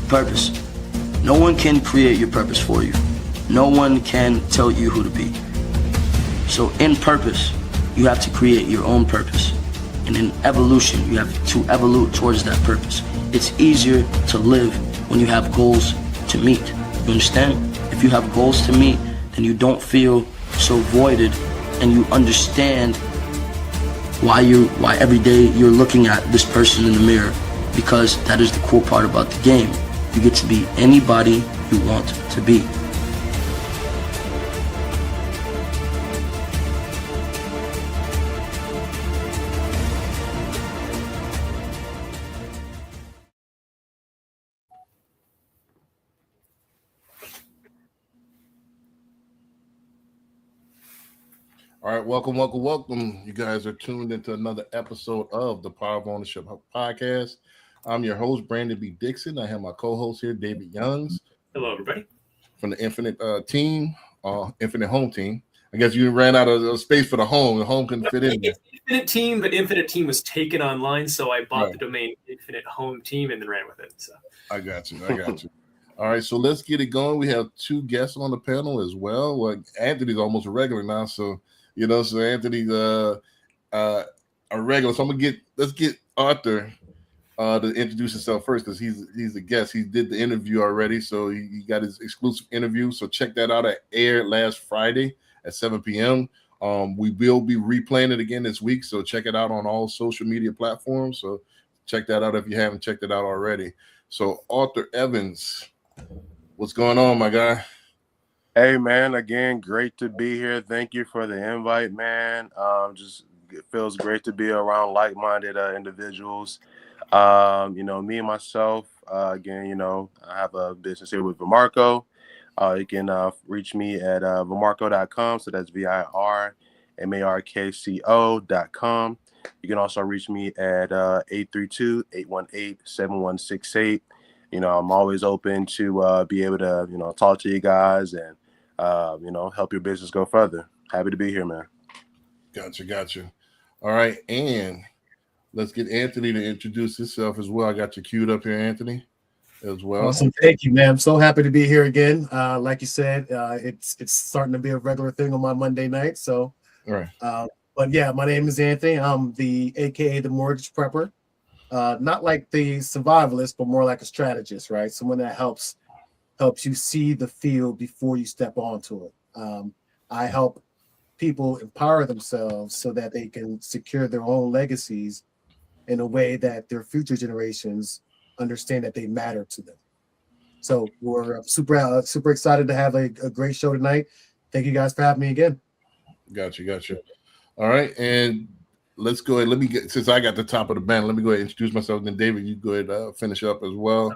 Purpose. No one can create your purpose for you. No one can tell you who to be. So in purpose, you have to create your own purpose. And in evolution, you have to evolve towards that purpose. It's easier to live when you have goals to meet. You understand? If you have goals to meet, then you don't feel so voided, and you understand why every day you're looking at this person in the mirror, because that is the cool part about the game. You get to be anybody you want to be. All right, welcome. You guys are tuned into another episode of the Power of Ownership Podcast. I'm your host, Brandon B. Dixon. I have my co-host here, David Youngs. Hello, everybody. From the Infinite team, Infinite Home team. I guess you ran out of space for the home. The home couldn't fit in there. Infinite Team, but Infinite Team was taken online, so I bought the domain Infinite Home Team and then ran with it. So I got you. All right, so let's get it going. We have two guests on the panel as well. Well, Anthony's almost a regular now, so so Anthony's a regular. So let's get Arthur to introduce himself first, because he's a guest. He did the interview already, so he got his exclusive interview. So check that out. It aired last Friday at 7 p.m. We will be replaying it again this week, so check it out on all social media platforms. So check that out if you haven't checked it out already. So Arthur Evans, what's going on, my guy? Hey, man, again, great to be here. Thank you for the invite, man. It feels great to be around like-minded individuals. Me and myself, again, I have a business here with Vimarco. You can reach me at Vimarco.com. So that's VIRMARKCO.com. You can also reach me at 832-818-7168. I'm always open to be able to, talk to you guys and, help your business go further. Happy to be here, man. Gotcha. All right. And let's get Anthony to introduce himself as well. I got you queued up here, Anthony, as well. Awesome. Thank you, man. I'm so happy to be here again. Like you said, it's starting to be a regular thing on my Monday night. So, all right. But yeah, my name is Anthony. I'm AKA the mortgage prepper. Not like the survivalist, but more like a strategist, right? Someone that helps you see the field before you step onto it. I help people empower themselves so that they can secure their own legacies in a way that their future generations understand that they matter to them. So we're super excited to have a great show tonight. Thank you guys for having me again. Gotcha. All right, and let's go ahead. Since I got the top of the band, let me go ahead and introduce myself. Then David, you go ahead finish up as well.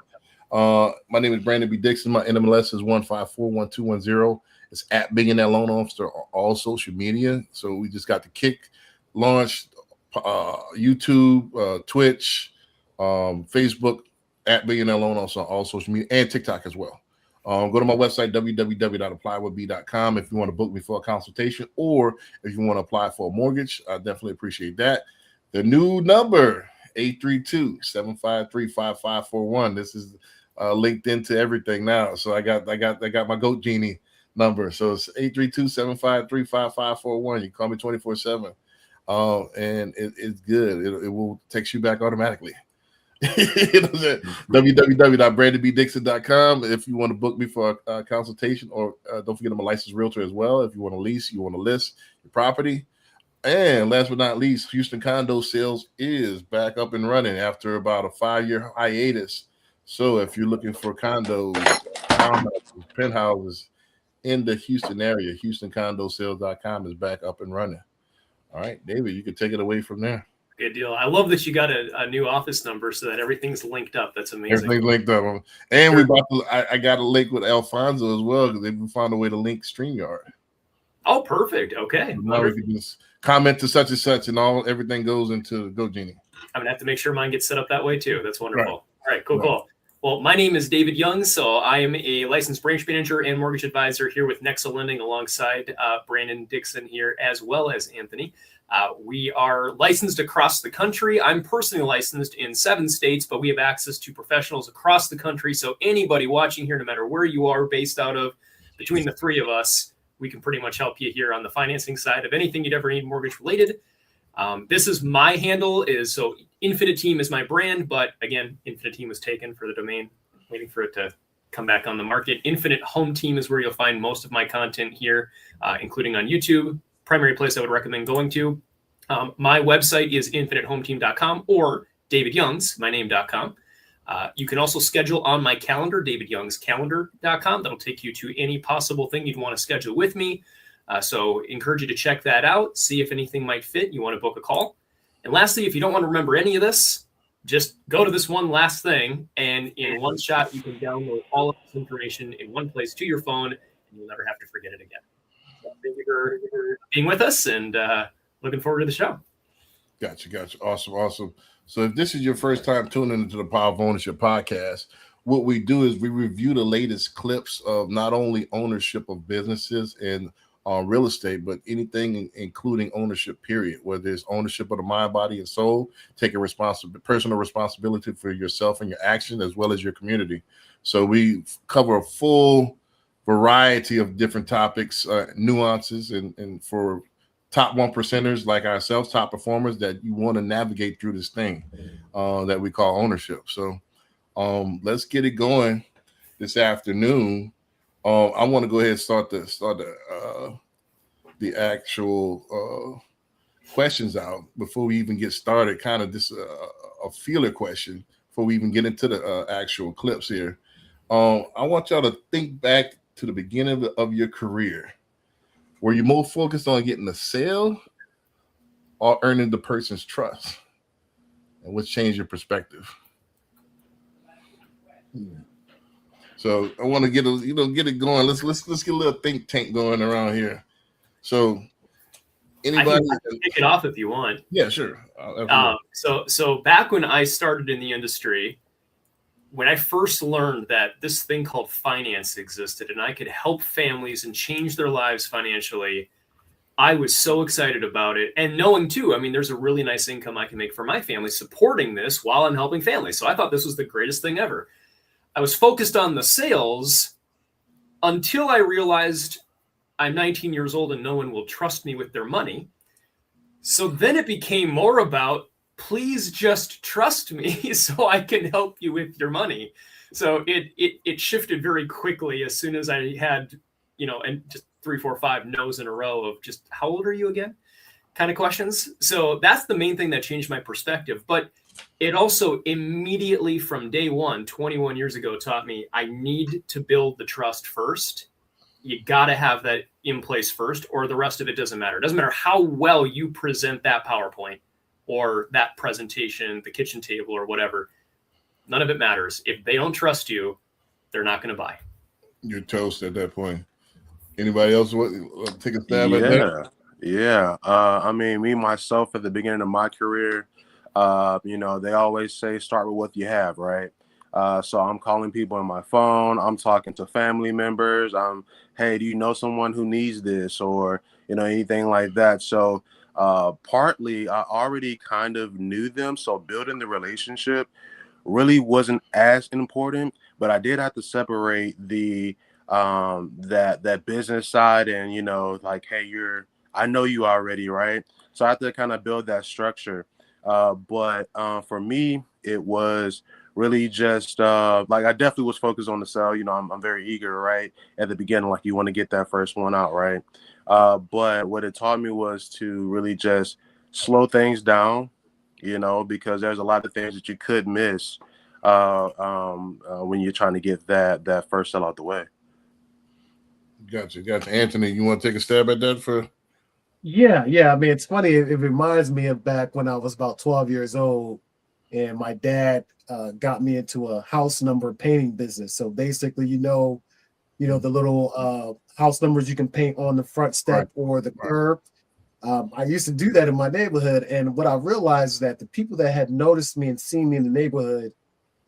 My name is Brandon B. Dixon. My NMLS is 1541210. It's at Billionaire Loan Officer on all social media. So we just got the kick launched, YouTube, Twitch, Facebook, at Billionaire Loan Officer on all social media, and TikTok as well. Go to my website, www.applywithb.com, if you want to book me for a consultation, or if you want to apply for a mortgage. I definitely appreciate that. The new number, 832-753-5541. This is linked into everything now. So I got my Goat Genie number. So it's 832-753-5541. You can call me 24/7. And it's good. It will text you back automatically. www.brandonbdixon.com if you want to book me for a consultation, or don't forget I'm a licensed realtor as well. If you want to lease, you want to list your property. And last but not least, Houston condo sales is back up and running after about a 5-year hiatus. So if you're looking for condos, townhouses, penthouses in the Houston area, HoustonCondoSales.com is back up and running. All right, David, you can take it away from there. Good deal. I love that you got a new office number so that everything's linked up. That's amazing. Everything's linked up. And I got a link with Alfonso as well, because they've found a way to link StreamYard. Oh, perfect. Okay. Now we can just comment to such and such, and everything goes into Go Genie. I'm gonna have to make sure mine gets set up that way too. That's wonderful. Right. All right, cool. Well, my name is David Young, so I am a licensed branch manager and mortgage advisor here with Nexo Lending alongside Brandon Dixon here, as well as Anthony. We are licensed across the country. I'm personally licensed in 7 states, but we have access to professionals across the country. So anybody watching here, no matter where you are based out of, between the 3 of us, we can pretty much help you here on the financing side of anything you'd ever need mortgage related. This is my handle, so Infinite Team is my brand, but again, Infinite Team was taken for the domain, waiting for it to come back on the market. Infinite Home Team is where you'll find most of my content here, including on YouTube. Primary place I would recommend going to. My website is infinitehometeam.com or davidyoungs.com. You can also schedule on my calendar, davidyoungscalendar.com. That'll take you to any possible thing you'd want to schedule with me. So encourage you to check that out, see if anything might fit. You want to book a call. And lastly, if you don't want to remember any of this, just go to this one last thing, and in one shot, you can download all of this information in one place to your phone, and you'll never have to forget it again. So thank you for being with us, and looking forward to the show. Gotcha. Awesome. So if this is your first time tuning into the Power of Ownership podcast, what we do is we review the latest clips of not only ownership of businesses and real estate, but anything including ownership, period, whether it's ownership of the mind, body, and soul, taking personal responsibility for yourself and your actions as well as your community. So we cover a full variety of different topics, nuances, and for top 1%ers like ourselves, top performers that you want to navigate through this thing that we call ownership. So let's get it going this afternoon. I want to go ahead and start the actual questions out before we even get started. Kind of this a feeler question before we even get into the actual clips here. I want y'all to think back to the beginning of your career. Were you more focused on getting a sale or earning the person's trust? And what's changed your perspective? So I want to get it going. Let's get a little think tank going around here. So anybody I can kick it off if you want. Yeah, sure. So back when I started in the industry, when I first learned that this thing called finance existed and I could help families and change their lives financially, I was so excited about it. And knowing too, I mean, there's a really nice income I can make for my family supporting this while I'm helping families. So I thought this was the greatest thing ever. I was focused on the sales until I realized I'm 19 years old and no one will trust me with their money. So then it became more about, please just trust me so I can help you with your money. So it shifted very quickly as soon as I had, and just 3, 4, 5 no's in a row of just, how old are you again? Kind of questions. So that's the main thing that changed my perspective. But it also immediately from day one, 21 years ago, taught me I need to build the trust first. You got to have that in place first, or the rest of it doesn't matter. It doesn't matter how well you present that PowerPoint or that presentation, the kitchen table or whatever. None of it matters. If they don't trust you, they're not going to buy. You're toast at that point. Anybody else want take a stab at that? Yeah. I mean, me, myself, at the beginning of my career, they always say start with what you have, right? So I'm calling people on my phone. I'm talking to family members. Hey, do you know someone who needs this, or, anything like that? So partly I already kind of knew them. So building the relationship really wasn't as important, but I did have to separate the that business side and, hey, I know you already, right? So I have to kind of build that structure. But for me, it was really just I definitely was focused on the sale. I'm very eager, right? At the beginning, like you want to get that first one out, right? But what it taught me was to really just slow things down, because there's a lot of things that you could miss when you're trying to get that first sale out the way. Gotcha. Anthony, you want to take a stab at that for? Yeah. I mean, it's funny. It reminds me of back when I was about 12 years old, and my dad got me into a house number painting business. So basically, the little house numbers you can paint on the front step or the curb. I used to do that in my neighborhood, and what I realized is that the people that had noticed me and seen me in the neighborhood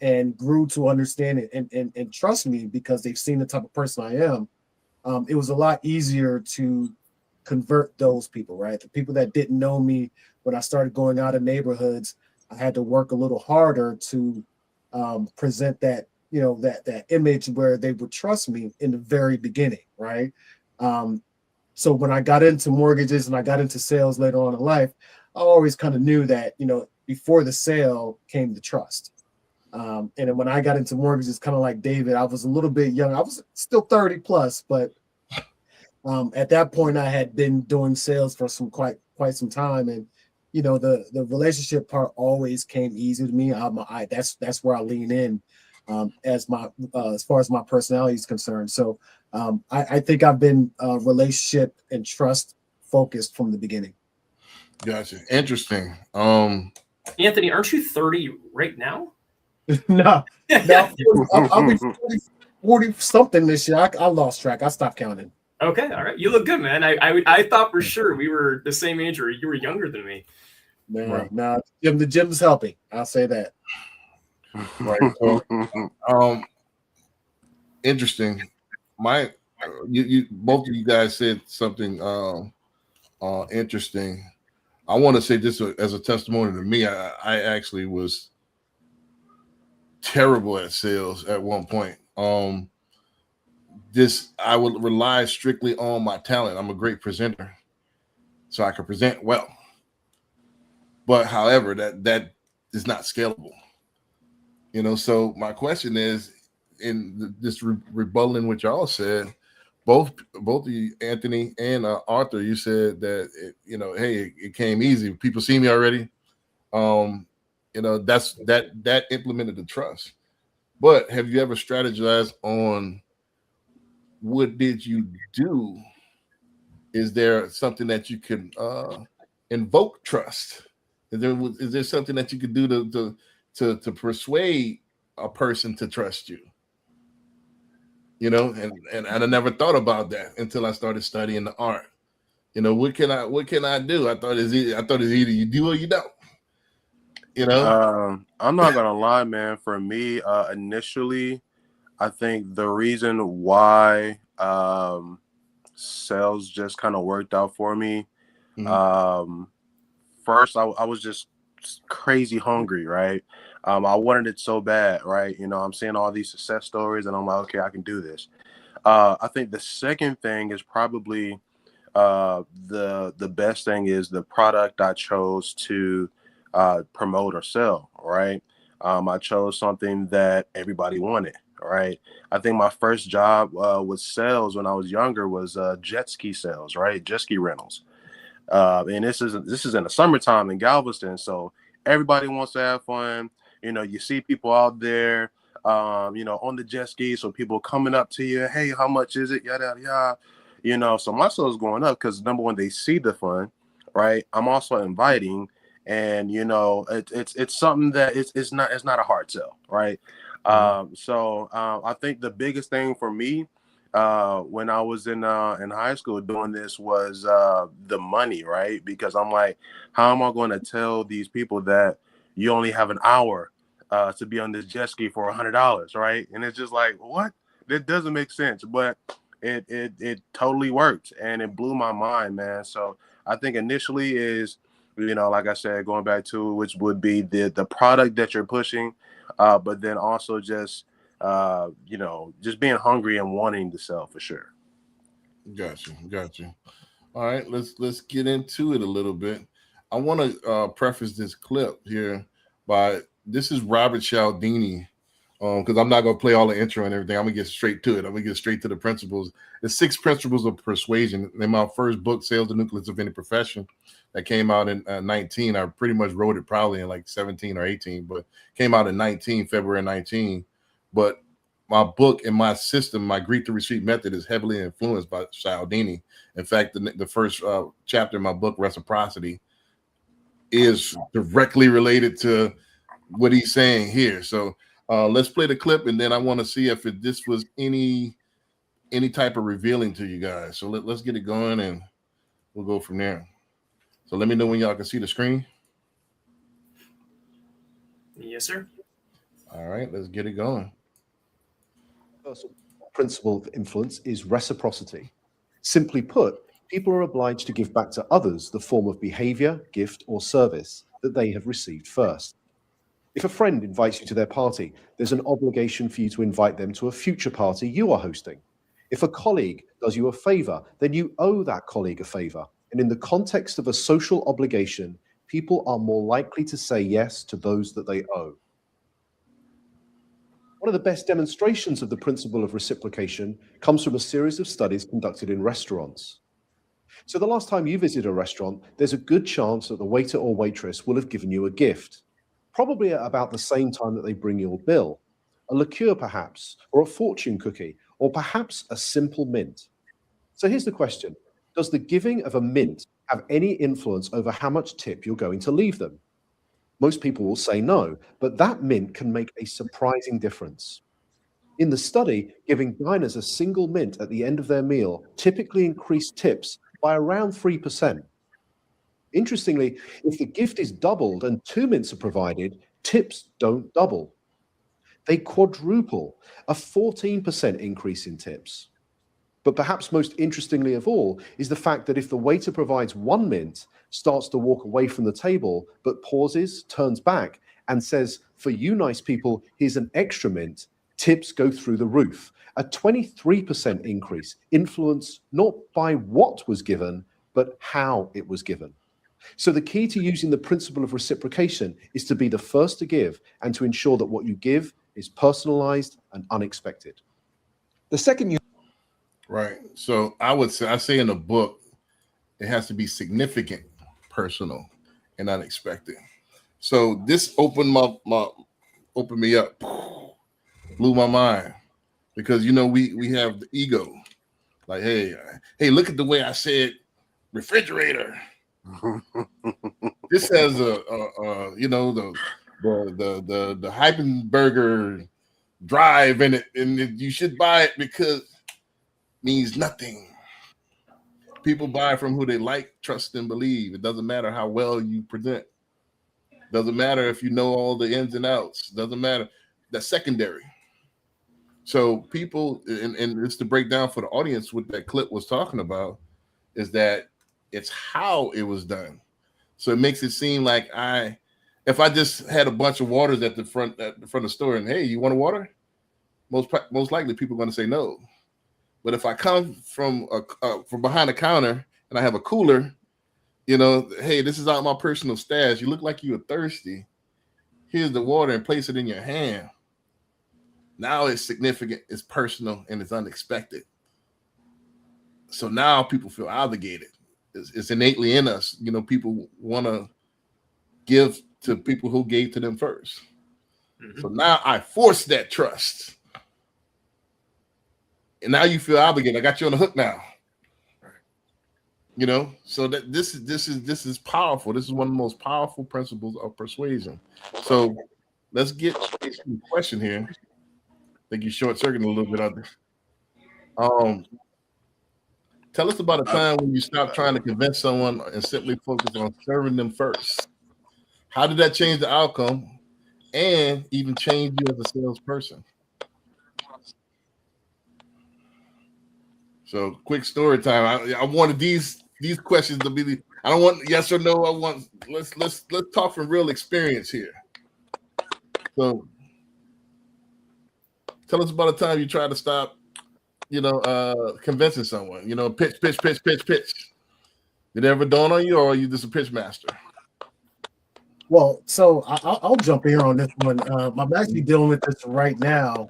and grew to understand it and trust me because they've seen the type of person I am, it was a lot easier to convert those people, right? The people that didn't know me when I started going out in neighborhoods, I had to work a little harder to present that, that image where they would trust me in the very beginning, right? So when I got into mortgages and I got into sales later on in life, I always kind of knew that, before the sale came the trust. And then when I got into mortgages, kind of like David, I was a little bit young. I was still 30 plus, but at that point I had been doing sales for quite some time. And, the relationship part always came easy to me. That's where I lean in as far as my personality is concerned. So I think I've been relationship and trust focused from the beginning. Gotcha. Interesting. Anthony, aren't you 30 right now? No, I'll be 40 something this year. I lost track. I stopped counting. Okay, all right. You look good, man. I thought for sure we were the same age, or you were younger than me. No, the gym's helping. I'll say that. Right. So, interesting. You both of you guys said something interesting. I want to say this as a testimony to me. I actually was terrible at sales at one point. I would rely strictly on my talent. I'm a great presenter, so I can present well. But however, that is not scalable. So my question is, in this rebutting what y'all said, both of you, Anthony and Arthur, you said that hey, it came easy. People see me already. That's that implemented the trust. But have you ever strategized on what did you do? Is there something that you can invoke trust? Is there something that you could do to persuade a person to trust you? And I never thought about that until I started studying the art. What can I do? I thought it's either you do or you don't. I'm not gonna lie, man. For me, initially, I think the reason why sales just kind of worked out for me. Mm-hmm. First, I was just crazy hungry, right? I wanted it so bad, right? I'm seeing all these success stories, and I'm like, okay, I can do this. I think the second thing is probably the best thing is the product I chose to promote or sell, right? I chose something that everybody wanted, right? I think my first job with sales when I was younger was jet ski sales, right? Jet ski rentals. And this is in the summertime in Galveston, so everybody wants to have fun. You see people out there, on the jet ski, so people coming up to you, hey, how much is it? Yada yada. So my sales going up because number one, they see the fun, right? I'm also inviting, and it's something that it's not a hard sell, right? Mm-hmm. So I think the biggest thing for me when I was in high school doing this was the money, right? Because I'm like, how am I going to tell these people that you only have an hour to be on this jet ski for $100, right? And it's just like, what? That doesn't make sense, but it totally worked, and it blew my mind, man. So I think initially is, like I said, going back to which would be the product that you're pushing, but then also just just being hungry and wanting to sell for sure. Gotcha. All right, let's get into it a little bit. I want to preface this clip here by this is Robert Cialdini, because I'm not going to play all the intro and everything. I'm going to get straight to it. I'm going to get straight to the principles. The 6 principles of persuasion. In my first book, Sales: The Nucleus of Any Profession, that came out in 19. I pretty much wrote it probably in like 17 or 18, but came out in 19, February 19. But my book and my system, my Greet to Receipt method, is heavily influenced by Cialdini. In fact, the first chapter in my book, Reciprocity, is directly related to what he's saying here. So let's play the clip, and then I want to see if this was any type of revealing to you guys. So let's get it going, and we'll go from there. So let me know when y'all can see the screen. Yes, sir. All right, let's get it going. First principle of influence is reciprocity. Simply put, people are obliged to give back to others the form of behavior, gift, or service that they have received first. If a friend invites you to their party, there's an obligation for you to invite them to a future party you are hosting. If a colleague does you a favor, then you owe that colleague a favor. And in the context of a social obligation, people are more likely to say yes to those that they owe. One of the best demonstrations of the principle of reciprocation comes from a series of studies conducted in restaurants. So the last time you visit a restaurant, there's a good chance that the waiter or waitress will have given you a gift, probably at about the same time that they bring your bill, a liqueur perhaps, or a fortune cookie, or perhaps a simple mint. So here's the question. Does the giving of a mint have any influence over how much tip you're going to leave them? Most people will say no, but that mint can make a surprising difference. In the study, giving diners a single mint at the end of their meal typically increased tips by around 3%. Interestingly, if the gift is doubled and 2 mints are provided, tips don't double. They quadruple, a 14% increase in tips. But perhaps most interestingly of all is the fact that if the waiter provides 1 mint, starts to walk away from the table, but pauses, turns back, and says, "For you nice people, here's an extra mint," tips go through the roof. A 23% increase, influenced not by what was given, but how it was given. So the key to using the principle of reciprocation is to be the first to give and to ensure that what you give is personalized and unexpected. The second Right. So I say in the book, it has to be significant, personal, and unexpected. So this opened me up, blew my mind, because we have the ego, like, hey, look at the way I said refrigerator. This has the Hypenberger drive in it, and you should buy it because it means nothing. People buy from who they like, trust, and believe. It doesn't matter how well you present. Doesn't matter if you know all the ins and outs. Doesn't matter. That's secondary. So people, and it's to break down for the audience what that clip was talking about, is that it's how it was done. So it makes it seem like if I just had a bunch of waters at the front of the store and, hey, you want a water? Most likely people are going to say no. But if I come from behind the counter and I have a cooler, hey, this is out my personal stash. You look like you are thirsty. Here's the water, and place it in your hand. Now it's significant, it's personal, and it's unexpected. So now people feel obligated. It's innately in us. People want to give to people who gave to them first. Mm-hmm. So now I force that trust. And now you feel obligated. I got you on the hook now. So that this is powerful. This is one of the most powerful principles of persuasion. So let's get to the question here. I think you short-circuited a little bit out there. Tell us about a time when you stopped trying to convince someone and simply focused on serving them first. How did that change the outcome and even change you as a salesperson? So quick story time. I wanted these questions to be. I don't want yes or no. I want let's talk from real experience here. So tell us about a time you tried to stop, convincing someone. Pitch. Did it ever dawn on you, or are you just a pitch master? Well, so I'll jump in here on this one. I'm actually dealing with this right now.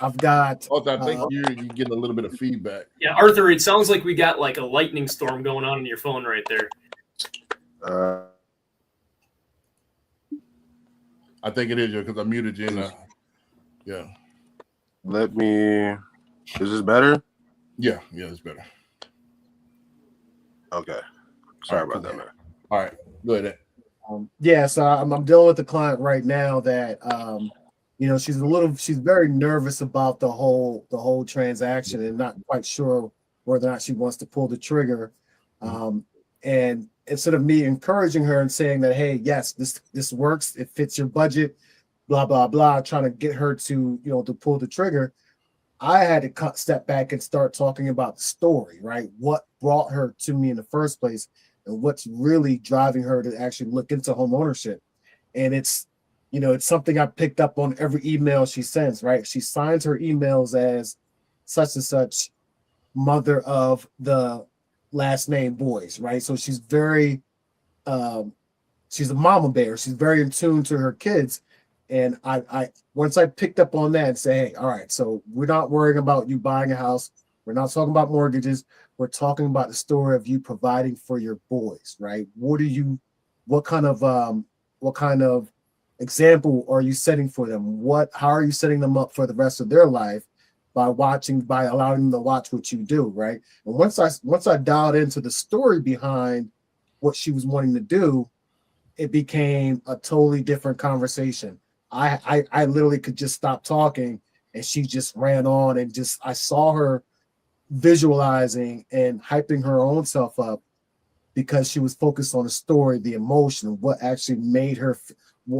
I've got. I think you're getting a little bit of feedback. Yeah, Arthur, it sounds like we got like a lightning storm going on in your phone right there. I think it is because I muted you. Yeah. Let me. Is this better? Yeah, it's better. Okay. Sorry about that, man. All right, go ahead. So I'm dealing with a client right now that she's very nervous about the whole transaction and not quite sure whether or not she wants to pull the trigger. And instead of me encouraging her and saying that, hey, yes, this works, it fits your budget, blah, blah, blah, trying to get her to, to pull the trigger. I had to step back and start talking about the story, right? What brought her to me in the first place and what's really driving her to actually look into home ownership. And it's something I picked up on every email she sends, right? She signs her emails as such and such, mother of the last name boys, right? So she's very, she's a mama bear. She's very in tune to her kids. And I once I picked up on that and say, hey, all right, so we're not worrying about you buying a house. We're not talking about mortgages. We're talking about the story of you providing for your boys, right? What kind of example are you setting for them? How are you setting them up for the rest of their life by allowing them to watch what you do, right? And once I dialed into the story behind what she was wanting to do, it became a totally different conversation. I literally could just stop talking and she just ran on, and I saw her visualizing and hyping her own self up because she was focused on the story, the emotion, what actually made her,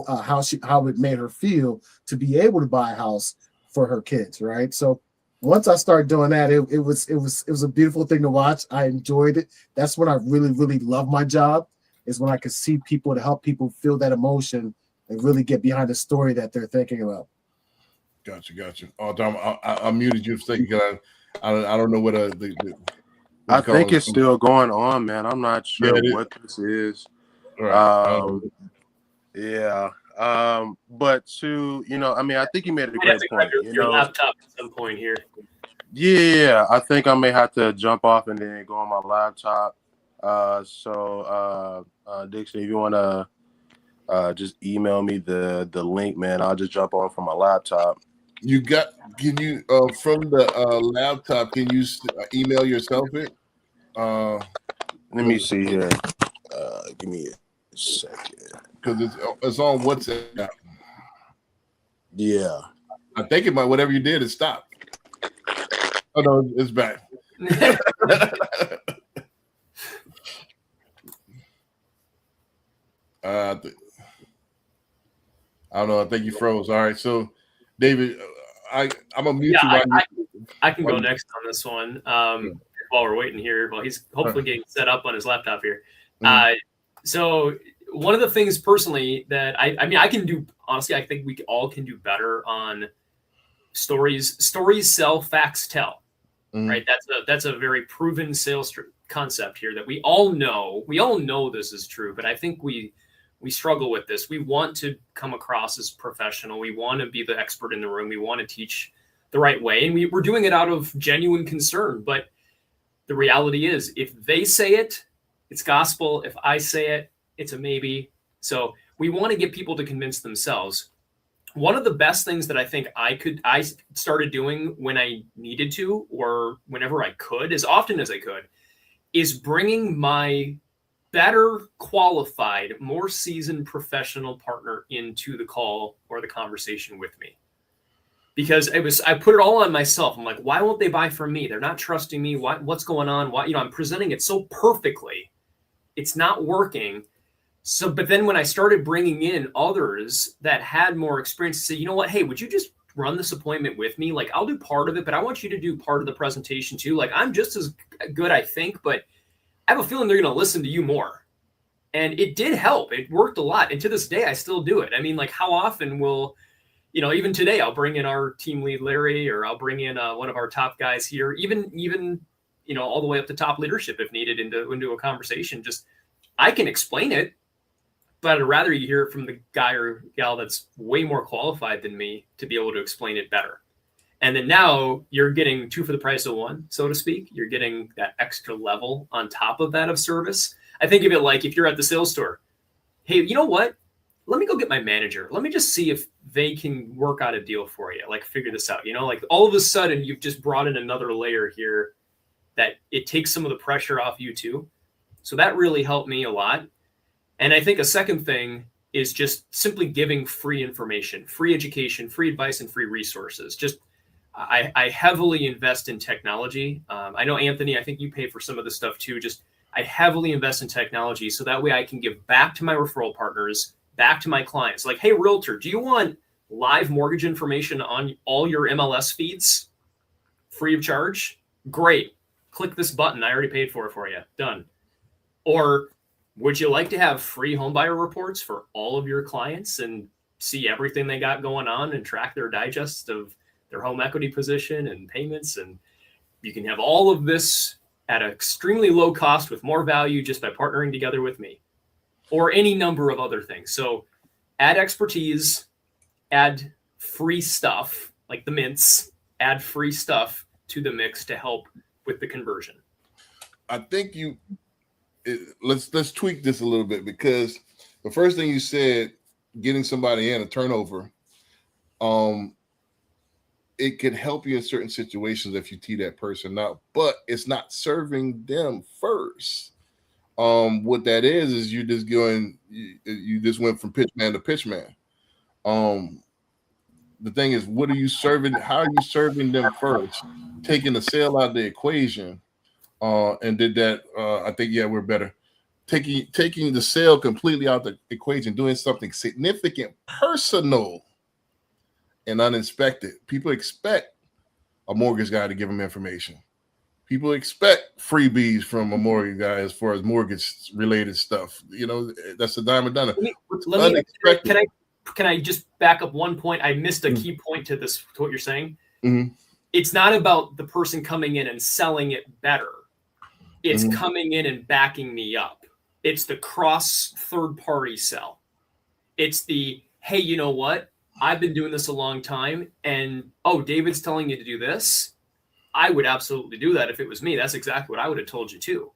how it made her feel to be able to buy a house for her kids, right? So once I started doing that, it was a beautiful thing to watch. I enjoyed it. That's when I really, really love my job, is when I could see people, to help people feel that emotion and really get behind the story that they're thinking about. Gotcha. Oh, Tom, I muted you for a second because I don't know what I think it's still going on, man. I'm not sure what this is. Right. Yeah. But I think you made a great point. Your laptop at some point here. Yeah, I think I may have to jump off and then go on my laptop. So Dixon, if you want to just email me the link, man, I'll just jump on from my laptop. Can you from the laptop, can you email yourself it? Let me see here. Give me a second. Because it's on WhatsApp. Yeah. I think it might, whatever you did, it stopped. Oh, no, it's back. I don't know. I think you froze. All right. So, David, I'm going to mute you right now. I can go next on this one while we're waiting here. While he's hopefully getting set up on his laptop here. So one of the things personally that I can do, honestly, I think we all can do better on stories. Stories sell, facts tell, right? That's a very proven sales concept here that we all know. We all know this is true, but I think we struggle with this. We want to come across as professional. We want to be the expert in the room. We want to teach the right way. And we're doing it out of genuine concern. But the reality is, if they say it, it's gospel. If I say it, it's a maybe. So we want to get people to convince themselves. One of the best things that I think I started doing when I needed to, or whenever I could, as often as I could, is bringing my better qualified, more seasoned professional partner into the call or the conversation with me. Because I put it all on myself. I'm like, why won't they buy from me? They're not trusting me. What's going on? Why, I'm presenting it so perfectly. It's not working. So, but then when I started bringing in others that had more experience, to say, you know what? Hey, would you just run this appointment with me? Like, I'll do part of it, but I want you to do part of the presentation too. Like, I'm just as good, I think, but I have a feeling they're going to listen to you more. And it did help. It worked a lot. And to this day, I still do it. I mean, like, how often will, even today, I'll bring in our team lead, Larry, or I'll bring in one of our top guys here, even all the way up to top leadership if needed into a conversation. Just, I can explain it, but I'd rather you hear it from the guy or gal that's way more qualified than me to be able to explain it better. And then now you're getting two for the price of one, so to speak. You're getting that extra level on top of that of service. I think of it like if you're at the sales store. Hey, you know what? Let me go get my manager. Let me just see if they can work out a deal for you. Like, figure this out. Like, all of a sudden you've just brought in another layer here that it takes some of the pressure off you too. So that really helped me a lot. And I think a second thing is just simply giving free information, free education, free advice, and free resources. Just I heavily invest in technology. I know, Anthony, I think you pay for some of this stuff too. Just I heavily invest in technology so that way I can give back to my referral partners, back to my clients. Like, hey, realtor, do you want live mortgage information on all your MLS feeds free of charge, great. Click this button. I already paid for it for you. Done. Or would you like to have free homebuyer reports for all of your clients and see everything they got going on and track their digest of their home equity position and payments? And you can have all of this at an extremely low cost with more value just by partnering together with me, or any number of other things. So add expertise, add free stuff like the mints, add free stuff to the mix to help with the conversion. I think let's tweak this a little bit, because the first thing you said, getting somebody in a turnover, it could help you in certain situations if you tee that person up, but it's not serving them first. What that is you just you just went from pitch man to pitch man. The thing is, what are you serving? How are you serving them first? Taking the sale out of the equation, and did that. I think, yeah, we're better. Taking the sale completely out the equation, doing something significant, personal, and uninspected. People expect a mortgage guy to give them information. People expect freebies from a mortgage guy as far as mortgage related stuff. You know, that's a dime a dozen. Can I just back up one point? I missed a key point to what you're saying. Mm-hmm. It's not about the person coming in and selling it better. It's coming in and backing me up. It's the cross third party sell. It's the, hey, you know what? I've been doing this a long time, and David's telling you to do this. I would absolutely do that if it was me. That's exactly what I would have told you too.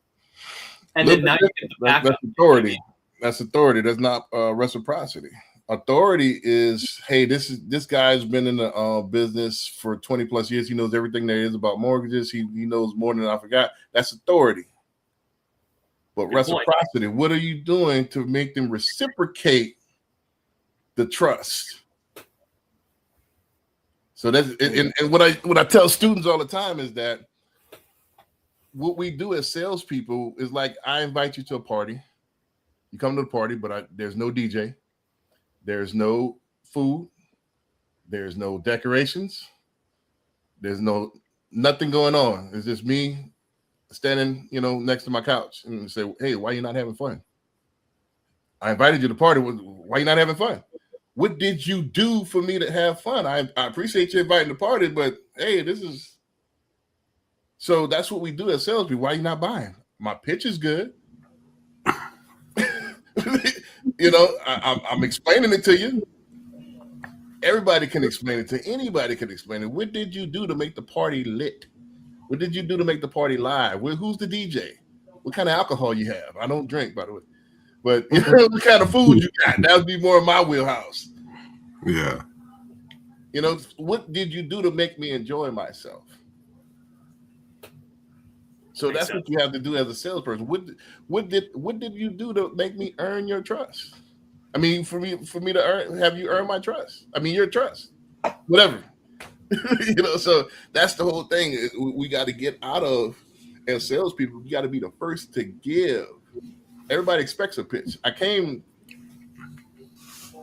And then now you get the backup. That's authority. That's authority. That's not reciprocity. Authority is, hey, this guy's been in the business for 20 plus years. He knows everything there is about mortgages. He knows more than I forgot. That's authority. But reciprocity, what are you doing to make them reciprocate the trust? So that's and what I tell students all the time is that what we do as salespeople is like, I invite you to a party. You come to the party, but there's no DJ. There's no food. There's no decorations. There's nothing going on. It's just me standing, next to my couch and say, hey, why are you not having fun? I invited you to the party. Why are you not having fun? What did you do for me to have fun? I appreciate you inviting the party, but hey, so that's what we do as salespeople. Why are you not buying? My pitch is good. I'm explaining it to you. Everybody can explain it to anybody. Can explain it. What did you do to make the party lit? What did you do to make the party live? Who's the DJ? What kind of alcohol you have? I don't drink, by the way. But what kind of food you got? That would be more in my wheelhouse. Yeah. What did you do to make me enjoy myself? So that's what you have to do as a salesperson. What did you do to make me earn your trust? I mean, for me to have you earn my trust. I mean, your trust, whatever. So that's the whole thing. We got to get out of, as salespeople, we got to be the first to give. Everybody expects a pitch. I came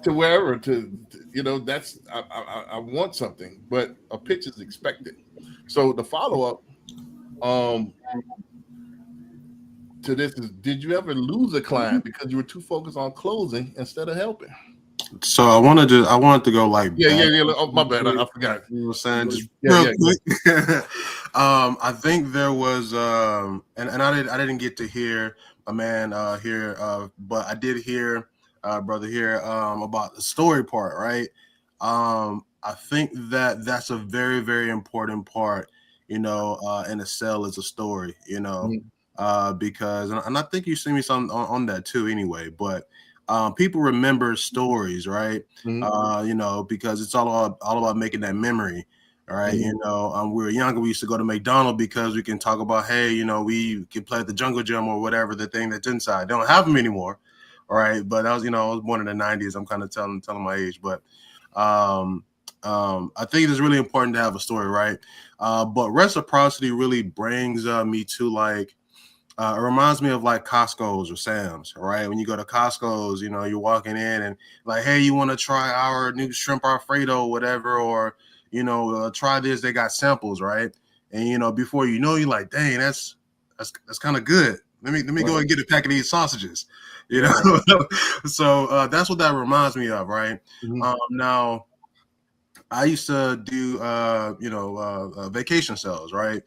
to wherever that's I want something, but a pitch is expected. So the follow-up to this is, did you ever lose a client because you were too focused on closing instead of helping? So I wanted to go like Oh, my bad, I forgot. You know what I'm saying? Just real quick. I think there was and I didn't get to hear a man here, but I did hear brother here about the story part, right? I think that's a very, very important part, in a sale is a story, because, and I think you see me some on that too anyway, but people remember stories, right? Because it's all about making that memory. All right. We were younger. We used to go to McDonald's because we can talk about, hey, we can play at the jungle gym or whatever, the thing that's inside. They don't have them anymore. All right. But I was born in the 90s. I'm kind of telling my age, but I think it is really important to have a story, right? But reciprocity really brings me to like It reminds me of like Costco's or Sam's, right? When you go to Costco's, you know, you're walking in and like, hey, you want to try our new shrimp Alfredo, or whatever, or you know, try this. They got samples, right? And you know, before you know, you're like, dang, that's kind of good. Let me go and get a pack of these sausages, you know. So that's what that reminds me of, right? Now, I used to do vacation sales, right?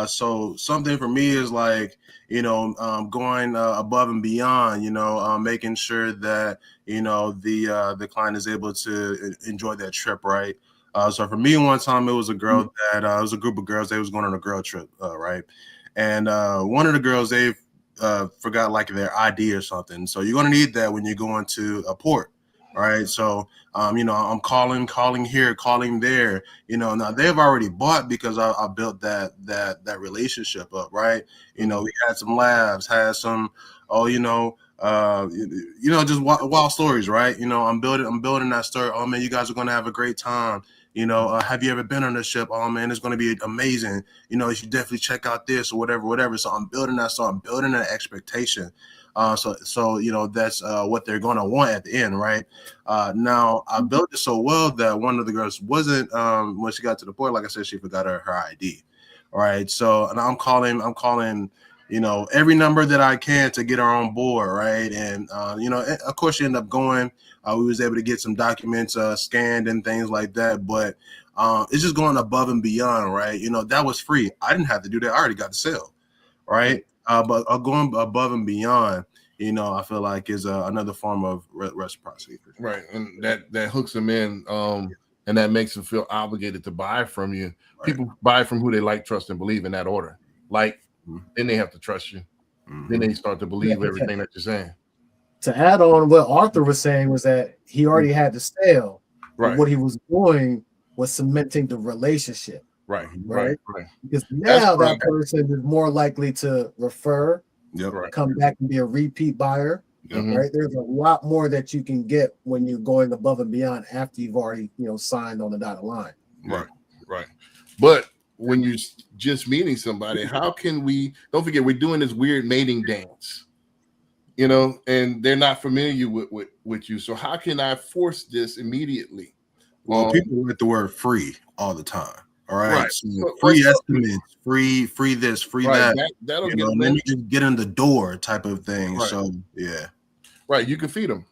So something for me is like, you know, going above and beyond, you know, making sure that, you know, the client is able to enjoy that trip, right? So for me, one time it was a girl that it was a group of girls. They was going on a girl trip, right? And one of the girls, they forgot like their ID or something. So you're gonna need that when you're going to a port, right? So you know, I'm calling here, calling there. You know, now they've already bought because I built that relationship up, right? You know, we had some laughs, had some, just wild stories, right? You know, I'm building that story. Oh man, you guys are gonna have a great time. You know, have you ever been on a ship? Oh man, it's going to be amazing. You know, you should definitely check out this or whatever. So I'm building that. So I'm building that expectation. So you know, that's what they're going to want at the end, right? Now I built it so well that one of the girls wasn't when she got to the port. Like I said, she forgot her ID. All right. So and I'm calling. You know, every number that I can to get her on board, right? And you know, of course, she ended up going. We was able to get some documents scanned and things like that, but it's just going above and beyond, right? You know, that was free. I didn't have to do that. I already got the sale, right? But going above and beyond, you know, I feel like is another form of reciprocity. Right, and that hooks them in, and that makes them feel obligated to buy from you. Right. People buy from who they like, trust, and believe in that order. Like, then they have to trust you. Then they start to believe everything that you're saying. To add on what Arthur was saying was that he already had the sale. Right. What he was doing was cementing the relationship. Right. Because now that person is more likely to refer, come back and be a repeat buyer. Right. There's a lot more that you can get when you're going above and beyond after you've already, you know, signed on the dotted line. Right. But when you're just meeting somebody, how can we? Don't forget, we're doing this weird mating dance, you know, and they're not familiar with you. So how can I force this immediately? Well, people with the word free all the time. All right. So free estimates, free this, free that. That'll get them. Then you just get in the door type of thing. Right. So yeah. Right. You can feed them.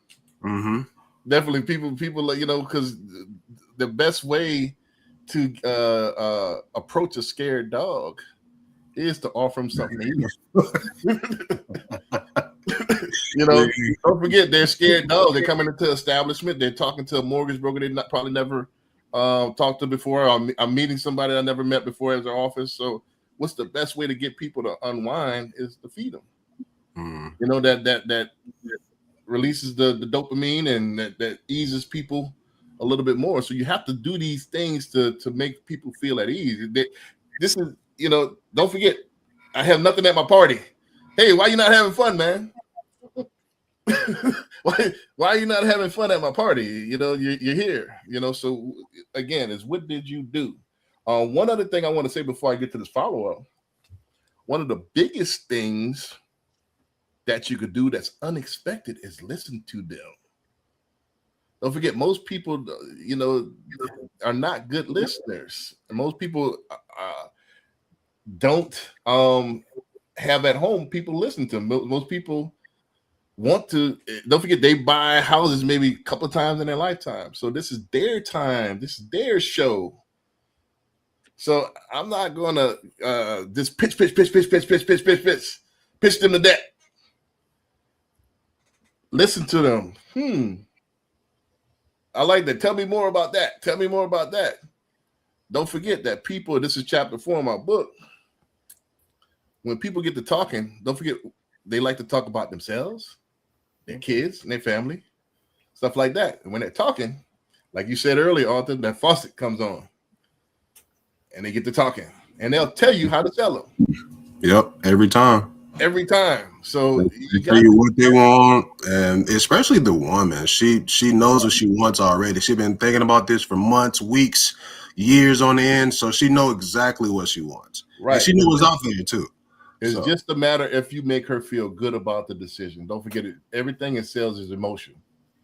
Definitely people, you know, because the best way to approach a scared dog is to offer him something to eat. You know, don't forget, they're scared dogs. They're coming into establishment. They're talking to a mortgage broker they probably never talked to before. I'm meeting somebody I never met before at their office. So what's the best way to get people to unwind is to feed them. You know, that releases the dopamine and that eases people a little bit more. So you have to do these things to make people feel at ease. This is, you know, don't forget, I have nothing at my party. Hey, why you not having fun, man? why are you not having fun at my party? You know, you're here, you know. So again, is what did you do? One other thing I want to say before I get to this follow-up, one of the biggest things that you could do that's unexpected is listen to them. Don't forget, most people, you know, are not good listeners. And most people don't have at home people listen to them. Most people want to, don't forget, they buy houses maybe a couple of times in their lifetime. So this is their time. This is their show. So I'm not going to just pitch them to death. Listen to them. I like that. Tell me more about that. Tell me more about that. Don't forget that people, this is chapter 4 of my book. When people get to talking, don't forget, they like to talk about themselves, their kids, and their family, stuff like that. And when they're talking, like you said earlier, Arthur, that faucet comes on and they get to talking and they'll tell you how to sell them. Yep. Every time. So they tell you what they want, and especially the woman. She knows what she wants already. She's been thinking about this for months, weeks, years on end. So she knows exactly what she wants. Right. And she knows what's out there too. It's So- just a matter if you make her feel good about the decision. Don't forget it. Everything in sales is emotion.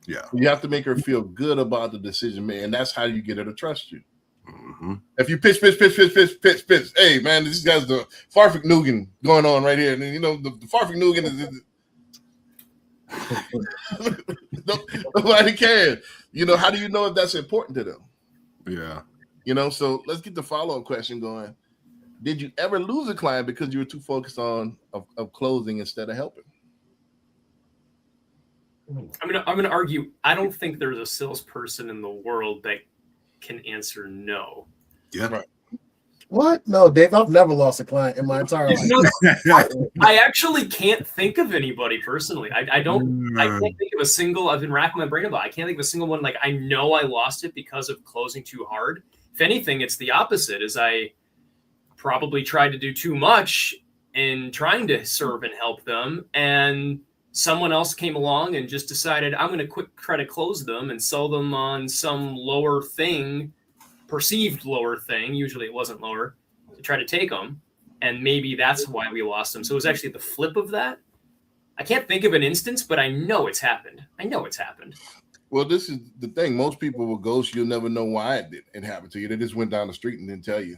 Yeah. You have to make her feel good about the decision, man, and that's how you get her to trust you. Mm-hmm. If you pitch, hey man, this guy's the Farfik Nugan going on right here, and you know the Farfik Nugan is nobody cares. You know, how do you know if that's important to them? Yeah. You know, so let's get the follow-up question going. Did you ever lose a client because you were too focused on of closing instead of helping? I'm gonna argue. I don't think there's a salesperson in the world that can answer no. Yeah. Right. What? No, Dave, I've never lost a client in my entire life. No, I actually can't think of anybody personally. I don't. I can't think of a single. I've been racking my brain about. I can't think of a single one. Like I know I lost it because of closing too hard. If anything, it's the opposite. Is I probably tried to do too much in trying to serve and help them, and someone else came along and just decided I'm going to quick try to close them and sell them on some lower thing, perceived lower thing. Usually it wasn't lower, to try to take them. And maybe that's why we lost them. So it was actually the flip of that. I can't think of an instance, but I know it's happened. Well, this is the thing. Most people will ghost. You'll never know why it happened to you. They just went down the street and didn't tell you.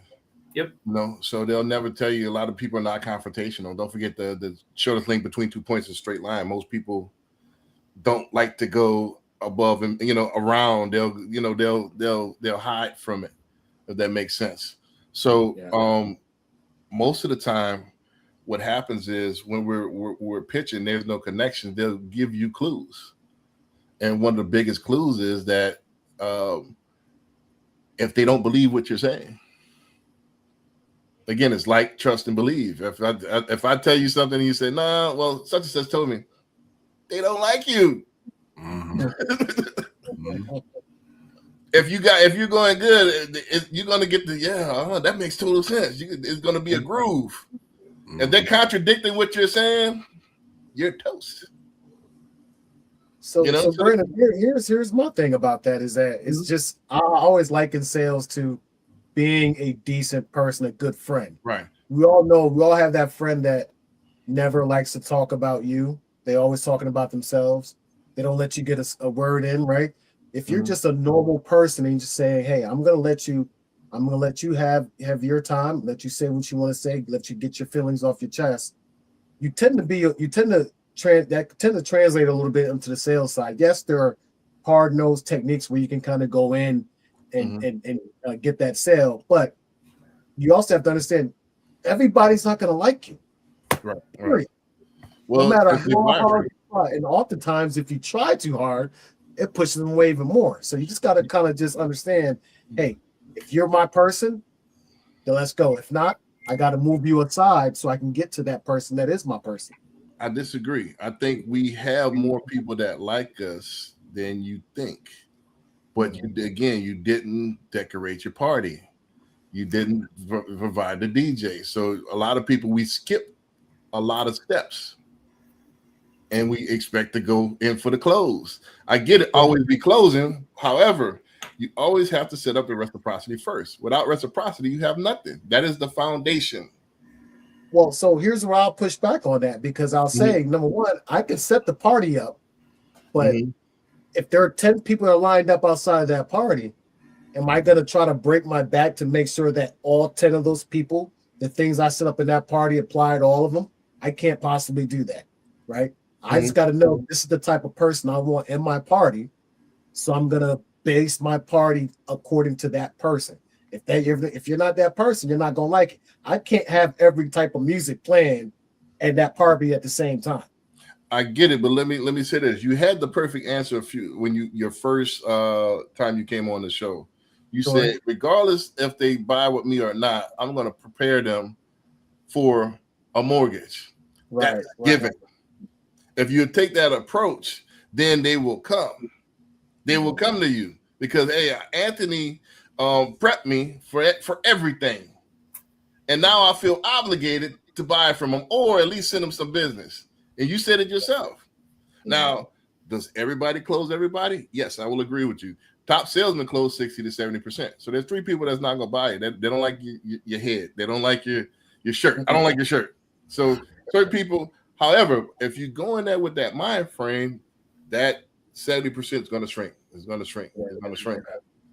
Yep. You know, so they'll never tell you. A lot of people are not confrontational. Don't forget the shortest link between 2 points is a straight line. Most people don't like to go above and around. They'll hide from it, if that makes sense. So most of the time, what happens is when we're pitching, there's no connection. They'll give you clues, and one of the biggest clues is that if they don't believe what you're saying. Again, it's like trust and believe. If I tell you something and you say, "Nah, well, such and such told me," they don't like you. Mm-hmm. Mm-hmm. If you're going good, you're gonna get that makes total sense. It's gonna be a groove. Mm-hmm. If they're contradicting what you're saying, you're toast. So Brandon, here's my thing about that is that it's just I always liken sales to being a decent person, a good friend. Right. We all have that friend that never likes to talk about you. They're always talking about themselves. They don't let you get a word in, right? If you're just a normal person and you just say, "Hey, I'm gonna let you have your time, let you say what you want to say, let you get your feelings off your chest," you tend to translate a little bit into the sales side. Yes, there are hard-nosed techniques where you can kind of go in and get that sale, but you also have to understand everybody's not going to like you. Right. Well, no matter how hard you try, and oftentimes if you try too hard, it pushes them away even more. So you just got to kind of just understand, hey, if you're my person, then let's go. If not, I got to move you aside so I can get to that person that is my person. I disagree. I think we have more people that like us than you think. But you didn't decorate your party. You didn't provide the DJ. So a lot of people, we skip a lot of steps. And we expect to go in for the close. I get it, always be closing. However, you always have to set up the reciprocity first. Without reciprocity, you have nothing. That is the foundation. Well, so here's where I'll push back on that, because I'll say, number one, I can set the party up, but if there are 10 people that are lined up outside of that party, am I going to try to break my back to make sure that all 10 of those people, the things I set up in that party, apply to all of them? I can't possibly do that, right? I just got to know this is the type of person I want in my party, so I'm going to base my party according to that person. If you're not that person, you're not going to like it. I can't have every type of music playing at that party at the same time. I get it, but let me say this. You had the perfect answer when your first time you came on the show. You said, regardless if they buy with me or not, I'm going to prepare them for a mortgage. Right. That's given. If you take that approach, then they will come. They will come to you because, hey, Anthony prepped me for everything. And now I feel obligated to buy from him or at least send him some business. And you said it yourself. Now, does everybody close everybody? Yes, I will agree with you. Top salesmen close 60 to 70%. So there's 3 people that's not going to buy it. They don't like your head. They don't like your shirt. I don't like your shirt. So certain people, however, if you go in there with that mind frame, that 70% is going to shrink. It's going to shrink. It's going to shrink.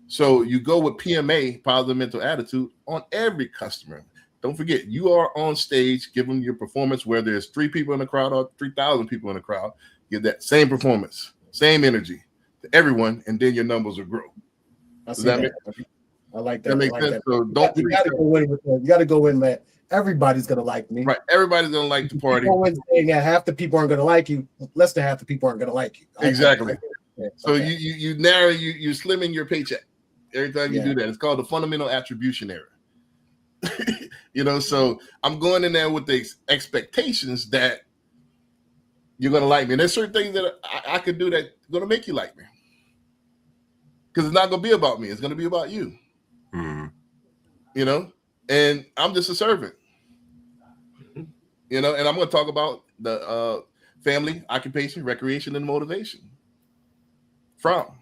So you go with PMA, positive mental attitude, on every customer. Don't forget, you are on stage giving your performance where there's 3 people in the crowd or 3,000 people in the crowd. Give that same performance, same energy to everyone, and then your numbers will grow. Does that make sense? I like that. That makes sense. So don't you got to go in with you got to go in that everybody's gonna like me. right. Everybody's gonna like the party. Go in saying that half the people aren't gonna like you, less than half the people aren't gonna like you. Exactly. So Okay. you narrow you slimming your paycheck every time you do that. It's called the fundamental attribution error. So I'm going in there with the expectations that you're gonna like me. And there's certain things that I could do that are gonna make you like me. Because it's not gonna be about me, it's gonna be about you. And I'm just a servant. And I'm gonna talk about the family, occupation, recreation, and motivation. Form.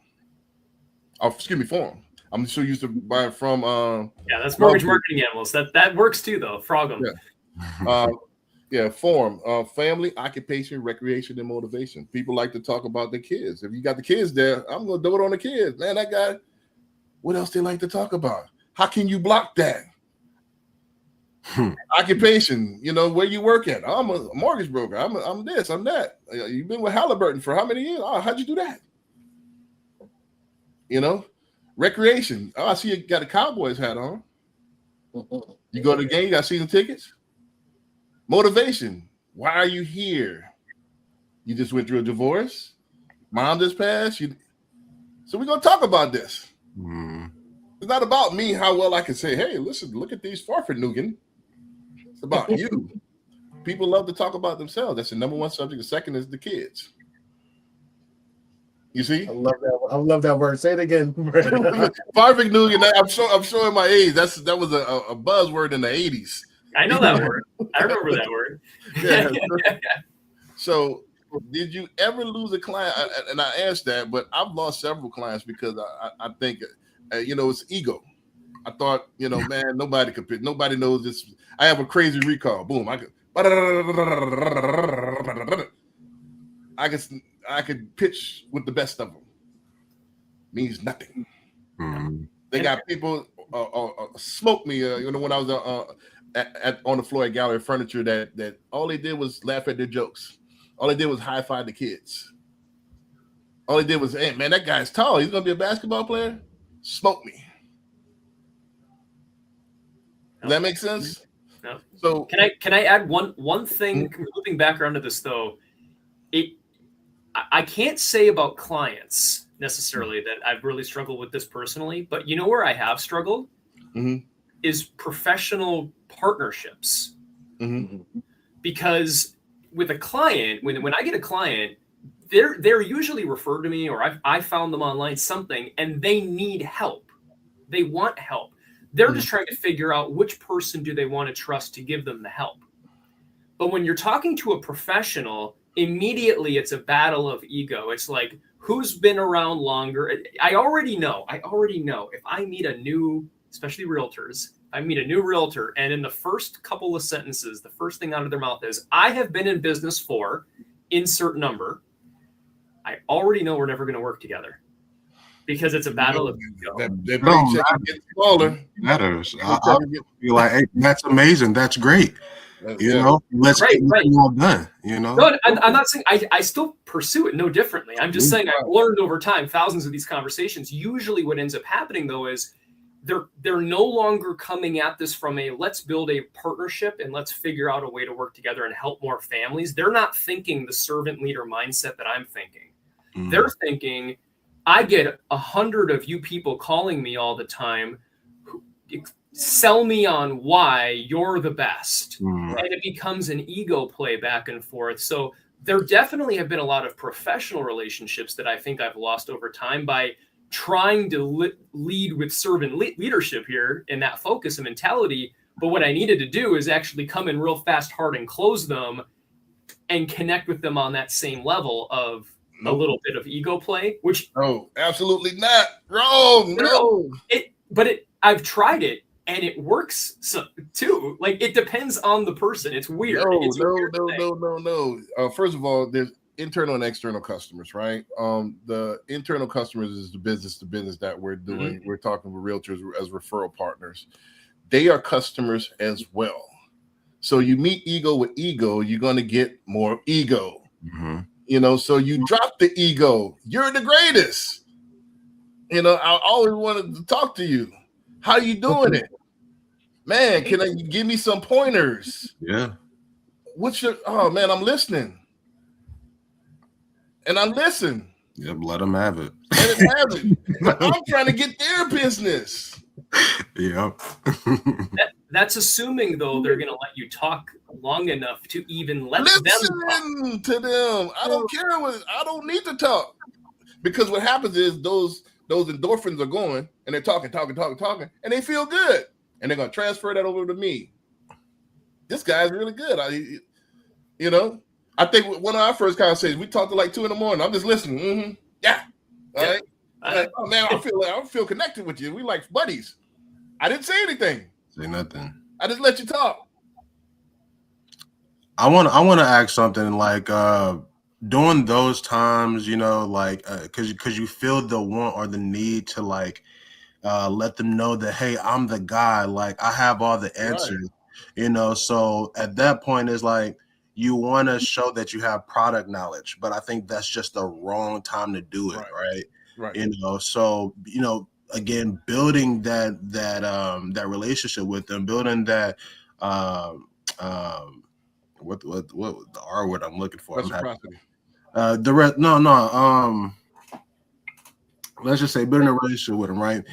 I'm so used to buying from. That's mortgage marketing analyst. That works too, though. Frog them. Form. Family, occupation, recreation, and motivation. People like to talk about the kids. If you got the kids there, I'm gonna do it on the kids. Man, that guy. What else they like to talk about? How can you block that? Occupation, where you work at. I'm a mortgage broker. I'm this, I'm that. You've been with Halliburton for how many years? Oh, how'd you do that? Recreation. Oh, I see you got a Cowboys hat on. You go to the game, you got season tickets. Motivation. Why are you here? You just went through a divorce. Mom just passed. So we're gonna talk about this. It's not about me, how well I can say, hey, listen, look at these Farfignugan. It's about you. People love to talk about themselves. That's the number one subject. The second is the kids. You see? I love that word. Say it again. Farfignugan. I'm showing my age. That was a buzzword in the 80s. I know that word. I remember that word. Yeah. So did you ever lose a client? And I asked that, but I've lost several clients because I think, it's ego. I thought, man, nobody could pick. Nobody knows this. I have a crazy recall. Boom. I could pitch with the best of them. Means nothing. They got people smoke me. When I was on the floor at Gallery Furniture, that all they did was laugh at their jokes. All they did was high five the kids. All they did was, hey man, that guy's tall. He's gonna be a basketball player. Smoke me. Does that make sense? No. So can I add one thing? Moving back around to this though, I can't say about clients necessarily that I've really struggled with this personally, but where I have struggled is professional partnerships. Because with a client, when I get a client, they're usually referred to me, or I found them online something, and they need help. They want help. They're just trying to figure out which person do they want to trust to give them the help. But when you're talking to a professional, immediately it's a battle of ego. It's like, who's been around longer? I already know if I meet a new, especially realtors, I meet a new realtor, and in the first couple of sentences, the first thing out of their mouth is, I have been in business for insert number. I already know we're never going to work together because it's a battle of ego. That paycheck gets smaller. Matters. I feel like, hey, that's amazing. That's great. Let's get it all done. No, I'm not saying I still pursue it no differently. I'm just saying I've learned over time, thousands of these conversations. Usually what ends up happening though is they're no longer coming at this from a let's build a partnership and let's figure out a way to work together and help more families. They're not thinking the servant leader mindset that I'm thinking. They're thinking, I get 100 of you people calling me all the time. Sell me on why you're the best. And it becomes an ego play back and forth. So there definitely have been a lot of professional relationships that I think I've lost over time by trying to lead with servant leadership here in that focus and mentality. But what I needed to do is actually come in real fast, hard, and close them and connect with them on that same level of a little bit of ego play, which absolutely not. Wrong. No. I've tried it and it works too. Like, it depends on the person. It's weird. No, It's a weird thing. no. First of all, there's internal and external customers, right? The internal customers is the business to business that we're doing. We're talking with realtors as referral partners. They are customers as well. So you meet ego with ego, you're going to get more ego. You know, so you drop the ego. You're the greatest. You know, I always wanted to talk to you. How you doing it? Man, can you give me some pointers? Yeah. What's your, oh man, I'm listening. And I listen. Yep, let them have it. Let them have it. But I'm trying to get their business. Yep. That's assuming, though, they're going to let you talk long enough to even let them Listen to them. I don't care I don't need to talk. Because what happens is those endorphins are going and they're talking, and they feel good. And they're going to transfer that over to me. This guy's really good. I think one of our first conversations, we talked to like 2 a.m. I'm just listening. Yeah. All right. Like, oh man, I feel connected with you. We like buddies. I didn't say anything. Say nothing. I just let you talk. I want to ask something like during those times, you know, like because you feel the want or the need to like let them know that, hey, I'm the guy, like I have all the answers, you know. So at that point, it's like you want to show that you have product knowledge, but I think that's just the wrong time to do it, right? You know, so you know, again, building that relationship with them, building that what the R word I'm looking for. Reciprocity. Let's just say building a relationship with them, right?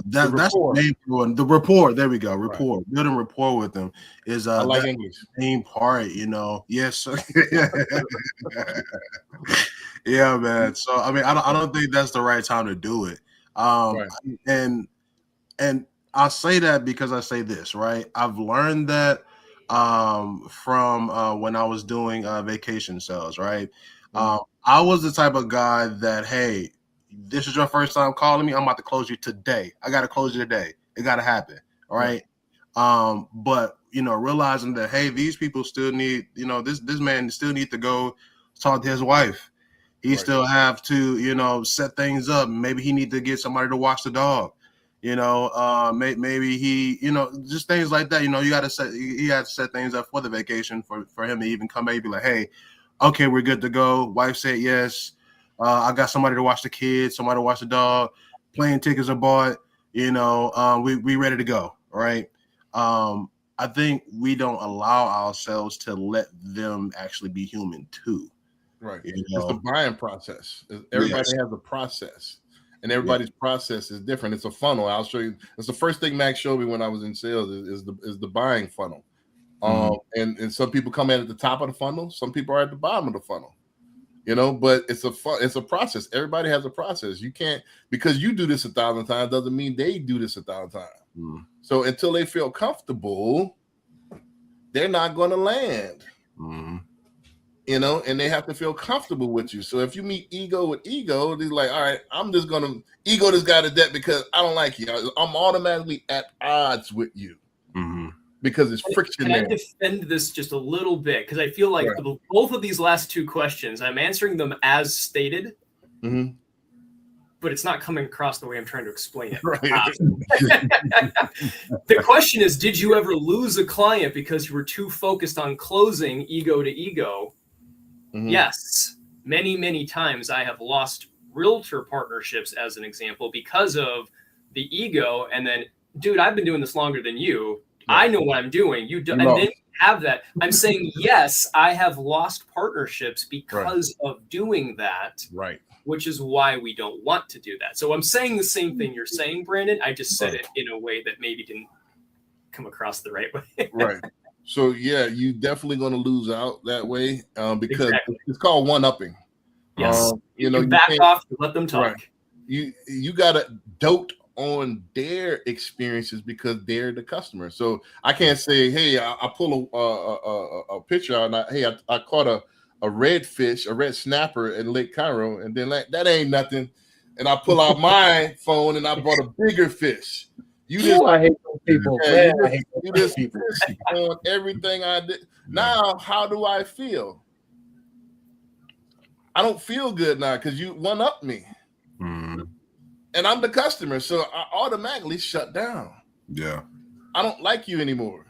That's rapport. the main one. The rapport. There we go. Rapport. Right. Building rapport with them is I like English. Main part, you know. Yes. Yeah, man. So I mean, I don't think that's the right time to do it. And I say that because I say this, right? I've learned that from when I was doing vacation sales, right? I was the type of guy that, hey, this is your first time calling me, I'm about to close you today. I got to close you today. It got to happen. All right. But, you know, realizing that, hey, these people still need, you know, this man still need to go talk to his wife. He still have to, you know, set things up. Maybe he need to get somebody to watch the dog. You know, maybe he, you know, just things like that. You know, you had to set things up for the vacation for him to even come back and be like, hey, okay, we're good to go. Wife said yes. I got somebody to watch the kids, somebody to watch the dog. Plane tickets are bought. You know, we ready to go. Right. I think we don't allow ourselves to let them actually be human too. Right. You know? It's the buying process. Everybody has a process. And everybody's process is different. It's a funnel. I'll show you. It's the first thing Max showed me when I was in sales is the buying funnel. And some people come in at the top of the funnel. Some people are at the bottom of the funnel. You know, but it's a process. Everybody has a process. You can't, because you do this 1,000 times doesn't mean they do this 1,000 times. So until they feel comfortable, they're not going to land. You know, and they have to feel comfortable with you. So if you meet ego with ego, they're like, all right, I'm just going to ego this guy to death because I don't like you. I'm automatically at odds with you because it's friction. Can I defend this just a little bit? Because I feel like both of these last 2 questions, I'm answering them as stated, but it's not coming across the way I'm trying to explain it. The question is, did you ever lose a client because you were too focused on closing ego to ego? Yes, many times I have lost realtor partnerships as an example because of the ego. And then, dude, I've been doing this longer than you. I know what I'm doing. You do, and then you have that. I'm saying, yes, I have lost partnerships because of doing that. Right. Which is why we don't want to do that. So I'm saying the same thing you're saying, Brandon. I just said it in a way that maybe didn't come across the right way. Right. So yeah, you definitely going to lose out that way because it's called one-upping. Yes. You know, back off and let them talk. Right. You got to dote on their experiences because they're the customer. So I can't say, hey, I pull a picture out and I caught a red fish, a red snapper in Lake Cairo, and then that ain't nothing. And I pull out my phone and I bought a bigger fish. You just, Ooh, I hate those people. yeah, Man, I hate you those just people. pissed on everything I did. Now, how do I feel? I don't feel good now because you one up me, Mm, and I'm the customer, so I automatically shut down. yeah. I don't like you anymore,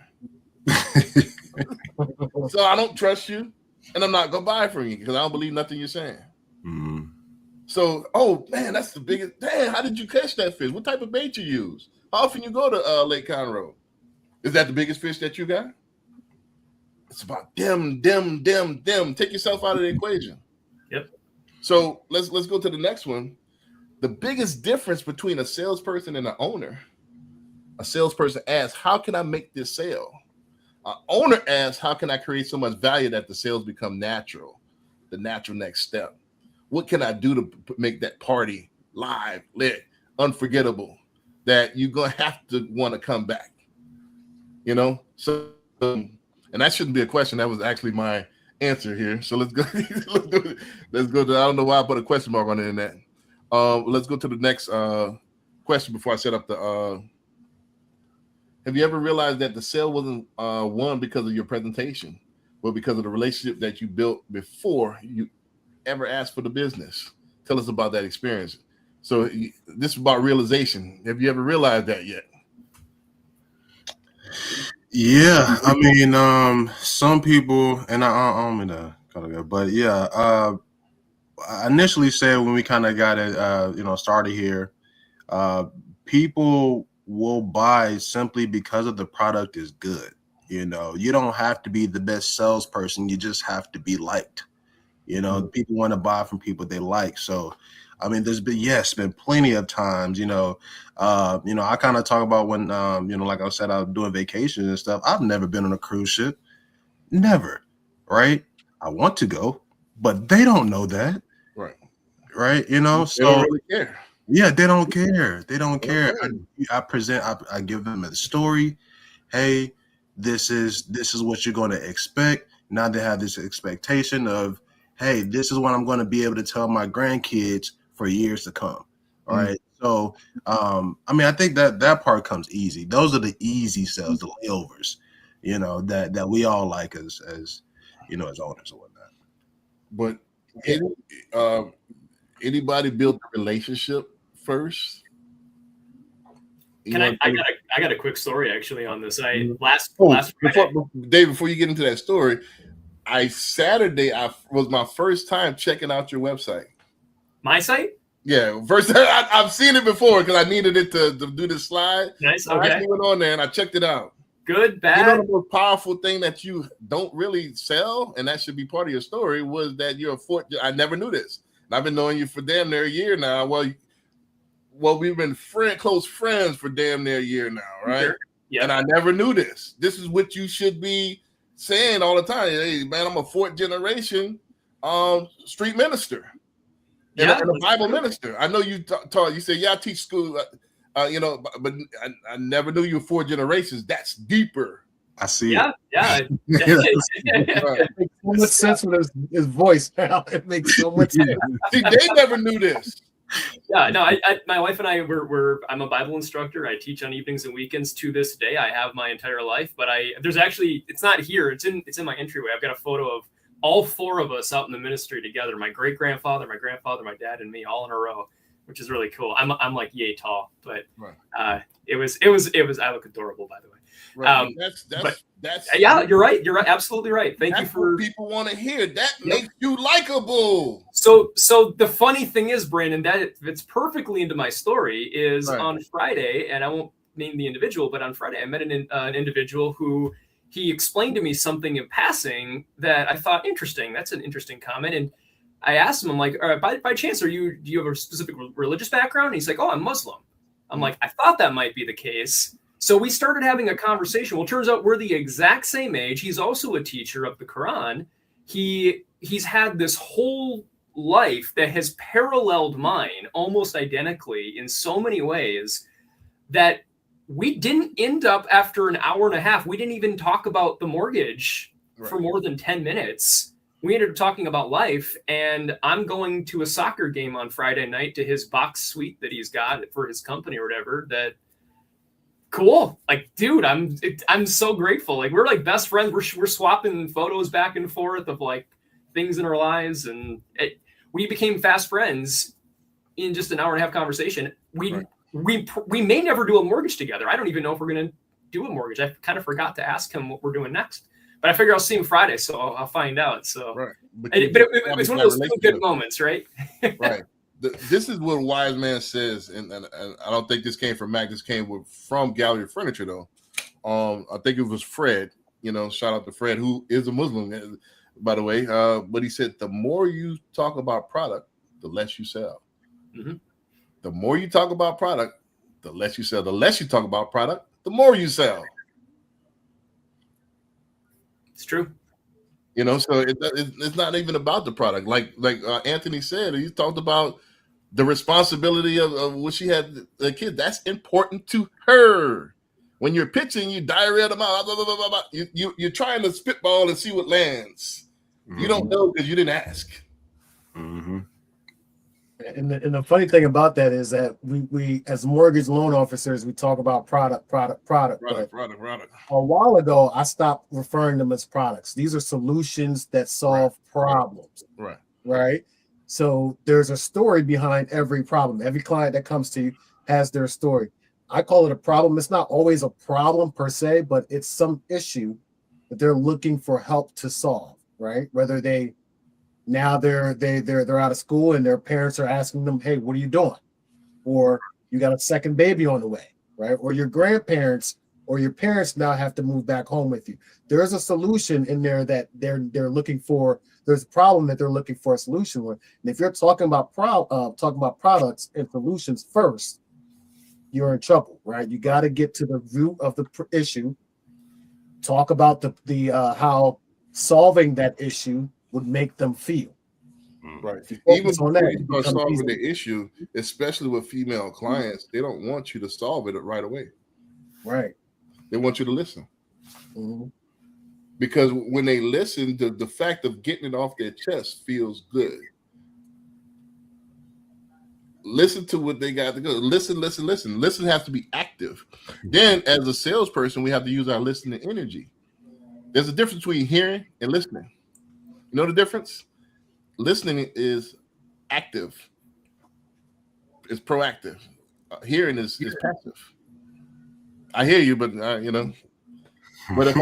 so I don't trust you, and I'm not gonna buy from you because I don't believe nothing you're saying. Mm. So, oh man, that's the biggest. Damn, how did you catch that fish? What type of bait you use? How often you go to Lake Conroe? Is that the biggest fish that you got? It's about them. Take yourself out of the equation. Yep. So let's go to the next one. The biggest difference between a salesperson and an owner. A salesperson asks, "How can I make this sale?" An owner asks, "How can I create so much value that the sales become natural, the natural next step? What can I do to make that party live, lit, unforgettable, that you're going to have to want to come back?" You know? So, and that shouldn't be a question. That was actually my answer here. So let's go. Let's go to, I don't know why I put a question mark on the internet. Let's go to the next question before I set up the. Have you ever realized that the sale wasn't won because of your presentation, but because of the relationship that you built before you ever asked for the business? Tell us about that experience. So this is about realization. Have you ever realized that yet? Yeah, I mean, some people, and I don't mean to kind of go, but yeah, I initially said when we kind of got it, started here, people will buy simply because of the product is good. You know, you don't have to be the best salesperson. You just have to be liked. You know, people want to buy from people they like. So, I mean, there's been plenty of times, I kind of talk about when, like I said, I was doing vacations and stuff. I've never been on a cruise ship. Never. Right. I want to go, but they don't know that. Right. Right. You know, They don't really care. Yeah, they don't care. They don't care. Okay. I give them a story. Hey, this is what you're going to expect. Now they have this expectation of, hey, this is what I'm going to be able to tell my grandkids for years to come. All right. So, I think that part comes easy. Those are the easy sales, the layovers, that we all like as as owners or whatnot. But anybody build a relationship first? I got a quick story actually on this. Last Friday, before you get into that story, Saturday was my first time checking out your website. My site? Yeah, first I've seen it before because I needed it to do this slide. Nice. Okay. I went on there and I checked it out. Good, bad. You know, the most powerful thing that you don't really sell, and that should be part of your story, was that you're a fort. I never knew this. And I've been knowing you for damn near a year now. Well, we've been close friends for damn near a year now, right? Sure. Yeah. And I never knew this. This is what you should be saying all the time. Hey, man, I'm a fourth generation street minister. And a Bible minister. I know you taught. You said, "Yeah, I teach school." But I never knew you were 4 generations. That's deeper. I see. Yeah. It makes so much sense with his voice now. It makes so much sense. See, they never knew this. Yeah, no, my wife and I I'm a Bible instructor. I teach on evenings and weekends to this day. I have my entire life, but it's not here. It's in my entryway. I've got a photo of all 4 of us out in the ministry together. My great grandfather, my grandfather, my dad, and me all in a row, which is really cool. I'm like yay tall, but it was I look adorable, by the way. Right. That's yeah, you're right. You're right. Absolutely right. Thank you for what people want to hear. That makes you likable. So the funny thing is, Brandon, that it's perfectly into my story is on Friday, and I won't name the individual, but on Friday I met an individual who he explained to me something in passing that I thought interesting. That's an interesting comment. And I asked him, I'm like, all right, by chance, do you have a specific religious background? And he's like, oh, I'm Muslim. I'm like, I thought that might be the case. So we started having a conversation. Well, it turns out we're the exact same age. He's also a teacher of the Quran. He's had this whole life that has paralleled mine almost identically in so many ways that we didn't end up after an hour and a half. We didn't even talk about the mortgage for more than 10 minutes. We ended up talking about life, and I'm going to a soccer game on Friday night to his box suite that he's got for his company or whatever, that Cool. Like, dude, I'm so grateful. Like, we're like best friends. We're swapping photos back and forth of like things in our lives, and we became fast friends in just an hour and a half conversation. We may never do a mortgage together. I don't even know if we're gonna do a mortgage. I kind of forgot to ask him what we're doing next, but I figure I'll see him Friday, so I'll find out. So, Right. but it was one of those good moments, right? Right. This is what a wise man says, and I don't think this came from Mac. This came from Gallery Furniture, though. I think it was Fred. You know, shout out to Fred, who is a Muslim, by the way. But he said, the more you talk about product, the less you sell. Mm-hmm. The more you talk about product, the less you sell. The less you talk about product, the more you sell. It's true. You know, so it's not even about the product. Like Anthony said, he talked about the responsibility of when she had the kid. That's important to her. When you're pitching, you diarrhea them out. Blah, blah, blah, blah, blah. You're trying to spitball and see what lands. Mm-hmm. You don't know because you didn't ask. Mm-hmm. And the funny thing about that is that we as mortgage loan officers, we talk about product. But Product. a while ago, I stopped referring them as products. These are solutions that solve problems. Right. Right. So there's a story behind every problem. Every client that comes to you has their story. I call it a problem. It's not always a problem per se, but it's some issue that they're looking for help to solve. Right. Whether they're out of school and their parents are asking them, hey, what are you doing? Or you got a second baby on the way, right? Or your grandparents or your parents now have to move back home with you. There's a solution in there that they're looking for. There's a problem that they're looking for a solution with. And if you're talking about products and solutions first, you're in trouble, right? You got to get to the root of the issue. Talk about the how solving that issue would make them feel. Right. Even Even when you start solving the issue, especially with female clients, they don't want you to solve it right away. Right. They want you to listen. Mm-hmm. Because when they listen, the fact of getting it off their chest feels good. Listen to what they got to go. Listen. Listen has to be active. Then, as a salesperson, we have to use our listening energy. There's a difference between hearing and listening. You know the difference? Listening is active. It's proactive. Hearing is passive. I hear you, but you know. But if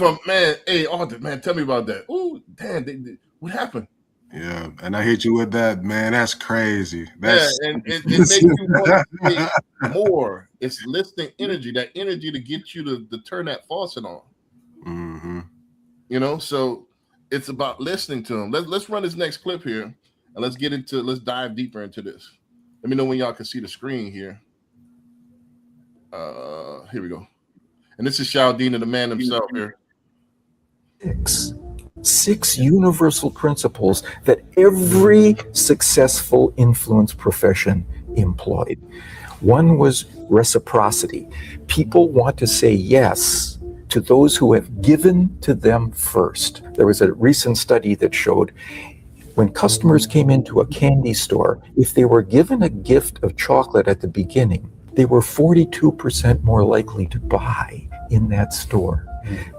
I'm man, hey, Arthur, man, tell me about that. Oh, damn, what happened? Yeah, and I hit you with that, man. That's crazy. And it makes you want to say more. It's listening energy, that energy to get you to turn that faucet on. Mm-hmm. You know, so it's about listening to them. Let's run this next clip here, and let's dive deeper into this. Let me know when y'all can see the screen here. Here we go. And this is Shaldina, the man himself here. Six universal principles that every successful influence profession employed. One was reciprocity. People want to say yes to those who have given to them first. There was a recent study that showed when customers came into a candy store, if they were given a gift of chocolate at the beginning, they were 42% more likely to buy in that store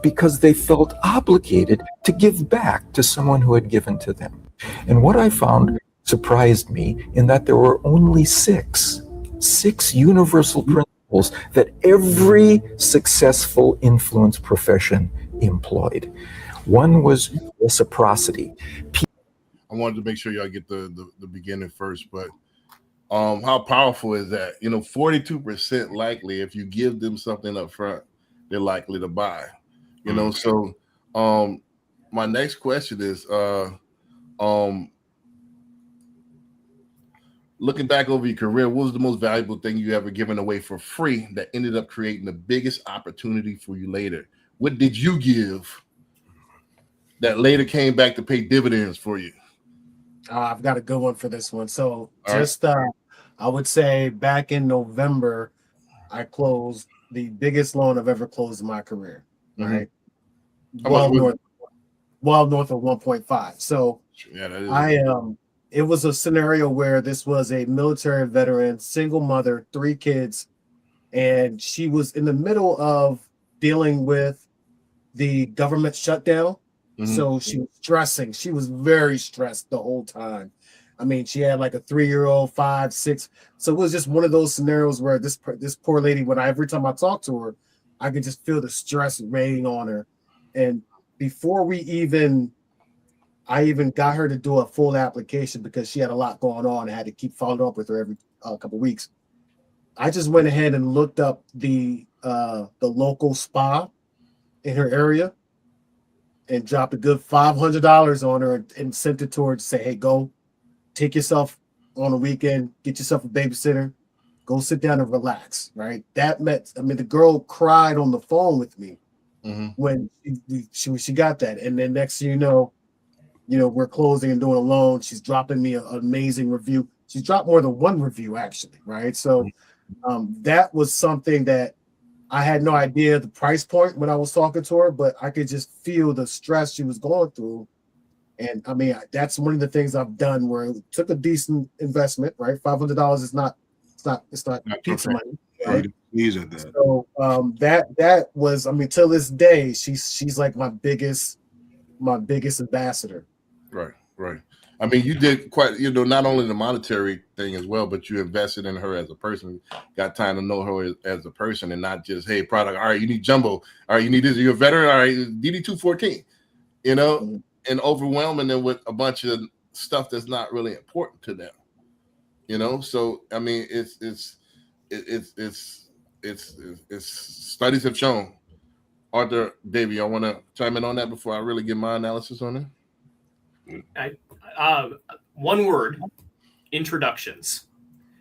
because they felt obligated to give back to someone who had given to them. And what I found surprised me in that there were only six universal principles that every successful influence profession employed. One was reciprocity. I wanted to make sure y'all get the beginning first, but how powerful is that? You know, 42% likely if you give them something up front, they're likely to buy. You know, so my next question is looking back over your career, what was the most valuable thing you ever given away for free that ended up creating the biggest opportunity for you later? What did you give that later came back to pay dividends for you? I've got a good one for this one. So I would say back in November, I closed the biggest loan I've ever closed in my career. Mm-hmm. Right. Well north of 1.5. So yeah, that is. It was a scenario where this was a military veteran, single mother, 3 kids, and she was in the middle of dealing with the government shutdown. So she was stressing. She was very stressed the whole time. I mean, she had like a 3-year-old, 5, 6. So it was just one of those scenarios where this poor lady, every time I talked to her, I could just feel the stress weighing on her. And before I even got her to do a full application because she had a lot going on and had to keep following up with her every couple of weeks. I just went ahead and looked up the local spa in her area and dropped a good $500 on her and sent it towards, say, hey, go take yourself on a weekend, get yourself a babysitter, go sit down and relax, right? That meant, I mean, the girl cried on the phone with me when she got that. And then next thing you know, we're closing and doing a loan. She's dropping me an amazing review. She's dropped more than one review, actually, right? So that was something that I had no idea the price point when I was talking to her, but I could just feel the stress she was going through. And I mean, that's one of the things I've done where it took a decent investment, right? $500 is not pizza money. Right? So that was, I mean, till this day, she's like my biggest ambassador. Right. I mean, you did quite, not only the monetary thing as well, but you invested in her as a person, got time to know her as a person and not just, hey, product. All right, you need jumbo. All right, you need this. You're a veteran. All right, DD214, and overwhelming them with a bunch of stuff that's not really important to them, So, I mean, it's studies have shown. Arthur, Davey, I want to chime in on that before I really get my analysis on it. One word, introductions.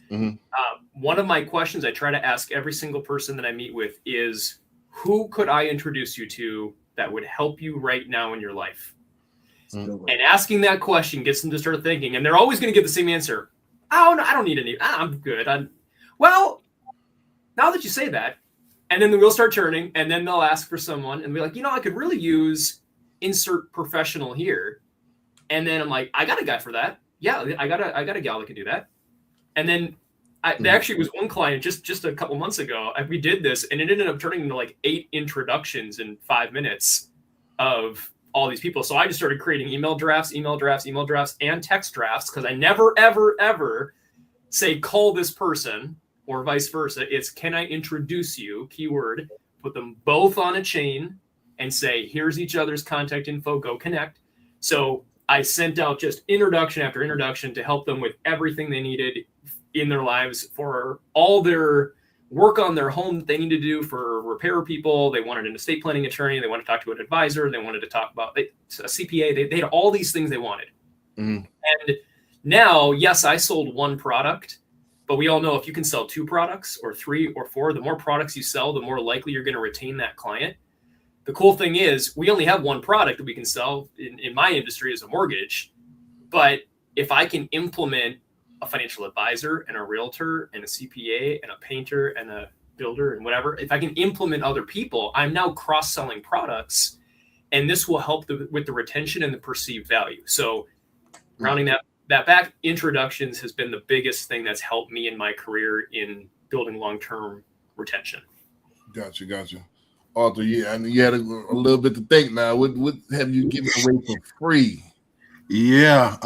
One of my questions I try to ask every single person that I meet with is, who could I introduce you to that would help you right now in your life? And asking that question gets them to start thinking, and they're always going to give the same answer. Oh, no, I don't need any. I'm good. Well, now that you say that, and then the wheels start turning, and then they'll ask for someone and be like, I could really use insert professional here. And then I'm like, I got a guy for that. Yeah, I got a gal that can do that. And then there actually was one client just a couple months ago. We did this, and it ended up turning into like 8 introductions in 5 minutes of all these people. So I just started creating email drafts, and text drafts, because I never, ever, ever say call this person or vice versa. It's, can I introduce you? Keyword. Put them both on a chain and say, here's each other's contact info. Go connect. So I sent out just introduction after introduction to help them with everything they needed in their lives for all their work on their home that they need to do for repair people. They wanted an estate planning attorney. They wanted to talk to an advisor. They wanted to talk about a CPA. They had all these things they wanted. And now, yes, I sold one product, but we all know if you can sell 2 products or 3 or 4, the more products you sell, the more likely you're going to retain that client. The cool thing is we only have one product that we can sell in my industry as a mortgage. But if I can implement a financial advisor and a realtor and a CPA and a painter and a builder and whatever, if I can implement other people, I'm now cross-selling products, and this will help with the retention and the perceived value. So rounding that back, introductions has been the biggest thing that's helped me in my career in building long-term retention. Gotcha. Arthur, yeah, I mean, you had a little bit to think now. What have you given away for free? Yeah,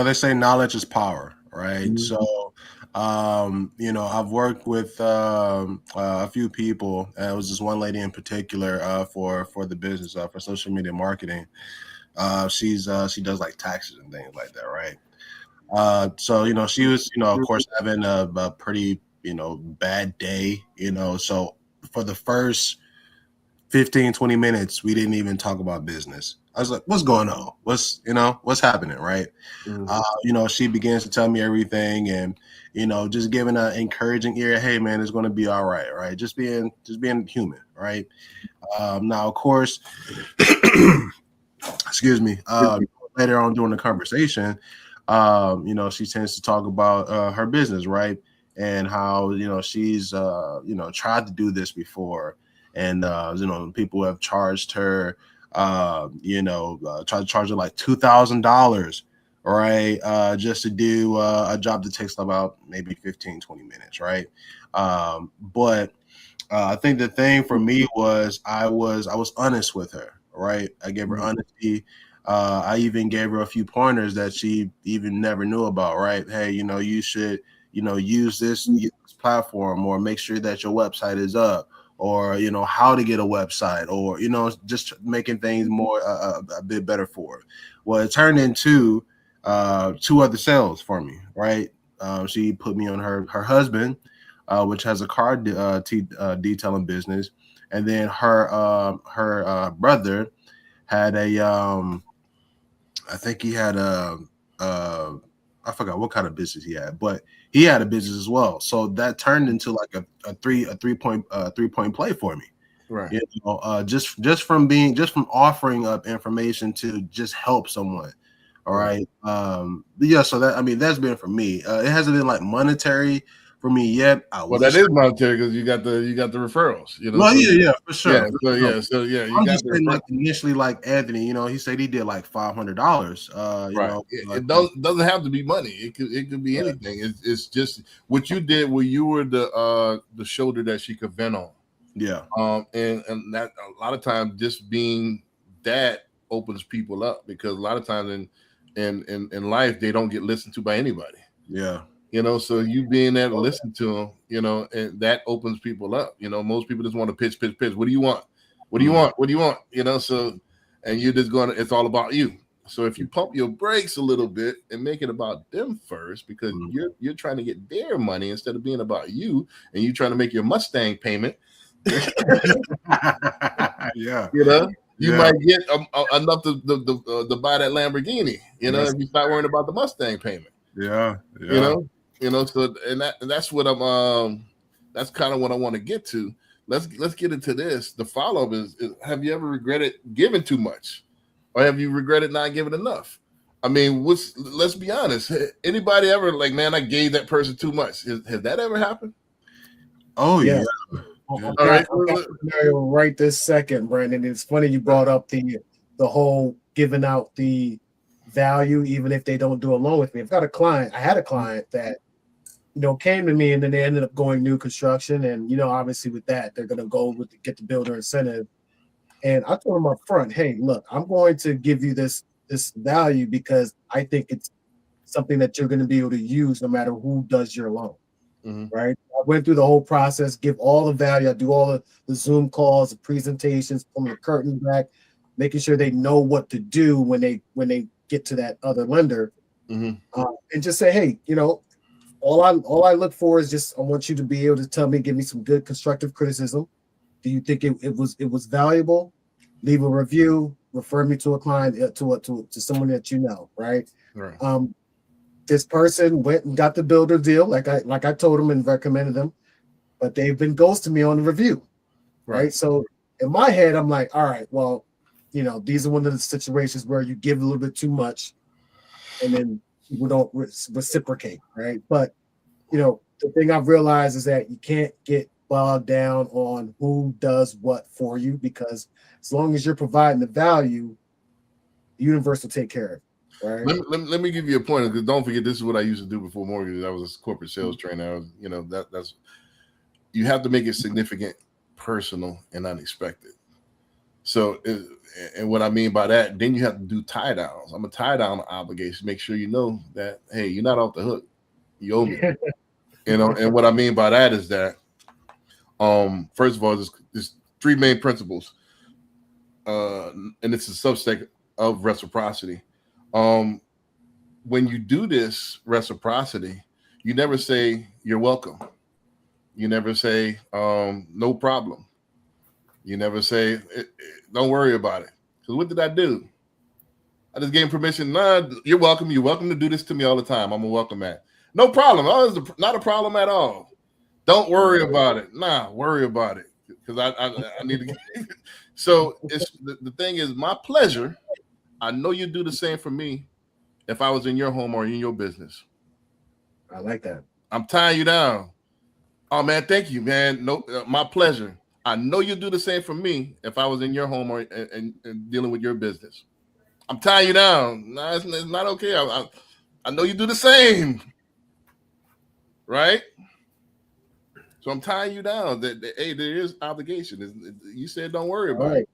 they say knowledge is power, right? So, I've worked with a few people. It was this one lady in particular for the business, for social media marketing. She does like taxes and things like that, right? So, she was, of course, having a pretty, bad day, so for the first 15, 20 minutes, we didn't even talk about business. I was like, what's going on? What's happening, right? She begins to tell me everything and, just giving an encouraging ear. Hey, man, it's going to be all right, right? Just being human, right? Now, of course, excuse me, later on during the conversation, she tends to talk about her business, right? And how, she's, tried to do this before. And, people have charged her, tried to charge her like $2,000, right? Just to do a job that takes about maybe 15, 20 minutes, right? But I think the thing for me was I was honest with her, right? I gave her honesty. I even gave her a few pointers that she even never knew about, right? Hey, you should, use this platform, or make sure that your website is up, or, how to get a website, or, just making things more, a bit better for her. Well, it turned into 2 other sales for me, right? She put me on her husband, which has a car detailing business, and then her brother had a I think he had I forgot what kind of business he had, but he had a business as well. So that turned into like a three point play for me. Right. Just from offering up information to just help someone. All right. Yeah. So that's been for me. It hasn't been like monetary for me yet. Well, that is monetary because you got the referrals. Well, yeah, for sure. You got the like initially, like Anthony, he said he did like $500. Right. It doesn't have to be money. It could be anything. It's just what you did where you were the shoulder that she could vent on. Yeah. And that a lot of times just being that opens people up, because a lot of times in life they don't get listened to by anybody. Yeah. So you being there to listen to them, and that opens people up. Most people just want to pitch. What do you want? What do you want? What do you want? So, and you're just it's all about you. So if you pump your brakes a little bit and make it about them first, because you're trying to get their money instead of being about you, and you trying to make your Mustang payment. Yeah. You might get enough to buy that Lamborghini, if you start worrying about the Mustang payment. Yeah. So that's what I'm that's kind of what I want to get to. Let's get into this. The follow-up is have you ever regretted giving too much, or have you regretted not giving enough? I mean, let's be honest. Anybody ever like, man, I gave that person too much? Has that ever happened? Oh yeah. All right, right this second, Brandon. It's funny you brought up the whole giving out the value, even if they don't do a loan with me. I had a client that came to me, and then they ended up going new construction, and obviously with that they're going to go get the builder incentive. And I told them up front, hey, look, I'm going to give you this value because I think it's something that you're going to be able to use no matter who does your loan. Right. I went through the whole process, give all the value. I do all the Zoom calls, the presentations, pulling the curtain back, making sure they know what to do when they get to that other lender, and just say, hey, all I look for is just I want you to be able to tell me, give me some good constructive criticism. Do you think it was valuable? Leave a review, refer me to a client, to someone that right? Right. This person went and got the builder deal, like I told them and recommended them, but they've been ghosting me on the review, right? So in my head, I'm like, all right, well, these are one of the situations where you give a little bit too much, and then people don't reciprocate, right? But the thing I've realized is that you can't get bogged down on who does what for you, because as long as you're providing the value, the universe will take care of it. Right. Let me give you a point, because don't forget, this is what I used to do before mortgage. I was a corporate sales trainer. That's you have to make it significant, personal, and unexpected. So, and what I mean by that, then you have to do tie downs. I'm a tie down obligation. Make sure that, hey, you're not off the hook. You owe me. And what I mean by that is that, first of all, there's 3 main principles, and it's a subset of reciprocity. When you do this reciprocity, you never say you're welcome. You never say no problem. You never say don't worry about it. Because what did I do? I just gave him permission. Nah, you're welcome. You're welcome to do this to me all the time. I'm a welcome at. No problem. Oh, it's not a problem at all. Don't worry about it. Nah, worry about it. Because I need to get so it's the thing is my pleasure. I know you'd do the same for me if I was in your home or in your business. I like that. I'm tying you down. Oh, man, thank you, man. No, my pleasure. I know you'd do the same for me if I was in your home or and dealing with your business. I'm tying you down. No, it's not okay. I know you do the same, right? So I'm tying you down. That hey, there is obligation. You said don't worry about it.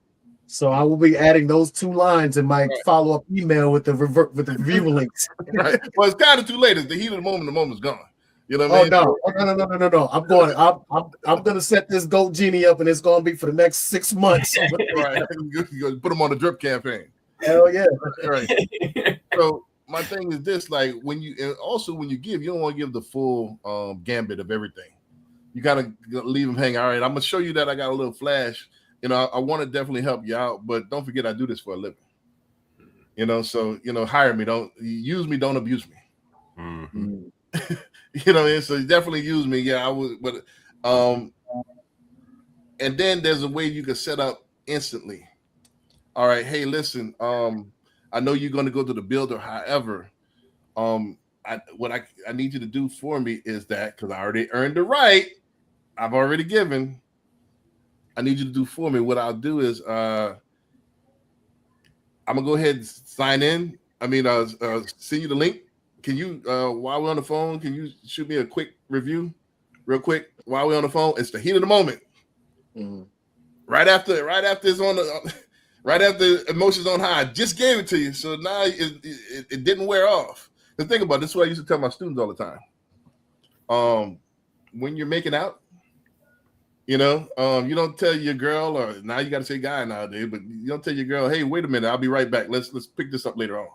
So I will be adding those 2 lines in my follow-up email with the review links. Right. Well, it's kind of too late. It's the heat of the moment. The moment's gone. You know what I mean? No. I'm going to set this Goat Genie up, and it's going to be for the next 6 months. Right. You put them on the drip campaign. Hell yeah. Right. So my thing is this: like when you give, you don't want to give the full gambit of everything. You gotta leave them hanging. All right, I'm gonna show you that I got a little flash. You know, I want to definitely help you out, but don't forget I do this for a living. You know, so hire me. Don't use me. Don't abuse me. Mm-hmm. You know, and so definitely use me. Yeah, I would. But and then there's a way you can set up instantly. All right, hey, listen. I know you're going to go to the builder. However, what I need you to do for me is that because I already earned the right. I've already given. I need you to do for me. What I'll do is I'm gonna go ahead and sign in. I mean, send you the link. Can you while we're on the phone, can you shoot me a quick review, real quick while we're on the phone? It's the heat of the moment. Mm-hmm. Right after it's on the right after emotions on high. I just gave it to you, so now it didn't wear off. The thing about it, this is what I used to tell my students all the time. When you're making out. You don't tell your girl, or now you got to say guy nowadays, but you don't tell your girl, hey, wait a minute, I'll be right back. Let's pick this up later on.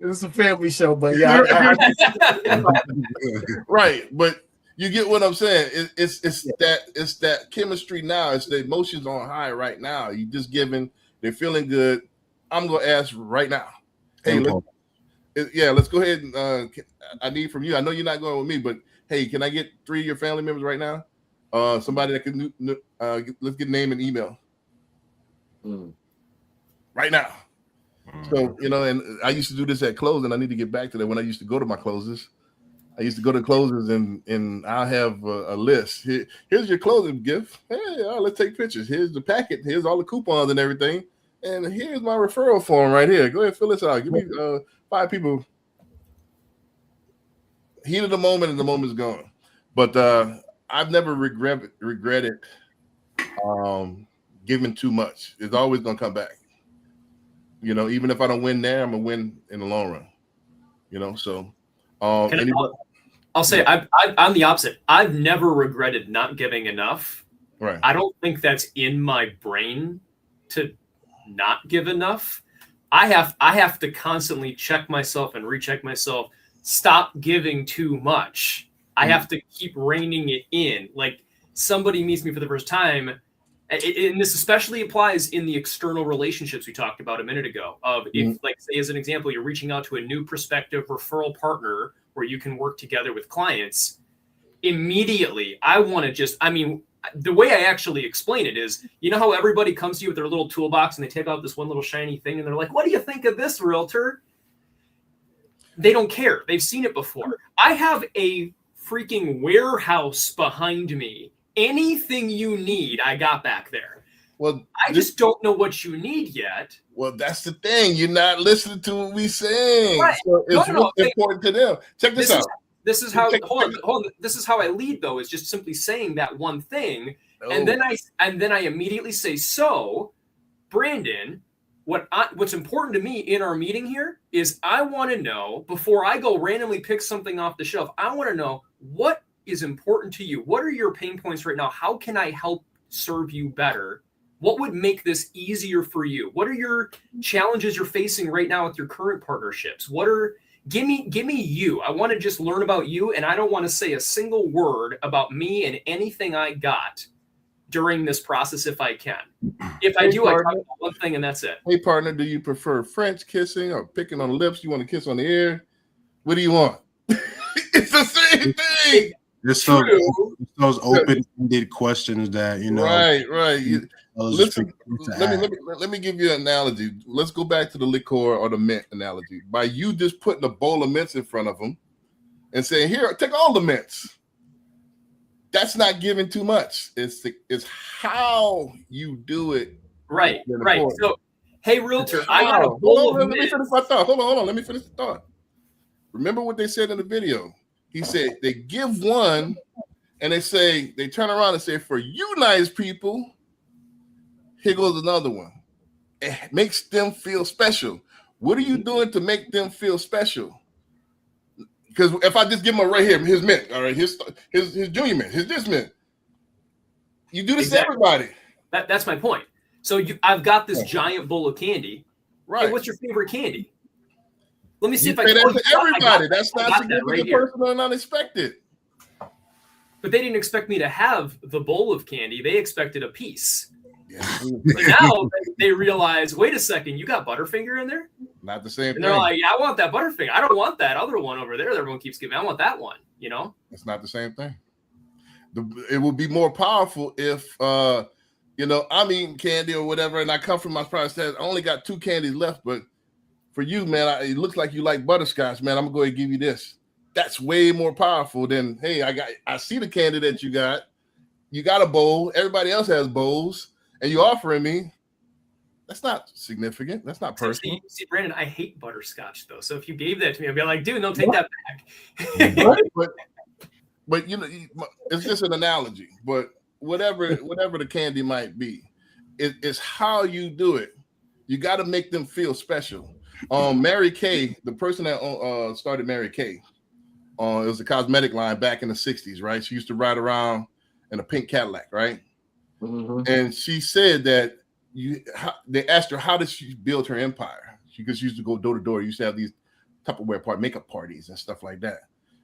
It's a family show, but yeah. Right, but you get what I'm saying. It's that chemistry now. It's the emotions on high right now. You just giving, they're feeling good. I'm gonna ask right now. Hey, let's go ahead and I need from you. I know you're not going with me, but hey, can I get 3 of your family members right now? Somebody that can let's get name and email right now. So and I used to do this at closing. I need to get back to that. When I used to go to my closes, I used to go to closers and I'll have a list. Here's your closing gift. Hey, let's take pictures. Here's the packet. Here's all the coupons and everything. And here's my referral form right here. Go ahead, fill this out. Give me 5 people. Heat of the moment, and the moment's gone. But I've never regretted giving too much. It's always gonna come back. Even if I don't win there, I'm gonna win in the long run. So I'll say I'm the opposite. I've never regretted not giving enough. Right. I don't think that's in my brain to not give enough. I have to constantly check myself and recheck myself. Stop giving too much. I have to keep reining it in. Like somebody meets me for the first time, and this especially applies in the external relationships we talked about a minute ago. Of if, like, say as an example, you're reaching out to a new prospective referral partner where you can work together with clients. Immediately, I want to the way I actually explain it is, how everybody comes to you with their little toolbox and they take out this one little shiny thing and they're like, what do you think of this, realtor? They don't care. They've seen it before. I have a freaking warehouse behind me. Anything you need, I got back there. Well, I just don't know what you need yet. Well, that's the thing. You're not listening to what we saying. Right. So it's really important to them. Check this out. This is how hold on. This is how I lead, though, is just simply saying that one thing. No. And then I immediately say, so Brandon, what's important to me in our meeting here is I want to know, before I go randomly pick something off the shelf, I want to know what is important to you. What are your pain points right now? How can I help serve you better? What would make this easier for you? What are your challenges you're facing right now with your current partnerships? Give me you. I want to just learn about you, and I don't want to say a single word about me and anything I got during this process if I can. If I do, I talk about one thing and that's it. Hey, partner, do you prefer French kissing or picking on the lips? You want to kiss on the ear? What do you want? It's the same thing. It's those open-ended questions that Right. Listen, let me give you an analogy. Let's go back to the liqueur or the mint analogy. By you just putting a bowl of mints in front of them and saying, "Here, take all the mints." That's not giving too much. It's how you do it Right. Really Right. important. So, hey, realtor, I got a Hold bowl on, of let me mint. finish my thought. Hold on. Let me finish the thought. Remember what they said in the video? He said they give one and they turn around and say, for you nice people, here goes another one. It makes them feel special. What are you doing to make them feel special? Because if I just give them a right here, his mint, all right, his junior mint, his this mint. You do this Exactly. to everybody. That's my point. So I've got this giant bowl of candy. Right. Hey, what's your favorite candy? Let me see You if I say can. that to everybody. That's not that significant, right here. personal, and unexpected. But they didn't expect me to have the bowl of candy. They expected a piece. Yeah. So now they realize, wait a second, you got Butterfinger in there? Not the same And thing. they're like, yeah, I want that Butterfinger. I don't want that other one over there that everyone keeps giving. I want that one, you know? It's not the same thing. It would be more powerful if, I'm eating candy or whatever, and I come from my private status. I only got 2 candies left, but for you, man, it looks like you like butterscotch, man. I'm gonna go ahead and give you this. That's way more powerful than, hey, I see the candy that you got. You got a bowl. Everybody else has bowls, and you're offering me. That's not significant. That's not personal. See, Brandon, I hate butterscotch though. So if you gave that to me, I'd be like, dude, no, take that back. But it's just an analogy. But whatever the candy might be, it's how you do it. You got to make them feel special. Mary Kay, the person that started Mary Kay, it was a cosmetic line back in the 60s, right? She used to ride around in a pink Cadillac, right? Mm-hmm. And she said that they asked her, how did she build her empire? Because she used to go door to door. Used to have these Tupperware makeup parties and stuff like that.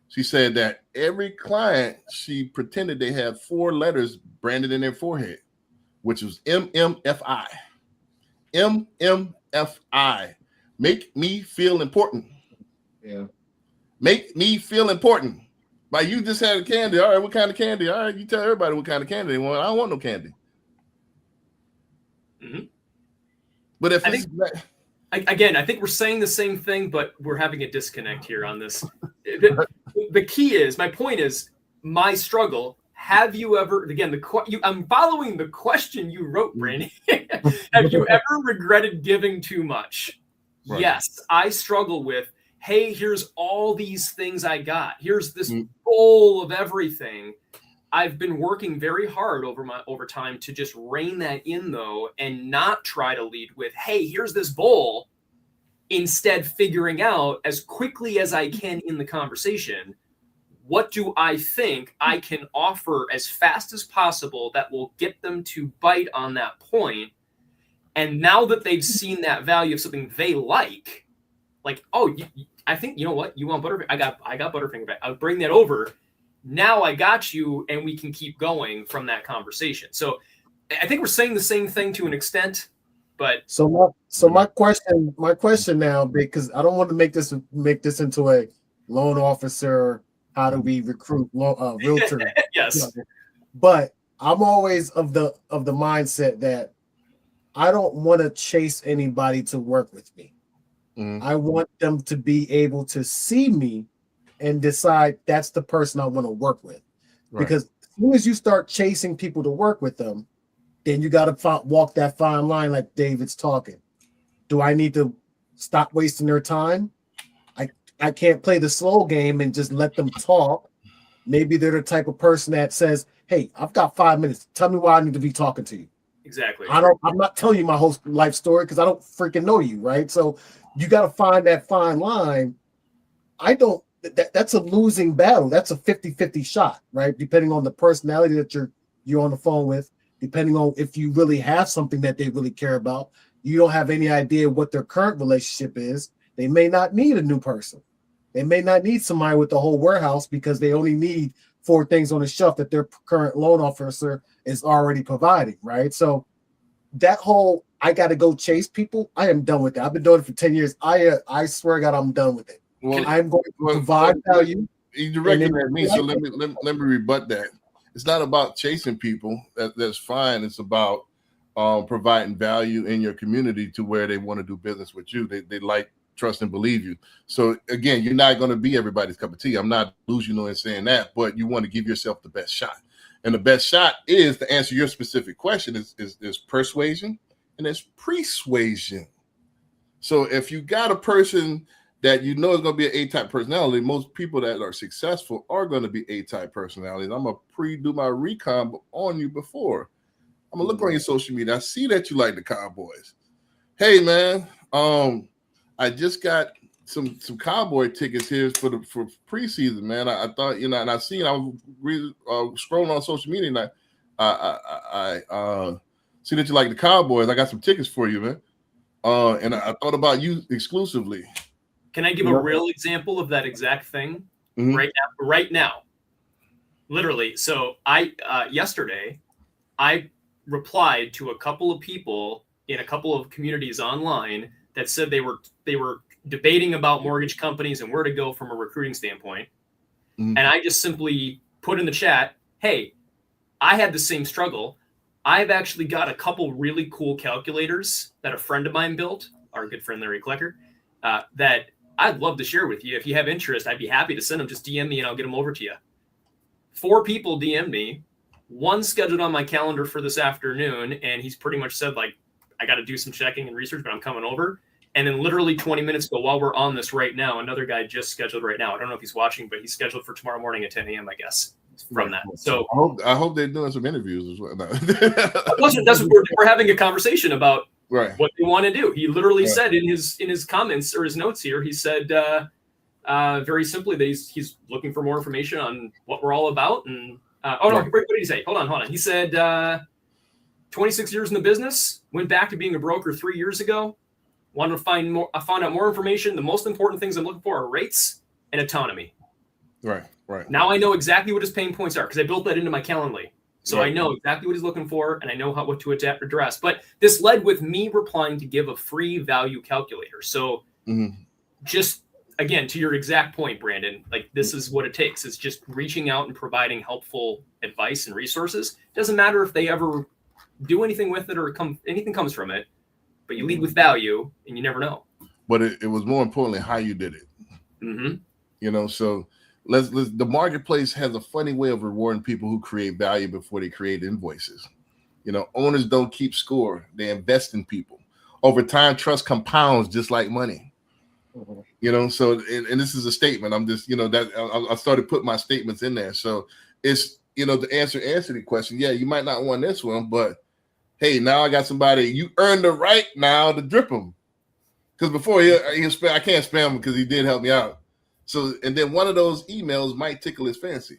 She said that every client, she pretended they had 4 letters branded in their forehead, which was MMFI. MMFI. Make me feel important. Yeah. Make me feel important. Like, you just had a candy. All right, what kind of candy? All right, you tell everybody what kind of candy they want. I don't want no candy. Mhm. But if I it's I think we're saying the same thing, but we're having a disconnect here on this. The key is, my point is, my struggle. Have you ever, again, I'm following the question you wrote, Brandon. Have you ever regretted giving too much? Right. Yes, I struggle with, hey, here's all these things I got. Here's this bowl of everything. I've been working very hard over time to just rein that in, though, and not try to lead with, hey, here's this bowl. Instead, figuring out as quickly as I can in the conversation, what do I think I can offer as fast as possible that will get them to bite on that point? And now that they've seen that value of something they like, oh, I think, you know what? You want Butterfinger? I got Butterfinger back. I'll bring that over. Now I got you, and we can keep going from that conversation. So I think we're saying the same thing to an extent, but my question now, because I don't want to make this into a loan officer. How do we recruit realtor? yes. But I'm always of the mindset that I don't want to chase anybody to work with me. Mm-hmm. I want them to be able to see me and decide that's the person I want to work with. Right. Because as soon as you start chasing people to work with them, then you got to walk that fine line like David's talking. Do I need to stop wasting their time? I can't play the slow game and just let them talk. Maybe they're the type of person that says, hey, I've got 5 minutes. Tell me why I need to be talking to you. Exactly. I'm not telling you my whole life story because I don't freaking know you, right? So you got to find that fine line. That's a losing battle. That's a 50-50 shot, right? Depending on the personality that you're on the phone with, depending on if you really have something that they really care about. You don't have any idea what their current relationship is. They may not need a new person. They may not need somebody with the whole warehouse because they only need 4 things on the shelf that their current loan officer is already providing, right? So that whole, I got to go chase people, I am done with that. I've been doing it for 10 years. I swear to God, I'm done with it. Well, I'm going to provide value. You directed at me, so let me rebut that. It's not about chasing people. That's fine. It's about providing value in your community to where they want to do business with you. They like, trust, and believe you. So again, you're not going to be everybody's cup of tea. I'm not delusional in saying that, but you want to give yourself the best shot. And the best shot is, to answer your specific question, is persuasion and there's persuasion. So if you got a person that you know is going to be an A-type personality, most people that are successful are going to be A-type personalities. I'm going to do my recon on you before. I'm going to look on your social media. I see that you like the Cowboys. Hey, man, I just got some Cowboy tickets here for preseason, man. I thought, and I was scrolling on social media, and I see that you like the Cowboys. I got some tickets for you, man. And I thought about you exclusively. Can I give a real example of that exact thing right now? Literally. So yesterday, I replied to a couple of people in a couple of communities online that said they were debating about mortgage companies and where to go from a recruiting standpoint. And I just simply put in the chat, hey, I had the same struggle. I've actually got a couple really cool calculators that a friend of mine built, our good friend Larry Klecker, that I'd love to share with you. If you have interest, I'd be happy to send them. Just DM me and I'll get them over to you. 4 people DM'd me. 1 scheduled on my calendar for this afternoon, and he's pretty much said, like, I got to do some checking and research, but I'm coming over. And then literally 20 minutes ago, while we're on this right now, another guy just scheduled right now. I don't know if he's watching, but he's scheduled for tomorrow morning at 10 a.m., I guess, from that. So I hope they're doing some interviews as well. that's what we're having a conversation about what they want to do. He literally said in his comments or his notes here, he said very simply that he's looking for more information on what we're all about. And what did he say? Hold on. He said 26 years in the business, went back to being a broker 3 years ago. Wanted to find out more information. The most important things I'm looking for are rates and autonomy. Right. Now I know exactly what his pain points are because I built that into my Calendly. So I know exactly what he's looking for, and I know what to address. But this led with me replying to give a free value calculator. So just, again, to your exact point, Brandon, like this is what it takes. It's just reaching out and providing helpful advice and resources. Doesn't matter if they ever do anything with it or anything comes from it. But you lead with value, and you never know. But it was more importantly how you did it. So let's the marketplace has a funny way of rewarding people who create value before they create invoices. Owners don't keep score; they invest in people. Over time, trust compounds just like money. So and this is a statement. I'm just that I started putting my statements in there. So it's to answer the question. Yeah, you might not want this one, but hey, now I got somebody. You earned the right now to drip him, because before I can't spam him because he did help me out. So, and then one of those emails might tickle his fancy.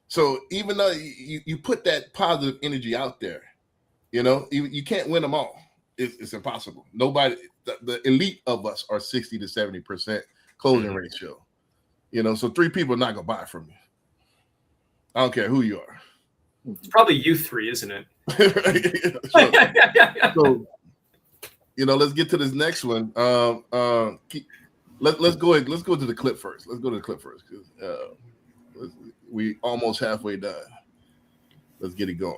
So even though you put that positive energy out there, you can't win them all. It's impossible. Nobody, the elite of us are 60 to 70% closing ratio. So 3 people are not gonna buy from you. I don't care who you are. It's probably you 3, isn't it? so let's get to this next one. Let's go to the clip first. Let's go to the clip first because we almost halfway done. Let's get it going.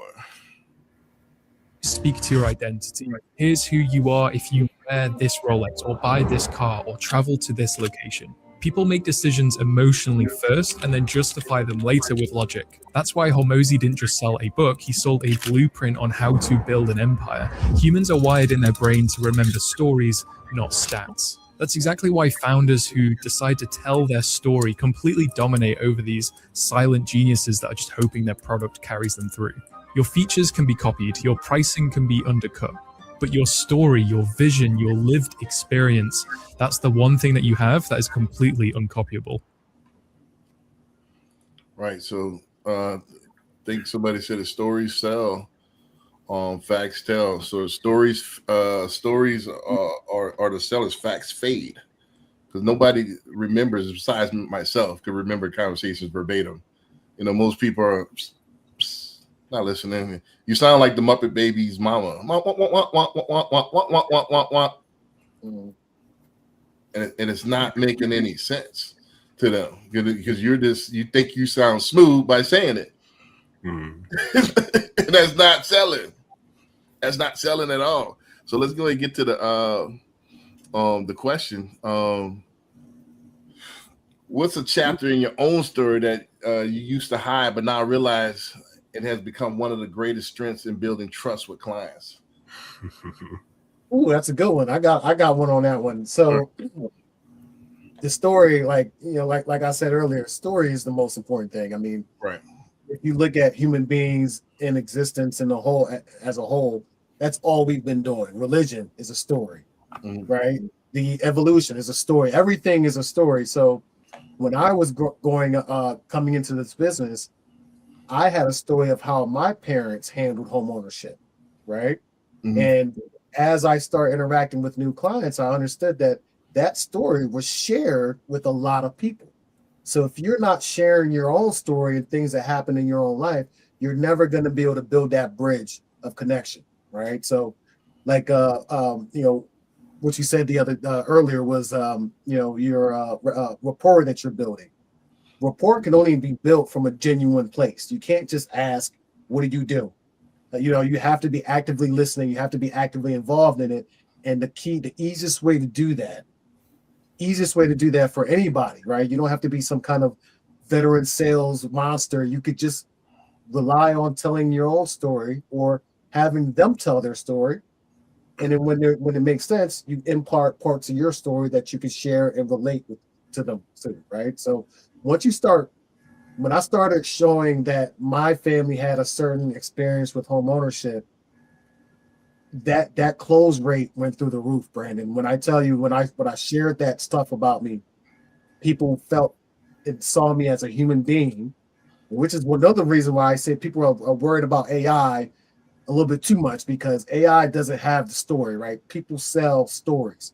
Speak to your identity. Here's who you are if you wear this Rolex or buy this car or travel to this location. People make decisions emotionally first and then justify them later with logic. That's why Hormozi didn't just sell a book, he sold a blueprint on how to build an empire. Humans are wired in their brain to remember stories, not stats. That's exactly why founders who decide to tell their story completely dominate over these silent geniuses that are just hoping their product carries them through. Your features can be copied, your pricing can be undercut, but your story, your vision, your lived experience, that's the one thing that you have that is completely uncopyable. Right. So I think somebody said the stories sell, facts tell. So stories are the sellers, facts fade. Because nobody remembers, besides myself, could remember conversations verbatim. Most people are not listening. You sound like the Muppet Babies' mama. And it's not making any sense to them because you think you sound smooth by saying it. That's not selling. That's not selling at all. So let's go and get to the question. What's a chapter in your own story that you used to hide but now realize it has become one of the greatest strengths in building trust with clients? Ooh, that's a good one. I got one on that one. So the story, like I said earlier, story is the most important thing. I mean, Right. if you look at human beings in existence in the whole as a whole, that's all we've been doing. Religion is a story, right? The evolution is a story. Everything is a story. So when I was coming into this business, I had a story of how my parents handled home ownership, right? And as I start interacting with new clients, I understood that story was shared with a lot of people. So if you're not sharing your own story and things that happen in your own life, you're never going to be able to build that bridge of connection, right? So, like, what you said the other earlier was, your rapport that you're building. Rapport can only be built from a genuine place. You can't just ask, "What do you do?" You have to be actively listening. You have to be actively involved in it. And the easiest way to do that for anybody, right? You don't have to be some kind of veteran sales monster. You could just rely on telling your own story or having them tell their story. And then when it makes sense, you impart parts of your story that you can share and relate to them too, right? So when I started showing that my family had a certain experience with home ownership, that close rate went through the roof, Brandon. When I tell you, when I shared that stuff about me, people felt and saw me as a human being, which is another reason why I say people are worried about AI a little bit too much, because AI doesn't have the story, right? People sell stories.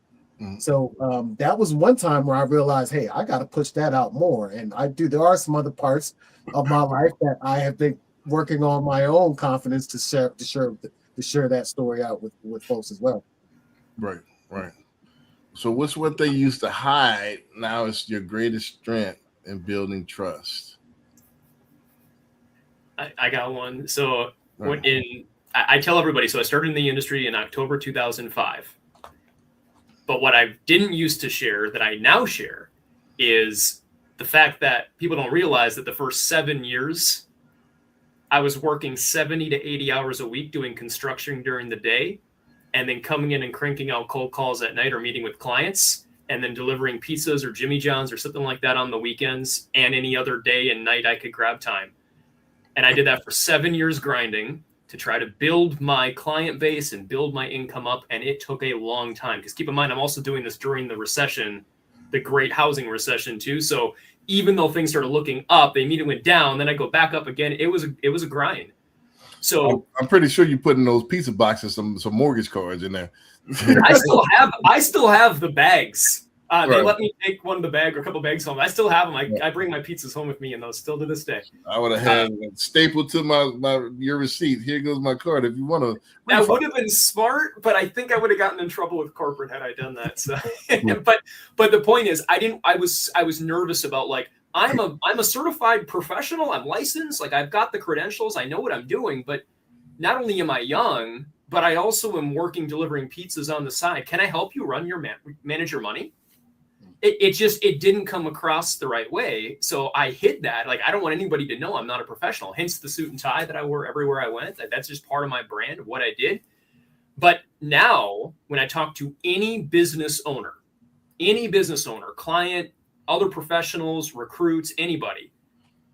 So that was one time where I realized, hey, I got to push that out more. And there are some other parts of my life that I have been working on my own confidence to share that story out with folks as well. Right. So what's what they used to hide now is your greatest strength in building trust? I got one. So I tell everybody, so I started in the industry in October 2005. But what I didn't used to share that I now share is the fact that people don't realize that the first 7 years I was working 70 to 80 hours a week doing construction during the day, and then coming in and cranking out cold calls at night or meeting with clients, and then delivering pizzas or Jimmy John's or something like that on the weekends and any other day and night I could grab time. And I did that for 7 years grinding to try to build my client base and build my income up. And it took a long time, because keep in mind, I'm also doing this during the recession, the great housing recession too. So even though things started looking up, they immediately went down. Then I go back up again. It was a grind. So I'm pretty sure you put in those pizza boxes some mortgage cards in there. I still have the bags. They Right. let me take one of the bag or a couple bags home. I still have them. I bring my pizzas home with me, and those still to this day. I would have had stapled to your receipt. Here goes my card. If you want to, That would have been smart, but I think I would have gotten in trouble with corporate had I done that. So, but the point is, I was nervous about, like, I'm a certified professional. I'm licensed. Like, I've got the credentials. I know what I'm doing. But not only am I young, but I also am working delivering pizzas on the side. Can I help you manage your money? It didn't come across the right way. So I hid that. Like, I don't want anybody to know I'm not a professional. Hence the suit and tie that I wore everywhere I went. That's just part of my brand of what I did. But now when I talk to any business owner, client, other professionals, recruits, anybody,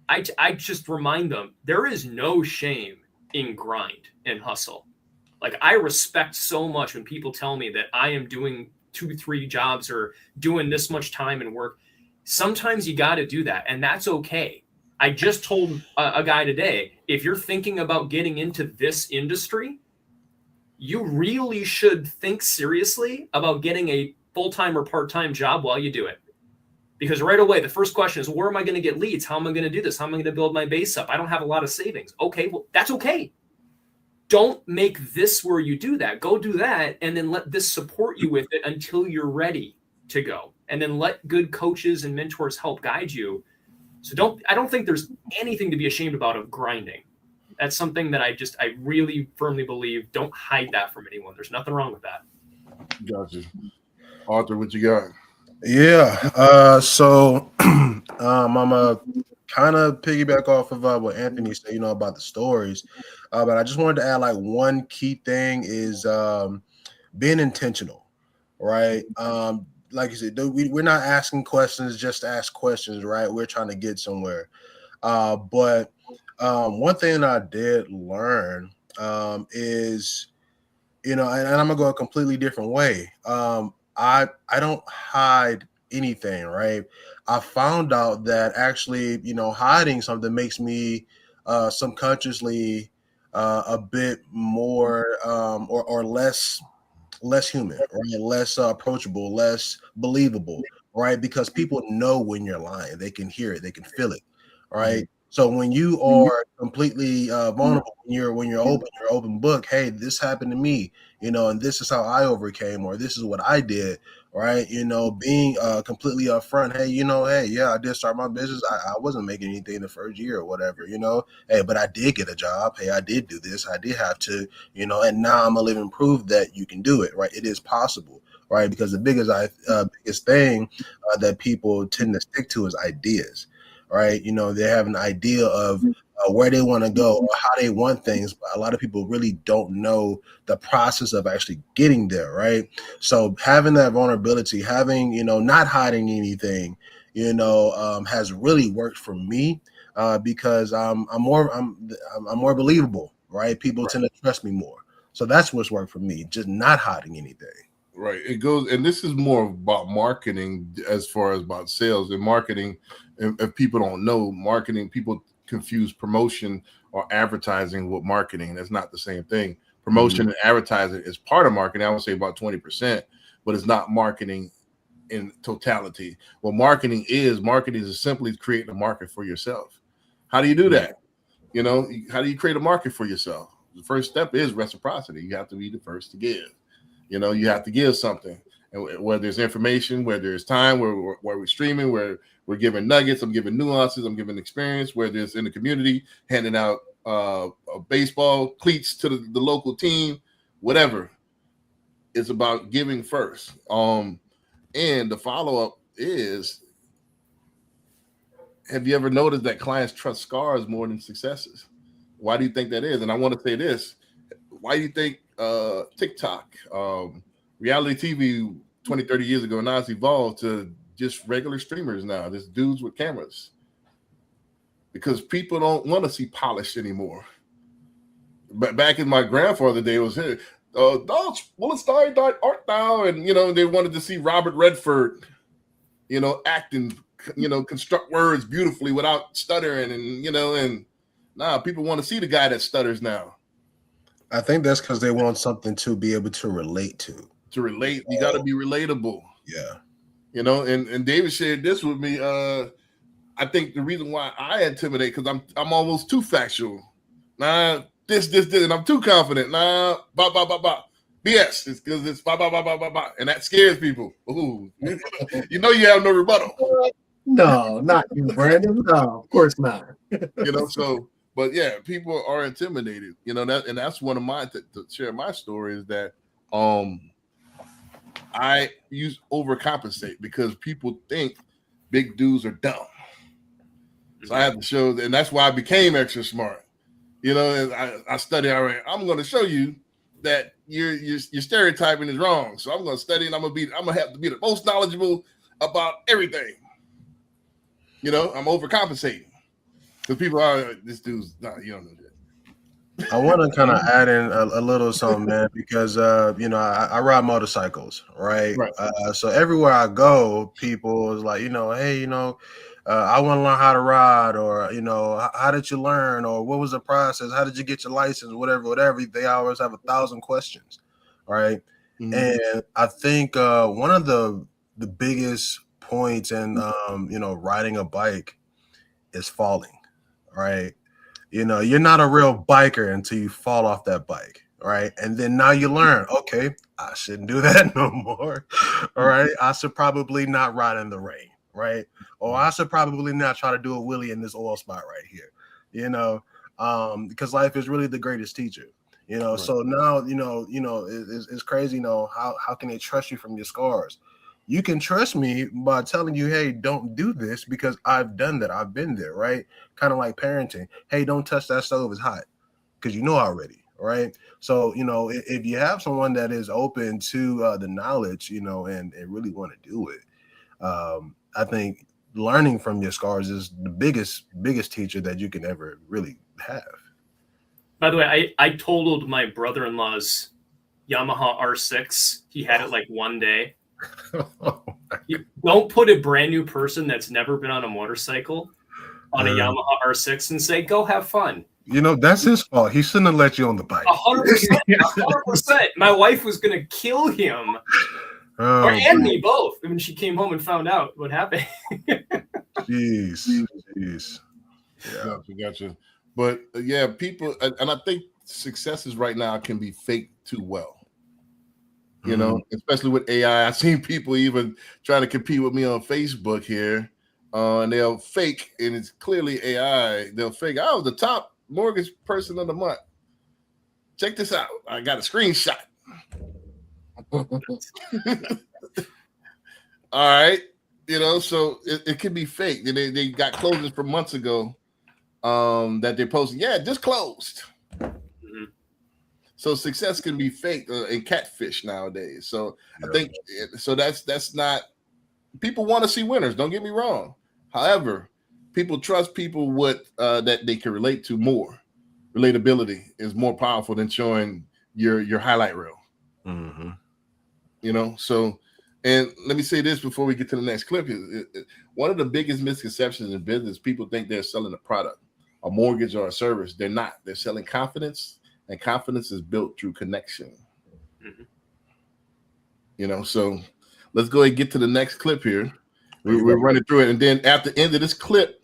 I just remind them there is no shame in grind and hustle. Like, I respect so much when people tell me that I am doing 2-3 jobs or doing this much time and work. Sometimes you got to do that, and that's okay. I just told a guy today, if you're thinking about getting into this industry, you really should think seriously about getting a full-time or part-time job while you do it. Because right away, the first question is, where am I going to get leads? How am I going to do this? How am I going to build my base up? I don't have a lot of savings. Okay, well, that's okay. Don't make this where you do that. Go do that, and then let this support you with it until you're ready to go. And then let good coaches and mentors help guide you. So I don't think there's anything to be ashamed about of grinding. That's something that I really firmly believe. Don't hide that from anyone. There's nothing wrong with that. Gotcha. Arthur, what you got? Yeah. So I'm a kind of piggyback off of what Anthony said, you know, about the stories. But I just wanted to add like one key thing is being intentional, right? Like you said, we're not asking questions just to ask questions, right? We're trying to get somewhere. But one thing that I did learn is, you know, and I'm gonna go a completely different way. I don't hide anything, right? I found out that actually, you know, hiding something makes me subconsciously a bit more or less human, right? Less approachable, less believable, right? Because people know when you're lying. They can hear it, they can feel it, right? So when you are completely vulnerable, when you're open book, hey, this happened to me, you know, and this is how I overcame, or this is what I did, right? You know, being completely upfront, hey, you know, hey, yeah, I did start my business. I wasn't making anything the first year or whatever, you know, hey, but I did get a job. Hey, I did do this. I did have to, you know, and now I'm a living proof that you can do it, right? It is possible, right? Because the biggest thing that people tend to stick to is ideas, right? You know, they have an idea of where they want to go or how they want things, but a lot of people really don't know the process of actually getting there, right? So having that vulnerability, having, you know, not hiding anything, you know, has really worked for me because I'm more believable, right? People tend to trust me more. So that's what's worked for me, just not hiding anything. Right. It goes, and this is more about marketing as far as about sales and marketing. If people don't know marketing, people confuse promotion or advertising with marketing. That's not the same thing. Promotion and advertising is part of marketing. I would say about 20%, but it's not marketing in totality. What marketing is simply creating a market for yourself. How do you do that? You know, how do you create a market for yourself? The first step is reciprocity. You have to be the first to give. You know, you have to give something, and whether it's information, whether it's time, where we're streaming, where we're giving nuggets, I'm giving nuances, I'm giving experience, whether it's in the community, handing out baseball cleats to the local team, whatever. It's about giving first. And the follow-up is, have you ever noticed that clients trust scars more than successes? Why do you think that is? And I want to say this. Why do you think TikTok, reality TV 20, 30 years ago, now it's evolved to just regular streamers now, just dudes with cameras? Because people don't want to see polish anymore. But back in my grandfather day, it was here, art thou? And, you know, they wanted to see Robert Redford, you know, acting, you know, construct words beautifully without stuttering, and, you know, and now people want to see the guy that stutters now. I think that's because they want something to be able to relate to. To relate, you got to be relatable. Yeah. You know, and David shared this with me. I think the reason why I intimidate, because I'm almost too factual. Nah, this, and I'm too confident. Nah, BS. It's because it's and that scares people. Ooh, you know, you have no rebuttal. No, not you, Brandon. No, of course not. You know, so. But yeah, people are intimidated, you know, that's one of my to share my story is that I overcompensate because people think big dudes are dumb. So I have to show, and that's why I became extra smart. You know, and I study already. I'm going to show you that your stereotyping is wrong. So I'm going to study, and I'm gonna have to be the most knowledgeable about everything. You know, I'm overcompensating. Because people are, this dude's not, you don't know that. I want to kind of add in a little something, man, because, you know, I ride motorcycles, right? So everywhere I go, people is like, you know, hey, you know, I want to learn how to ride, or, you know, how did you learn, or what was the process? How did you get your license? Whatever. They always have 1,000 questions, right? And I think one of the biggest points in, you know, riding a bike is falling. Right. You know, you're not a real biker until you fall off that bike. Right. And then now you learn, okay, I shouldn't do that no more. All right. I should probably not ride in the rain. Right. Or I should probably not try to do a wheelie in this oil spot right here. You know, because life is really the greatest teacher. You know, so now, you know, it's crazy, you know, how can they trust you from your scars? you can trust me by telling you, hey, don't do this because I've done that. I've been there, right? Kind of like parenting. Hey, don't touch that stove, it's hot, because you know already, right? So, if you have someone that is open to the knowledge, and really want to do it, I think learning from your scars is the biggest teacher that you can ever really have. By the way, I totaled my brother-in-law's Yamaha R6. He had it like one day. You don't put a brand new person that's never been on a motorcycle on a Yamaha R6 and say, go have fun. That's his fault. He shouldn't have let you on the bike. 100%. 100%. My wife was going to kill him. And me both when she came home and found out what happened. Jeez. Yeah. Gotcha. But yeah, people, and I think successes right now can be faked too well. Especially with AI. I've seen people even trying to compete with me on Facebook here, and they'll fake, and it's clearly AI. They'll fake, I was the top mortgage person of the month. Check this out. I got a screenshot. All right. So it can be fake. They got closings from months ago that they're posting. Yeah, just closed. So success can be fake and catfish nowadays. So I think that's not. People want to see winners. Don't get me wrong. However, people trust people that they can relate to more. Relatability is more powerful than showing your highlight reel. So, and let me say this before we get to the next clip. One of the biggest misconceptions in business, people think they're selling a product, a mortgage, or a service. They're not. They're selling confidence. And confidence is built through connection. So let's go ahead and get to the next clip here. We're running through it. And then at the end of this clip,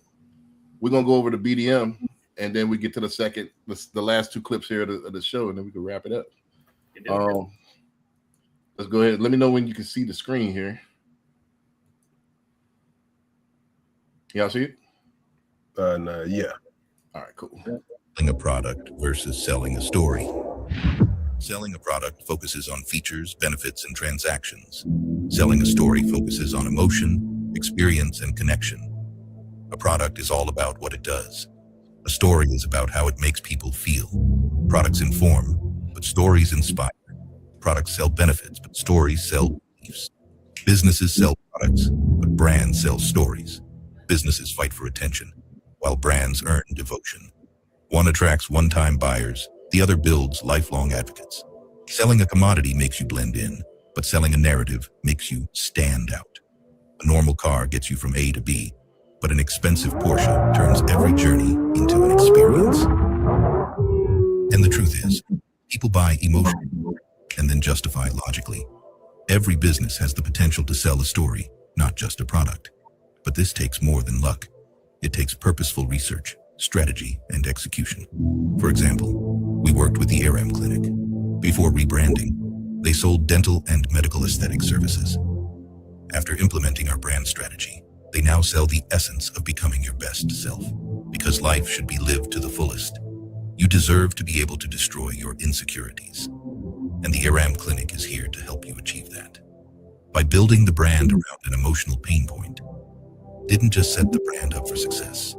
we're going to go over to BDM. And then we get to the last two clips here of the show. And then we can wrap it up. Let's go ahead. Let me know when you can see the screen here. Y'all see it? Yeah. All right, cool. Selling a product versus selling a story. Selling a product focuses on features, benefits, and transactions. Selling a story focuses on emotion, experience, and connection. A product is all about what it does. A story is about how it makes people feel. Products inform, but stories inspire. Products sell benefits, but stories sell beliefs. Businesses sell products, but brands sell stories. Businesses fight for attention, while brands earn devotion. One attracts one-time buyers, the other builds lifelong advocates. Selling a commodity makes you blend in, but selling a narrative makes you stand out. A normal car gets you from A to B, but an expensive Porsche turns every journey into an experience. And the truth is, people buy emotionally and then justify logically. Every business has the potential to sell a story, not just a product. But this takes more than luck. It takes purposeful research, strategy, and execution. For example, we worked with the ARAM Clinic. Before rebranding, they sold dental and medical aesthetic services. After implementing our brand strategy, they now sell the essence of becoming your best self. Because life should be lived to the fullest. You deserve to be able to destroy your insecurities. And the ARAM Clinic is here to help you achieve that. By building the brand around an emotional pain point, didn't just set the brand up for success.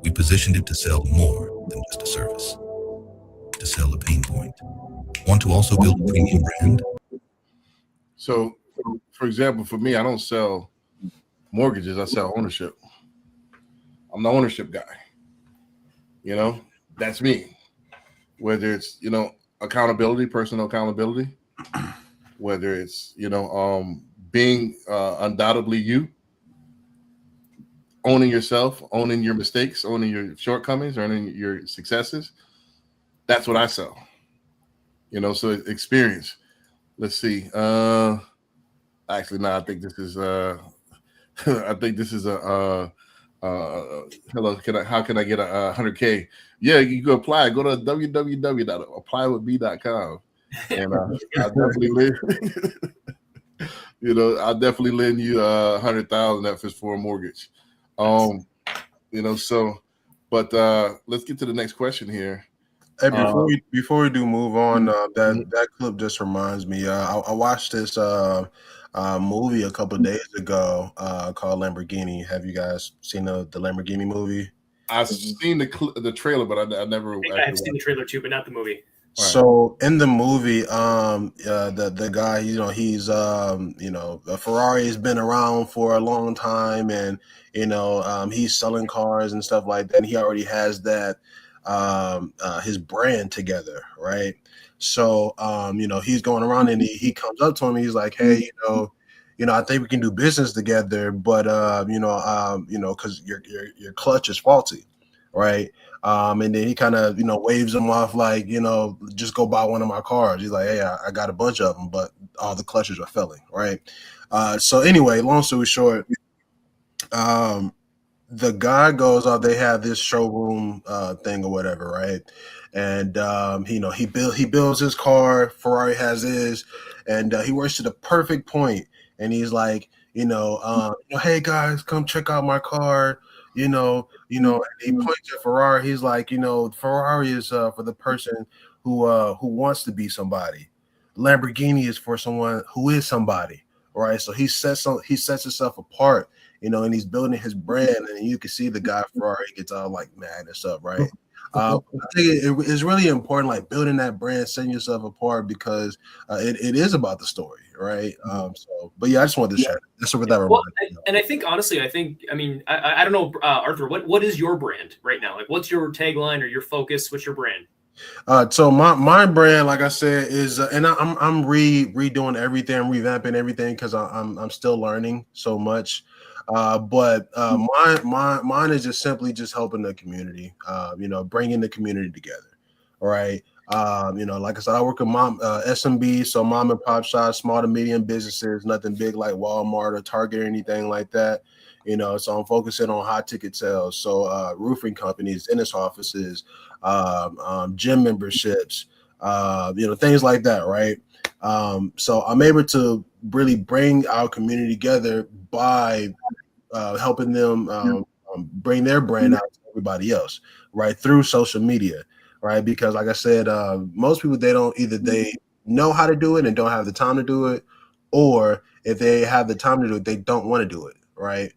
We positioned it to sell more than just a service. To sell a pain point. Want to also build a premium brand? So, for example, for me, I don't sell mortgages, I sell ownership. I'm the ownership guy. That's me. Whether it's, accountability, personal accountability, whether it's, being undoubtedly you, owning yourself, owning your mistakes, owning your shortcomings, owning your successes. That's what I sell. So experience. Let's see. Actually, no, I think this is hello, how can I get a 100K? Yeah, you can apply. Go to www.applywithb.com. And I'll definitely I'll definitely lend you 100,000 if it's for a mortgage. But let's get to the next question here. Hey, before we do move on, mhm. that clip just reminds me. I watched this movie a couple of days ago called Lamborghini. Have you guys seen the Lamborghini movie? I've seen the trailer, but I never I think I actually have seen the trailer too, but not the movie. Right. So in the movie, the guy, he's a Ferrari has been around for a long time, and he's selling cars and stuff like that. And he already has that his brand together, right? So he's going around and he comes up to him. He's like, hey, I think we can do business together, but because your clutch is faulty, right? And then he kind of, waves him off like, just go buy one of my cars. He's like, hey, I got a bunch of them, but all the clutches are failing, right? So anyway, long story short, the guy goes out. They have this showroom thing or whatever, right? And he builds his car. Ferrari has his, and he works to the perfect point. And he's like, hey guys, come check out my car. And he points at Ferrari. He's like, Ferrari is for the person who wants to be somebody. Lamborghini is for someone who is somebody, right? So he sets himself apart, and he's building his brand, and you can see the guy Ferrari gets all like mad and stuff, right? I think it's really important, like building that brand, setting yourself apart, because it is about the story, right? But yeah, I just wanted to share. That's what that reminds me. And I think honestly, I don't know, Arthur, what is your brand right now? Like, what's your tagline or your focus? What's your brand? So my brand, like I said, is and I'm redoing everything, revamping everything, because I'm still learning so much. But mine is just simply just helping the community, bringing the community together. All right. Like I said, I work with SMB, so mom and pop shops, small to medium businesses, nothing big like Walmart or Target or anything like that. So I'm focusing on high ticket sales. So roofing companies, dentist offices, gym memberships, things like that. Right. So I'm able to really bring our community together by helping them bring their brand out to everybody else, right, through social media, right? Because like I said, most people, they know how to do it and don't have the time to do it, or if they have the time to do it, they don't want to do it, right?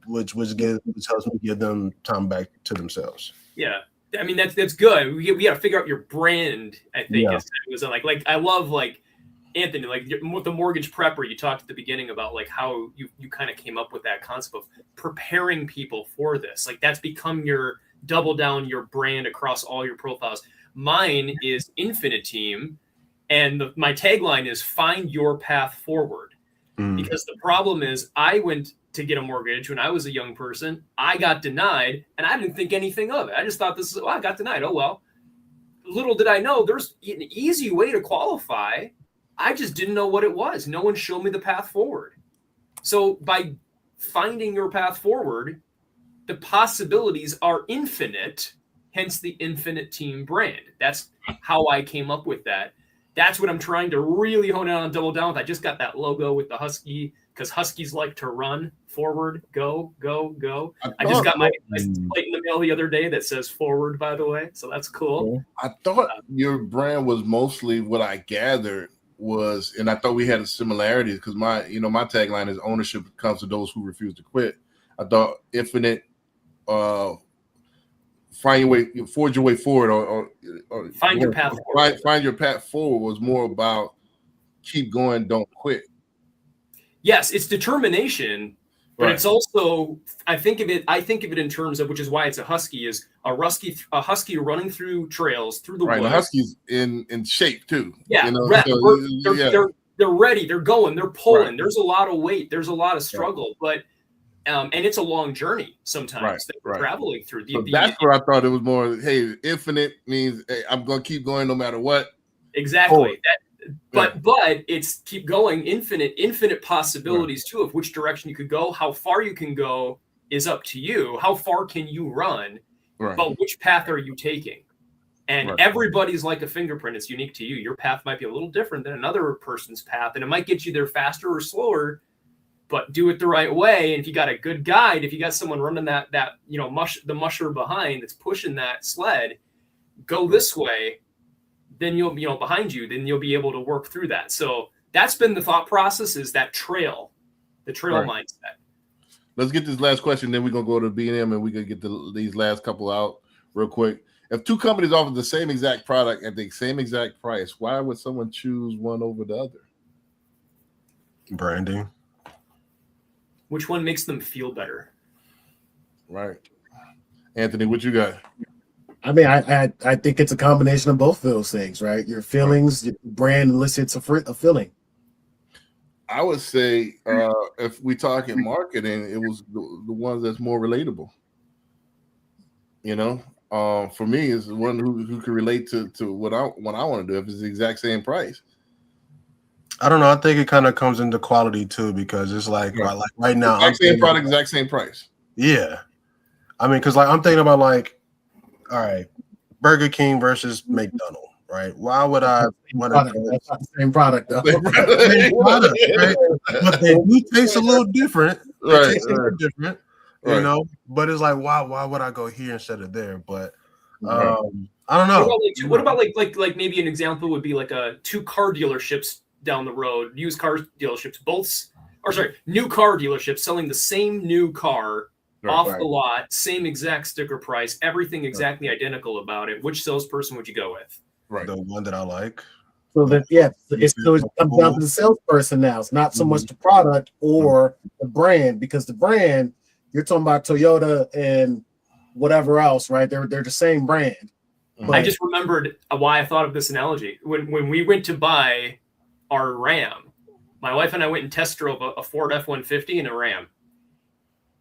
Which helps me give them time back to themselves. Yeah. I mean, that's good. We got to figure out your brand, I think. Yeah. Is like I love, like, Anthony, like with the mortgage prepper, you talked at the beginning about like how you kind of came up with that concept of preparing people for this. Like, that's become your double down your brand across all your profiles. Mine is Infinite Team, and my tagline is find your path forward. Because the problem is, I went to get a mortgage when I was a young person. I got denied, and I didn't think anything of it. I just thought I got denied. Oh, well. Little did I know there's an easy way to qualify. I just didn't know what it was. No one showed me the path forward. So by finding your path forward, the possibilities are infinite, hence the Infinite Team brand. That's how I came up with that. That's what I'm trying to really hone in on, double down with. I just got that logo with the Husky, because Huskies like to run forward, go, go, go. I just got my license plate in the mail the other day that says forward, by the way. So that's cool. I thought your brand was mostly, what I gathered was, and I thought we had a similarity, because my tagline is ownership comes to those who refuse to quit. I thought Infinite, forge your way forward, or find your path forward. Find your path forward was more about keep going, don't quit. Yes, it's determination, but it's also, I think of it in terms of, which is why it's a Husky, is a husky running through trails, through the woods. The Huskies in shape too. Yeah, they're ready, they're going, they're pulling. Right. There's a lot of weight, there's a lot of struggle, but and it's a long journey sometimes that we're traveling through. That's where I thought it was more, hey, infinite means, hey, I'm going to keep going no matter what. Exactly. But it's keep going, infinite possibilities too, of which direction you could go. How far you can go is up to you. How far can you run? Right. But which path are you taking? And everybody's like a fingerprint. It's unique to you. Your path might be a little different than another person's path, and it might get you there faster or slower. but do it the right way. And if you got a good guide, if you got someone running that the musher behind that's pushing that sled, go this way, then you'll behind you, then you'll be able to work through that. So that's been the thought process, is that the trail mindset. Let's get this last question, then we're gonna go to B&M and we're gonna get these last couple out real quick. If two companies offer the same exact product at the same exact price, why would someone choose one over the other? Branding. Which one makes them feel better? Right. Anthony, what you got? I mean, I think it's a combination of both of those things, right? Your feelings, your brand elicits a feeling. I would say if we talk in marketing, it was the ones that's more relatable. For me, is the one who can relate to what I want to do if it's the exact same price. I don't know. I think it kind of comes into quality too, because it's like right now, exact same product, exact same price. Yeah, I mean, because I'm thinking about all right, Burger King versus McDonald's, right? Why would I want to? That's not the same product, though. Same product, right? But they do taste a little different. They taste a little different, But it's like, why would I go here instead of there? But I don't know. What about like maybe an example would be like two car dealerships down the road, used car dealerships, new car dealerships selling the same new car off the lot, same exact sticker price, everything exactly identical about it. Which salesperson would you go with? Right. The one that I like. So that it comes down to the salesperson now. It's not so much the product or the brand, because the brand, you're talking about Toyota and whatever else, right? They're the same brand. I just remembered why I thought of this analogy. When we went to buy our Ram, my wife and I went and test drove a Ford F-150 and a Ram.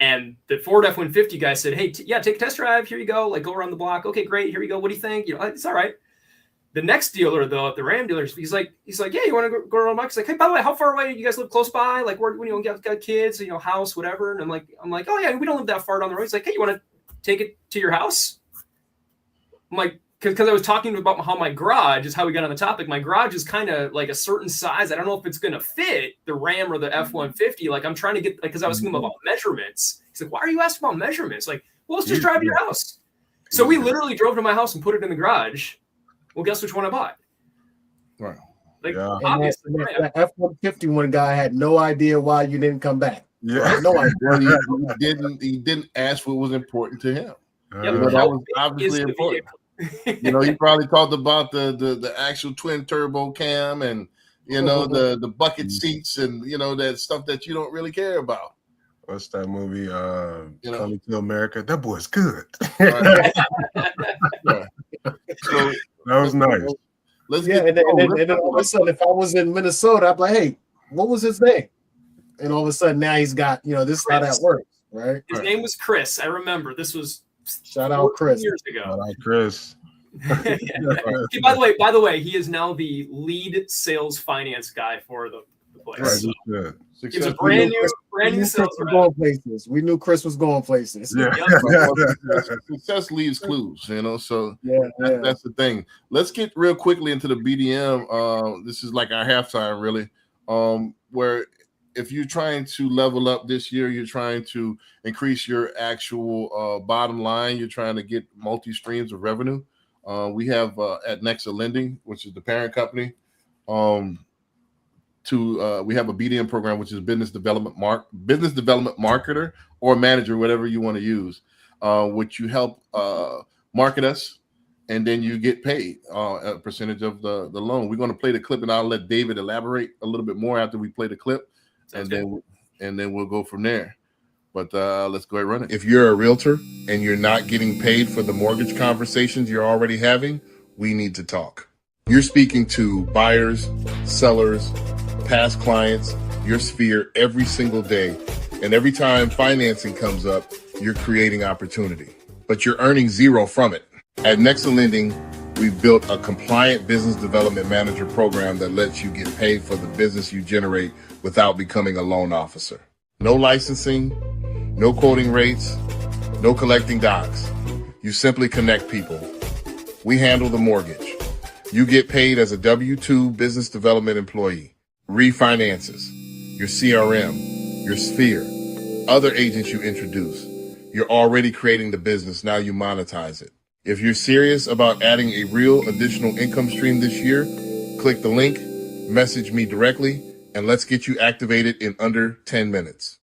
And the Ford F-150 guy said, "Hey, take a test drive. Here you go. Like, go around the block. Okay, great. Here you go. What do you think? It's all right." The next dealer, though, at the Ram dealer, he's like, "Yeah, you want to go around the block?" He's like, "Hey, by the way, how far away? You guys live close by? Like, where when you got kids, house, whatever?" And I'm like, "Oh yeah, we don't live that far down the road." He's like, "Hey, you want to take it to your house?" I'm like, because I was talking about how my garage is how we got on the topic. My garage is kind of like a certain size. I don't know if it's going to fit the Ram or the F-150. Like, I'm trying to get, because I was thinking about measurements. He's like, "Why are you asking about measurements?" Like, well, let's just drive to your house. So we literally drove to my house and put it in the garage. Well, guess which one I bought? Right. Obviously, that F-150 one guy had no idea why you didn't come back. Yeah. No idea. He didn't ask what was important to him. Yep. That was obviously important. He probably talked about the actual twin turbo cam and the bucket seats and that stuff that you don't really care about. What's that movie? Coming to America. That boy's good. Right. So that was nice. And then all of a sudden, if I was in Minnesota, I'd be like, "Hey, what was his name?" And all of a sudden, now he's got this is how that works, right? His name was Chris. I remember this was shout out Chris years ago. Shout out Chris. By the way, he is now the lead sales finance guy for the place. Right, so he's a brand new sales going places. We knew Chris was going places. Yeah. Success leaves clues, so yeah. That's the thing. Let's get real quickly into the BDM. This is like our halftime, really, where if you're trying to level up this year, you're trying to increase your actual bottom line, you're trying to get multi-streams of revenue. We have at Nexa Lending, which is the parent company, we have a BDM program, which is business development marketer or manager, whatever you want to use, which you help market us, and then you get paid a percentage of the loan. We're going to play the clip, and I'll let David elaborate a little bit more after we play the clip, and then we'll go from there. But let's go ahead and run it. If you're a realtor and you're not getting paid for the mortgage conversations you're already having, we need to talk. You're speaking to buyers, sellers, past clients, your sphere every single day. And every time financing comes up, you're creating opportunity, but you're earning zero from it. At Nexa Lending, we've built a compliant business development manager program that lets you get paid for the business you generate without becoming a loan officer. No licensing, no quoting rates, no collecting docs. You simply connect people. We handle the mortgage. You get paid as a W-2 business development employee. Refinances, your CRM, your sphere, other agents you introduce. You're already creating the business. Now you monetize it. If you're serious about adding a real additional income stream this year, click the link, message me directly, and let's get you activated in under 10 minutes.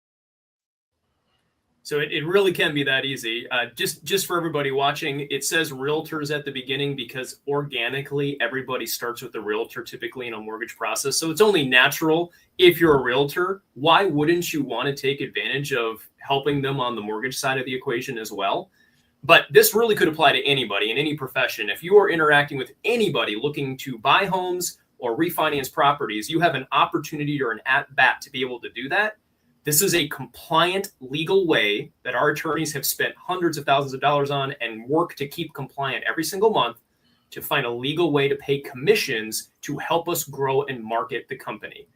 So it really can be that easy. Just for everybody watching, it says realtors at the beginning because organically everybody starts with a realtor typically in a mortgage process. So it's only natural if you're a realtor. Why wouldn't you want to take advantage of helping them on the mortgage side of the equation as well? But this really could apply to anybody in any profession. If you are interacting with anybody looking to buy homes or refinance properties, you have an opportunity or an at-bat to be able to do that. This is a compliant legal way that our attorneys have spent hundreds of thousands of dollars on and work to keep compliant every single month to find a legal way to pay commissions to help us grow and market the company.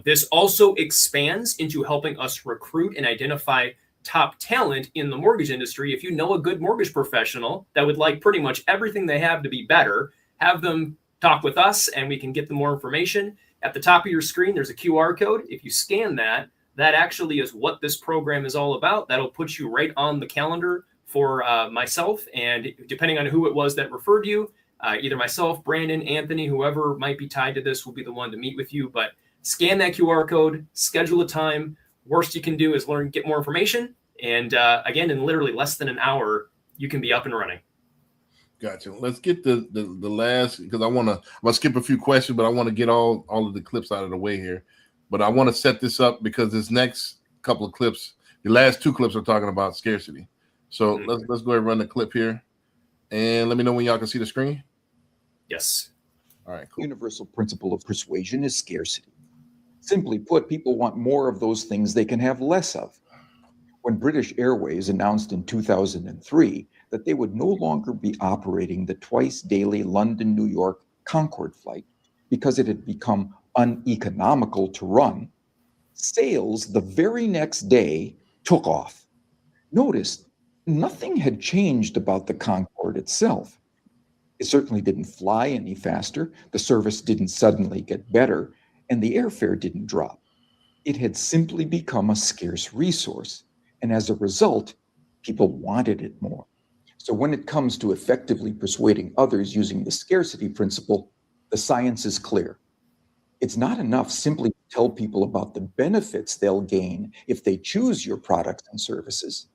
This also expands into helping us recruit and identify top talent in the mortgage industry. If you know a good mortgage professional that would like pretty much everything they have to be better, have them talk with us and we can get them more information. At the top of your screen, there's a QR code. If you scan that, that actually is what this program is all about. That'll put you right on the calendar for myself. And depending on who it was that referred you, either myself, Brandon, Anthony, whoever might be tied to this will be the one to meet with you. But scan that QR code, schedule a time. Worst you can do is get more information. And again, in literally less than an hour, you can be up and running. Gotcha. Let's get the last, because I'm gonna skip a few questions, but I want to get all of the clips out of the way here. But I want to set this up because this next couple of clips, the last two clips are talking about scarcity. So let's go ahead and run the clip here. And let me know when y'all can see the screen. Yes. All right, cool. Universal principle of persuasion is scarcity. Simply put, people want more of those things they can have less of. When British Airways announced in 2003 that they would no longer be operating the twice daily London-New York Concorde flight because it had become uneconomical to run, sales the very next day took off. Notice, nothing had changed about the Concorde itself. It certainly didn't fly any faster, the service didn't suddenly get better, and the airfare didn't drop. It had simply become a scarce resource, and as a result, people wanted it more. So when it comes to effectively persuading others using the scarcity principle, the science is clear. It's not enough simply to tell people about the benefits they'll gain if they choose your products and services.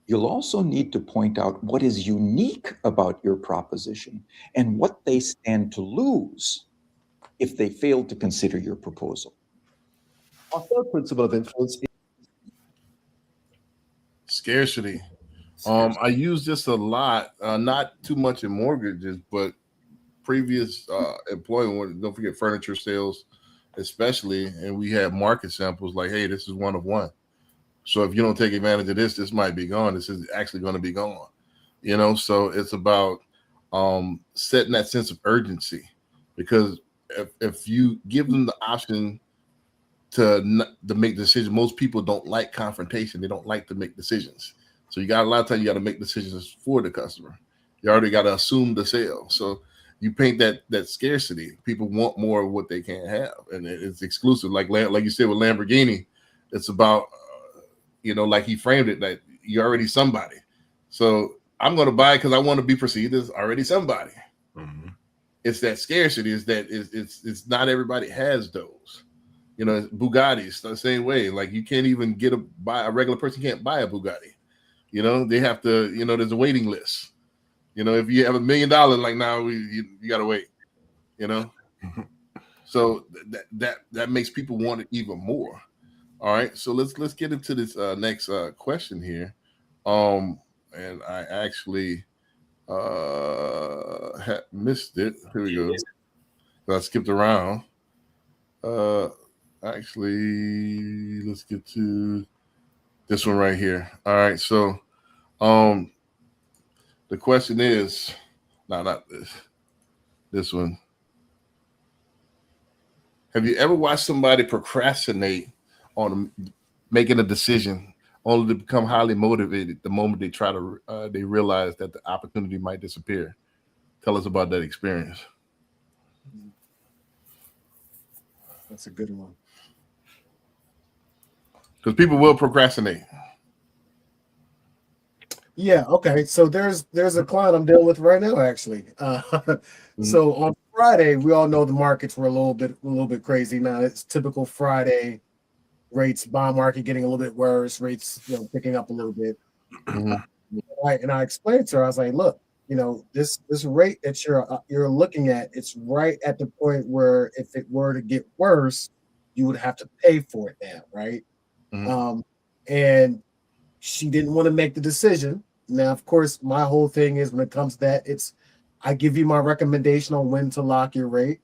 You'll also need to point out what is unique about your proposition and what they stand to lose if they fail to consider your proposal. Our third principle of influence is Scarcity. I use this a lot, not too much in mortgages, but previous employment. Don't forget furniture sales, especially, and we have market samples like, hey, this is one of one. So if you don't take advantage of this, this might be gone. This is actually going to be gone. You know, so it's about setting that sense of urgency, because if you give them the option to make decisions, most people don't like confrontation. They don't like to make decisions. So you got a lot of times you got to make decisions for the customer. You already got to assume the sale. So you paint that scarcity. People want more of what they can't have, and it's exclusive. Like you said with Lamborghini, it's about like he framed it, that you're already somebody. So I'm going to buy it because I want to be perceived as already somebody. Mm-hmm. It's that scarcity. It's not everybody has those. Bugattis the same way. Like you can't even buy a regular person can't buy a Bugatti. They have to. There's a waiting list. If you have $1 million, like now, you got to wait. So that makes people want it even more. All right, so let's get into this next question here. And I actually had missed it. Here we go. So I skipped around. Actually, let's get to this one right here. All right, so the question is, no, not this. This one. Have you ever watched somebody procrastinate on making a decision only to become highly motivated the moment they they realize that the opportunity might disappear? Tell us about that experience. That's a good one. because people will procrastinate. Yeah. Okay. So there's a client I'm dealing with right now, actually. So on Friday, we all know the markets were a little bit crazy. Now it's typical Friday rates, bond market getting a little bit worse, rates picking up a little bit. Right. And I explained to her, I was like, look, this rate that you're looking at, it's right at the point where if it were to get worse, you would have to pay for it now, right? And she didn't want to make the decision. Now, of course, my whole thing is when it comes to that, I give you my recommendation on when to lock your rate,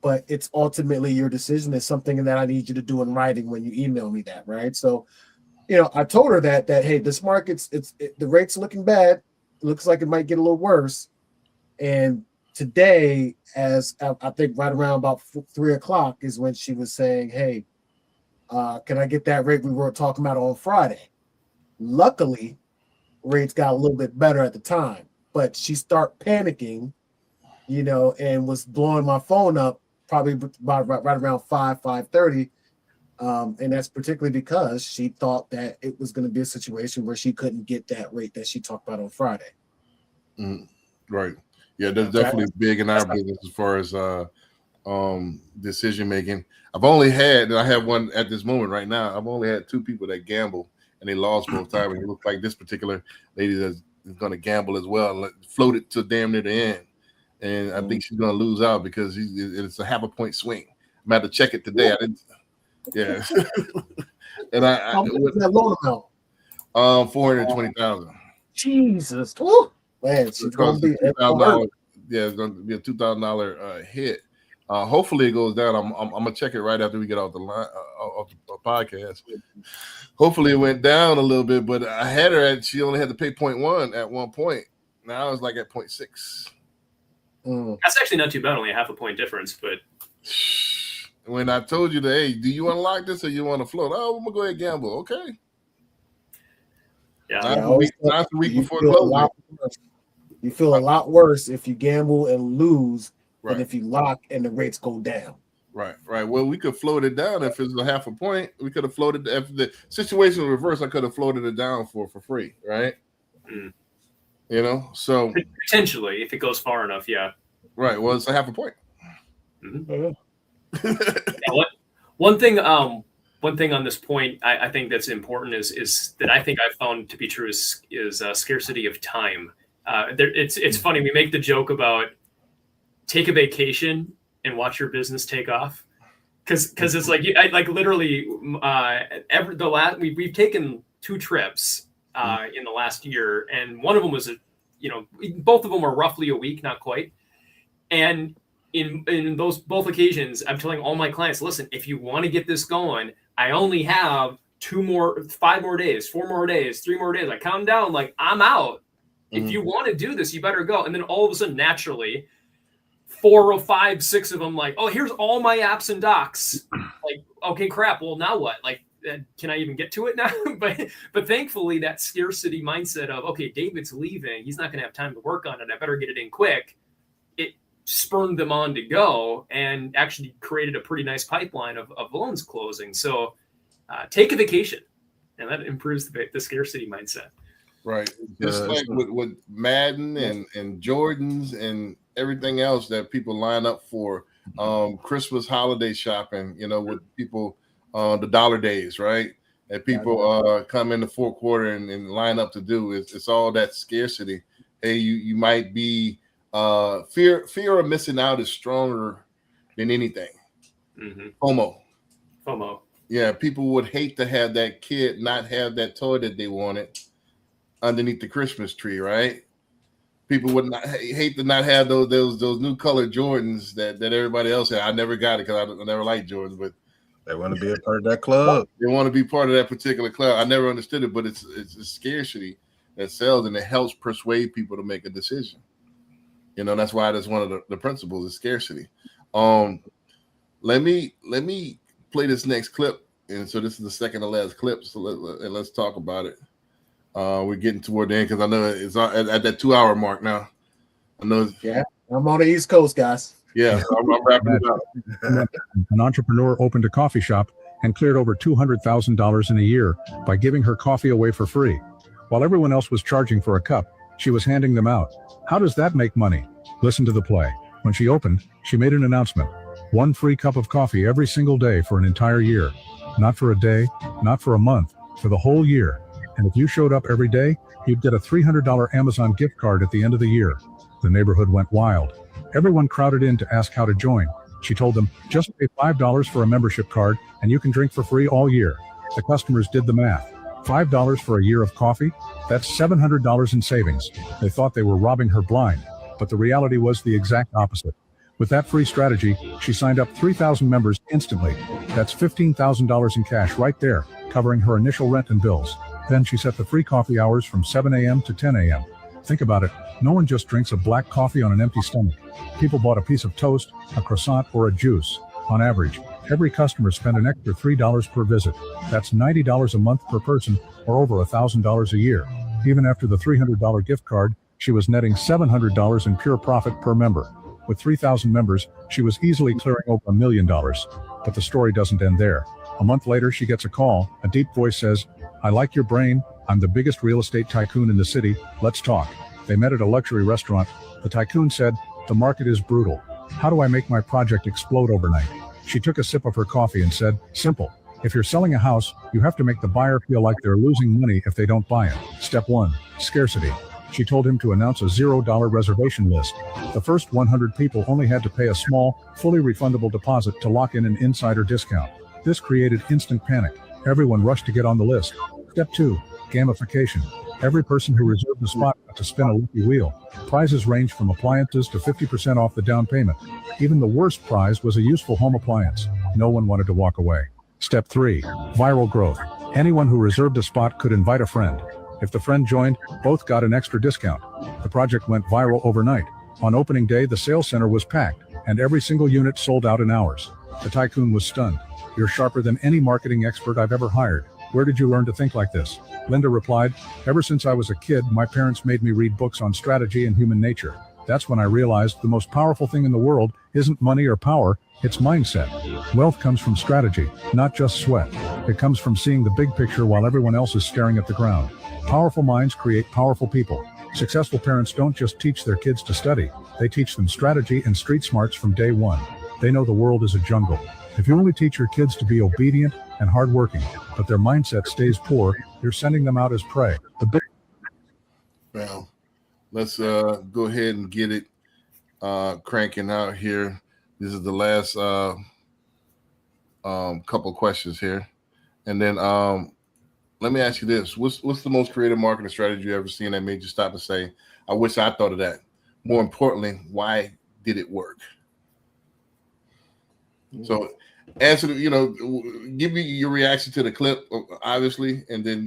but it's ultimately your decision. It's something that I need you to do in writing when you email me that, right? So, I told her that hey, this market's the rate's looking bad. It looks like it might get a little worse. And today, as I think right around about 3 o'clock is when she was saying, hey, can I get that rate we were talking about on Friday? Luckily, rates got a little bit better at the time, but she started panicking, and was blowing my phone up probably right around 5:30. And that's particularly because she thought that it was going to be a situation where she couldn't get that rate that she talked about on Friday. Right. Yeah, that's definitely big in our business as far as decision making. I have one at this moment right now. I've only had 2 people that gamble and they lost both times. And it looks like this particular lady is going to gamble as well and float it to damn near the end. And I think she's going to lose out because it's a 0.5 point swing. I'm going to have to check it today. I didn't. Yeah. And that loan amount? 420,000. Jesus. Ooh. Man, she's going to be $2,000. Yeah, it's going to be a $2,000 hit. Hopefully it goes down. I'm gonna check it right after we get off the line off the podcast. Hopefully it went down a little bit, but I had her she only had to pay 0.1 at one point. Now it's like at 0.6. That's actually not too bad, only a 0.5 point difference. But when I told you that, hey, do you want to lock this or you want to float? Oh, I'm gonna go ahead and gamble. Okay. Yeah. Not the week before closing. You feel a lot worse if you gamble and lose than if you lock and the rates go down. Right. Well, we could float it down if it's a 0.5 point. We could have floated if the situation was reversed. I could have floated it down for free, right? So potentially if it goes far enough, yeah. Right. Well, it's a 0.5 point. One thing on this point I think that's important is that I think I've found to be true is scarcity of time. It's funny, we make the joke about take a vacation and watch your business take off, because it's like literally we've taken 2 trips in the last year, and one of them was both of them were roughly a week, not quite, and in those both occasions I'm telling all my clients, listen, if you want to get this going, I only have 5 more days, 4 more days, 3 more days. I count down, like I'm out. If you want to do this, you better go. And then all of a sudden, naturally, 4 or 5, 6 of them, like, oh, here's all my apps and docs. Like, okay, crap. Well, now what? Like, can I even get to it now? but thankfully, that scarcity mindset of, okay, David's leaving. He's not going to have time to work on it. I better get it in quick. It spurred them on to go and actually created a pretty nice pipeline of loans closing. So take a vacation, and that improves the scarcity mindset. Right. Just like with Madden and Jordans and everything else that people line up for, Christmas holiday shopping, with people, the dollar days, right? That people come in the fourth quarter and line up to do. It's all that scarcity. Hey, you might be fear of missing out is stronger than anything. FOMO. Yeah, people would hate to have that kid not have that toy that they wanted underneath the Christmas tree, right? People would not hate to not have those new colored Jordans that everybody else had. I never got it because I never liked Jordans, but they want to be a part of that club. They want to be part of that particular club. I never understood it, but it's a scarcity that sells, and it helps persuade people to make a decision. That's why that's one of the principles is scarcity. Let me play this next clip, and so this is the second to last clip. So let's talk about it. We're getting toward the end because I know it's at that 2-hour mark now. I know. Yeah, I'm on the East Coast, guys. Yeah, so I'm wrapping it up. An entrepreneur opened a coffee shop and cleared over $200,000 in a year by giving her coffee away for free. While everyone else was charging for a cup, she was handing them out. How does that make money? Listen to the play. When she opened, she made an announcement. 1 free cup of coffee every single day for an entire year. Not for a day, not for a month, for the whole year. And if you showed up every day, you'd get a $300 Amazon gift card at the end of the year. The neighborhood went wild. Everyone crowded in to ask how to join. She told them, just pay $5 for a membership card and you can drink for free all year. The customers did the math. $5 for a year of coffee? That's $700 in savings. They thought they were robbing her blind, but the reality was the exact opposite. With that free strategy, she signed up 3,000 members instantly. That's $15,000 in cash right there, covering her initial rent and bills. Then she set the free coffee hours from 7 a.m. to 10 a.m. Think about it. No one just drinks a black coffee on an empty stomach. People bought a piece of toast, a croissant, or a juice. On average, every customer spent an extra $3 per visit. That's $90 a month per person, or over $1,000 a year. Even after the $300 gift card, she was netting $700 in pure profit per member. With 3,000 members, she was easily clearing over $1 million. But the story doesn't end there. A month later, she gets a call. A deep voice says, "I like your brain. I'm the biggest real estate tycoon in the city. Let's talk." They met at a luxury restaurant. The tycoon said, "The market is brutal. How do I make my project explode overnight?" She took a sip of her coffee and said, "Simple. If you're selling a house, you have to make the buyer feel like they're losing money if they don't buy it. Step 1, scarcity." She told him to announce a $0 reservation list. The first 100 people only had to pay a small, fully refundable deposit to lock in an insider discount. This created instant panic. Everyone rushed to get on the list. Step 2, gamification. Every person who reserved a spot got to spin a lucky wheel. Prizes ranged from appliances to 50% off the down payment. Even the worst prize was a useful home appliance. No one wanted to walk away. Step 3, viral growth. Anyone who reserved a spot could invite a friend. If the friend joined, both got an extra discount. The project went viral overnight. On opening day, the sales center was packed, and every single unit sold out in hours. The tycoon was stunned. "You're sharper than any marketing expert I've ever hired. Where did you learn to think like this?" Linda replied, "Ever since I was a kid, my parents made me read books on strategy and human nature. That's when I realized the most powerful thing in the world isn't money or power, it's mindset. Wealth comes from strategy, not just sweat. It comes from seeing the big picture while everyone else is staring at the ground. Powerful minds create powerful people. Successful parents don't just teach their kids to study, they teach them strategy and street smarts from day one. They know the world is a jungle. If you only teach your kids to be obedient and hardworking, but their mindset stays poor, you're sending them out as prey. Well, let's go ahead and get it cranking out here. This is the last couple questions here, and then let me ask you this: what's the most creative marketing strategy you ever seen that made you stop and say, "I wish I thought of that"? More importantly, why did it work? So, answer. Give me your reaction to the clip, obviously, and then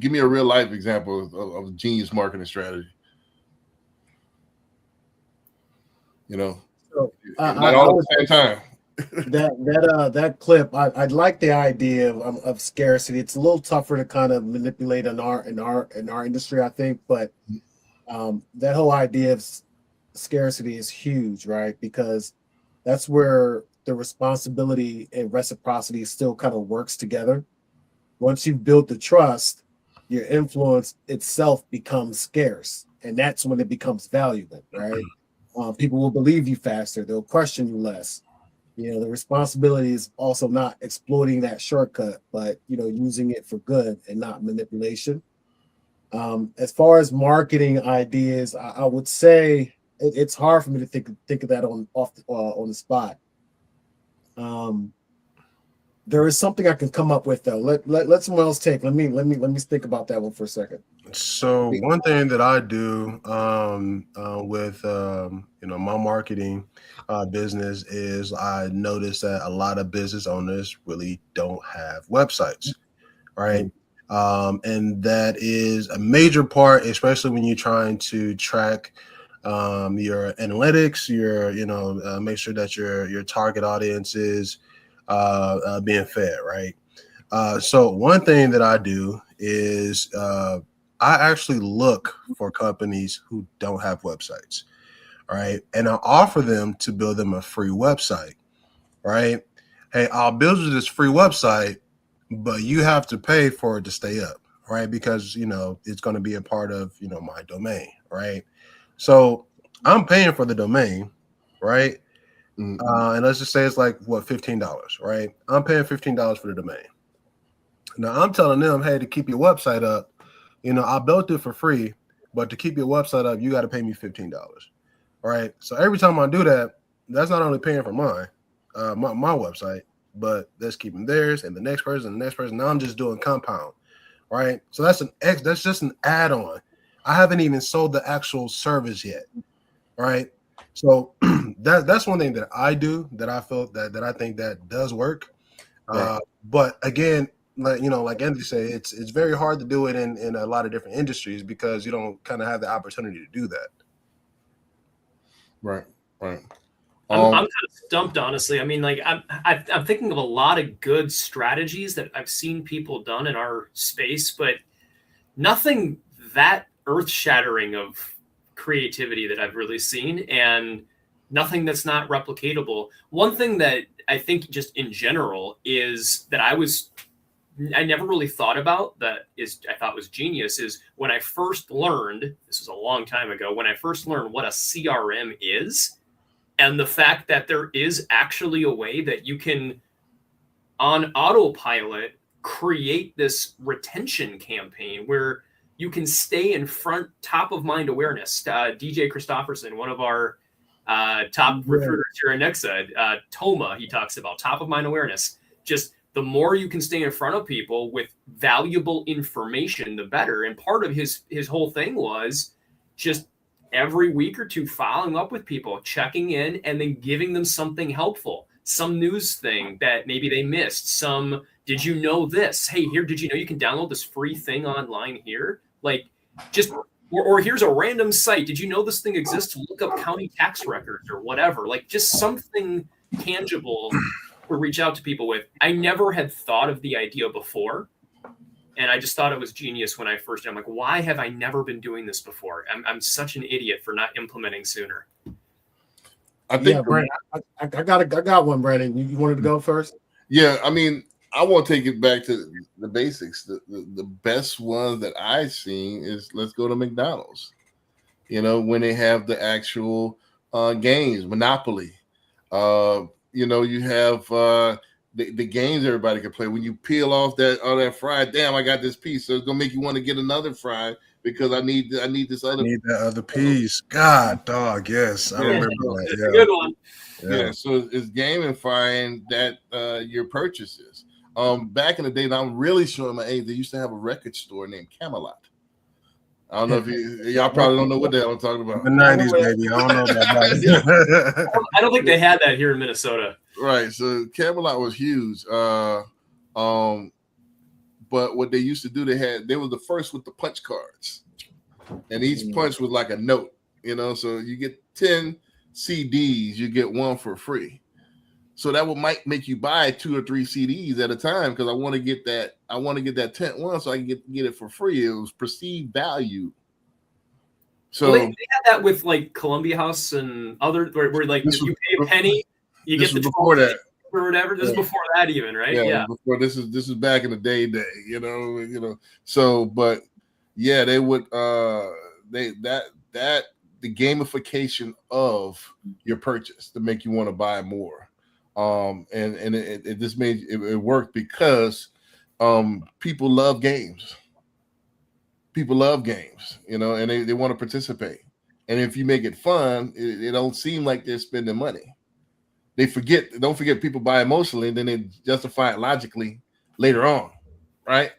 give me a real life example of a genius marketing strategy. So, not all at the same time. that clip, I like the idea of scarcity. It's a little tougher to kind of manipulate in our industry, I think, but that whole idea of scarcity is huge, right? Because that's where the responsibility and reciprocity still kind of works together. Once you've built the trust, your influence itself becomes scarce, and that's when it becomes valuable, right? People will believe you faster, they'll question you less. The responsibility is also not exploiting that shortcut, but using it for good and not manipulation. As far as marketing ideas, I would say it's hard for me to think of that on the spot. There is something I can come up with though. Let someone else take. Let me think about that one for a second. So one thing that I do with my marketing business is I notice that a lot of business owners really don't have websites, right? And that is a major part, especially when you're trying to track your analytics, make sure that your target audience is being fed, right? So one thing that I do is I actually look for companies who don't have websites, right? And I offer them to build them a free website, right? hey, I'll build you this free website, but you have to pay for it to stay up, right? Because, you know, it's going to be a part of, you know, my domain, right? So I'm paying for the domain, right? And let's just say it's like, what, $15, right? I'm paying $15 for the domain. Now I'm telling them, hey, to keep your website up, you know, I built it for free, but to keep your website up, you got to pay me $15. All right. So every time I do that, that's not only paying for mine, my website, but that's keeping theirs and the next person, and the next person. Now I'm just doing compound. Right. So that's just an add-on. I haven't even sold the actual service yet. Right. So that's one thing that I do that I feel that I think that does work. Right. But again, like, you know, like Anthony said, it's very hard to do it in a lot of different industries because you don't kind of have the opportunity to do that. Right. I'm kind of stumped, honestly. I mean, like I'm thinking of a lot of good strategies that I've seen people done in our space, but nothing that earth-shattering of creativity that I've really seen, and nothing that's not replicatable. One thing that I think just in general is that I never really thought about that I thought was genius is when I first learned, this was a long time ago, when I first learned what a CRM is and the fact that there is actually a way that you can on autopilot create this retention campaign where you can stay in front, top of mind awareness. DJ Christofferson, one of our top recruiters here at Nexa, Toma, he talks about top of mind awareness. Just the more you can stay in front of people with valuable information, the better. And part of his whole thing was just every week or two following up with people, checking in, and then giving them something helpful, some news thing that maybe they missed. Did you know this? Hey, here, did you know you can download this free thing online here? Like, just, or here's a random site. Did you know this thing exists to look up county tax records or whatever? Like, just something tangible to reach out to people with. I never had thought of the idea before, and I just thought it was genius when I first did. I'm like, why have I never been doing this before? I'm such an idiot for not implementing sooner. I think, Brandon, I got one, Brandon. You wanted to go first? Yeah, I mean, I want to take it back to the basics. The best one that I've seen is let's go to McDonald's. You know, when they have the actual games, Monopoly. You know, you have the games everybody can play. When you peel off that fry, damn, I got this piece, so it's gonna make you want to get another fry because I need this other. I need that other piece. God, dog. Yes, I remember that. It's a good one. Yeah, so it's gamifying that your purchases. Back in the day, and I'm really showing my age. They used to have a record store named Camelot. I don't know if y'all probably don't know what the hell I'm talking about. The 90s, baby. I don't know about that. I don't think they had that here in Minnesota. Right. So Camelot was huge. But what they used to do, they were the first with the punch cards, and each punch was like a note. You know, so you get 10 CDs, you get one for free. So that might make you buy 2 or 3 CDs at a time because I want to get that 10th one so I can get it for free. It was perceived value. So they had that with like Columbia House and other where like if you pay a penny, you get the 12 that or whatever. This is before that even, right? Yeah. Before this is back in the day, you know. So, but yeah, they would the gamification of your purchase to make you want to buy more. And it just made it worked because people love games. People love games, you know, and they want to participate. And if you make it fun, it don't seem like they're spending money. Don't forget people buy emotionally, and then they justify it logically later on, right?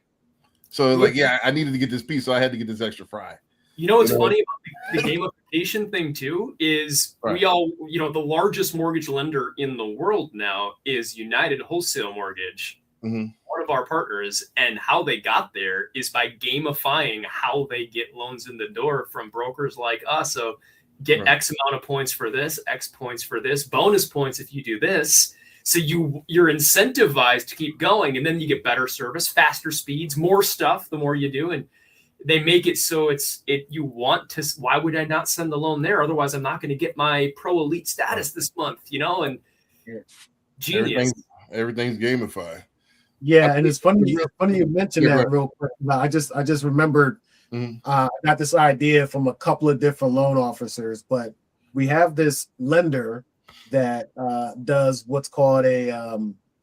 So like, yeah, I needed to get this piece, so I had to get this extra fry. You know what's funny about the gamification thing too is we all, you know, the largest mortgage lender in the world now is United Wholesale Mortgage, one of our partners, and how they got there is by gamifying how they get loans in the door from brokers like us. So get X amount of points for this, X points for this, bonus points if you do this. So you're incentivized to keep going, and then you get better service, faster speeds, more stuff the more you do, and they make it so you want to. Why would I not send the loan there? Otherwise, I'm not going to get my pro elite status this month, you know. And genius. Everything's gamified. Yeah, and it's funny you mentioned Yeah, that right. real quick. I just remembered Mhm. I got this idea from a couple of different loan officers, but we have this lender that does what's called a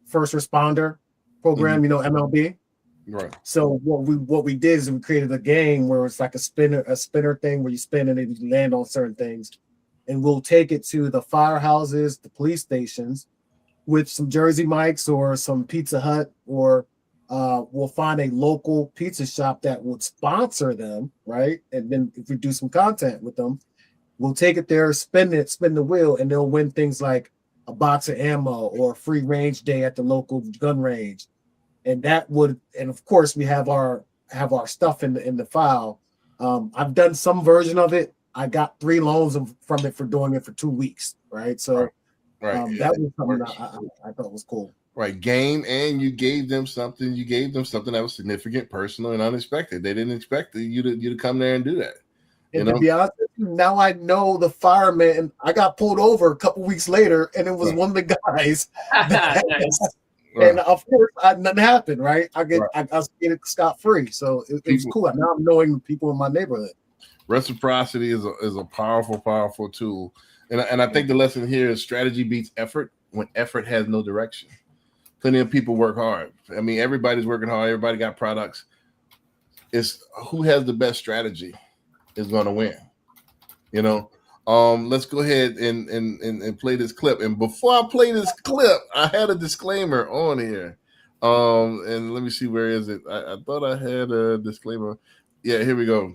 first responder program, MLB. Right. So what we did is we created a game where it's like a spinner thing where you spin and then you land on certain things, and we'll take it to the firehouses, the police stations, with some Jersey Mike's or some Pizza Hut, or we'll find a local pizza shop that would sponsor them, right? And then if we do some content with them, we'll take it there, spin the wheel, and they'll win things like a box of ammo or a free range day at the local gun range. And of course we have our stuff in the file. I've done some version of it. I got 3 loans from it for doing it for 2 weeks, right? So Right. that was something I thought was cool. Right. Game, and you gave them something. You gave them something that was significant, personal, and unexpected. They didn't expect you to come there and do that. And to be honest with you, now I know the fireman. I got pulled over a couple weeks later, and it was one of the guys. Nice. And of course, nothing happened. Right? I get it scot free. So it was cool. Now I'm knowing the people in my neighborhood. Reciprocity is a powerful tool, and I think the lesson here is strategy beats effort when effort has no direction. Plenty of people work hard. I mean, everybody's working hard. Everybody got products. It's who has the best strategy is going to win. Let's go ahead and play this clip. And before I play this clip, I had a disclaimer on here. And let me see, where is it? I thought I had a disclaimer. Yeah, here we go.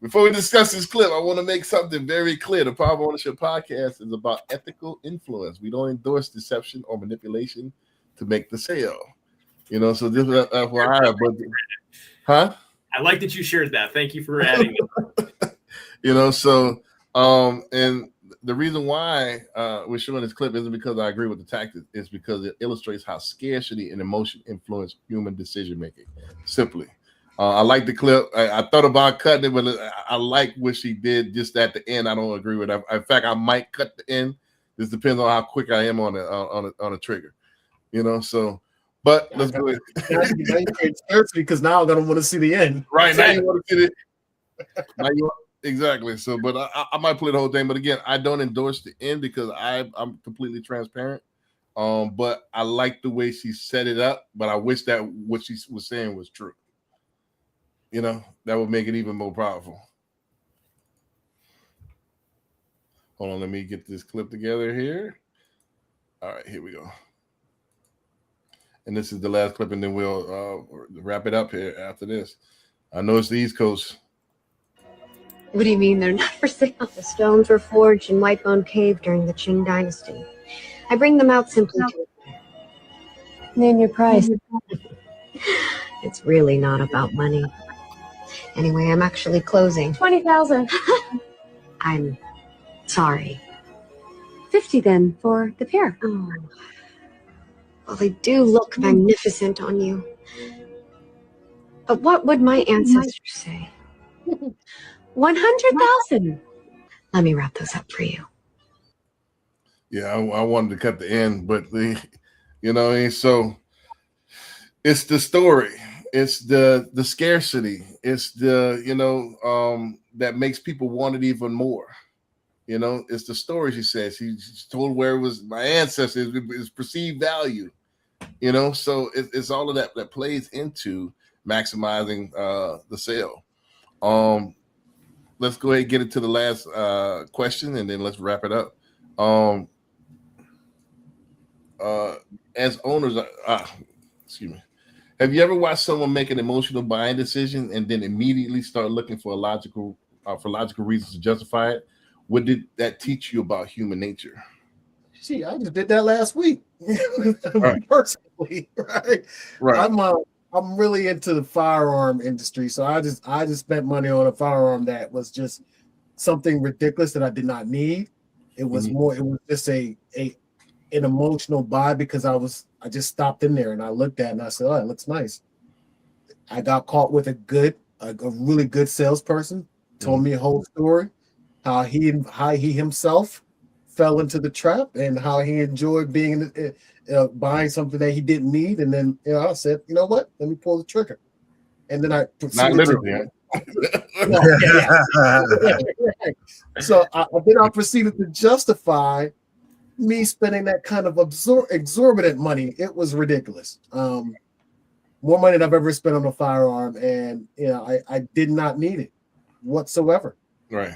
Before we discuss this clip, I want to make something very clear. The Power of Ownership podcast is about ethical influence. We don't endorse deception or manipulation to make the sale. So this is FYI, but huh? I like that you shared that. Thank you for adding it. And the reason why we're showing this clip isn't because I agree with the tactic. It's because it illustrates how scarcity and emotion influence human decision making. Simply. I like the clip. I thought about cutting it, but I like what she did just at the end. I don't agree with it. In fact, I might cut the end. This depends on how quick I am on a trigger. But let's go ahead. Now you create scarcity because now I'm gonna want to see the end. Right, now you want to see it. Exactly. So, but I might play the whole thing. But again, I don't endorse the end because I'm completely transparent. But I like the way she set it up. But I wish that what she was saying was true. That would make it even more powerful. Hold on, let me get this clip together here. All right, here we go. And this is the last clip, and then we'll wrap it up here after this. I know it's the East Coast. What do you mean they're not for sale? The stones were forged in Whitebone Cave during the Qing Dynasty. I bring them out simply to name your price. It's really not about money. Anyway, I'm actually closing. 20,000. I'm sorry. 50 then for the pair. Oh. Well, they do look magnificent on you. But what would my ancestors say? 100,000. Let me wrap those up for you. Yeah, I wanted to cut the end, but so it's the story. It's the scarcity. It's the that makes people want it even more. It's the story. She says she's told where it was my ancestors. It's perceived value. So it's all of that plays into maximizing the sale. Let's go ahead and get into the last question, and then let's wrap it up. As owners, excuse me. Have you ever watched someone make an emotional buying decision and then immediately start looking for logical reasons to justify it? What did that teach you about human nature? See, I just did that last week. Right. Personally, right? Right. I'm really into the firearm industry, so I just spent money on a firearm that was just something ridiculous that I did not need. It was more. It was just an emotional buy because I just stopped in there and I looked at it and I said, "Oh, it looks nice." I got caught with a really good salesperson. Told me a whole story how he himself fell into the trap and how he enjoyed being buying something that he didn't need. And then, I said, you know what? Let me pull the trigger. And then I proceeded Not literally, huh? So then I proceeded to justify me spending that kind of exorbitant money. It was ridiculous. More money than I've ever spent on a firearm, and I did not need it whatsoever. Right.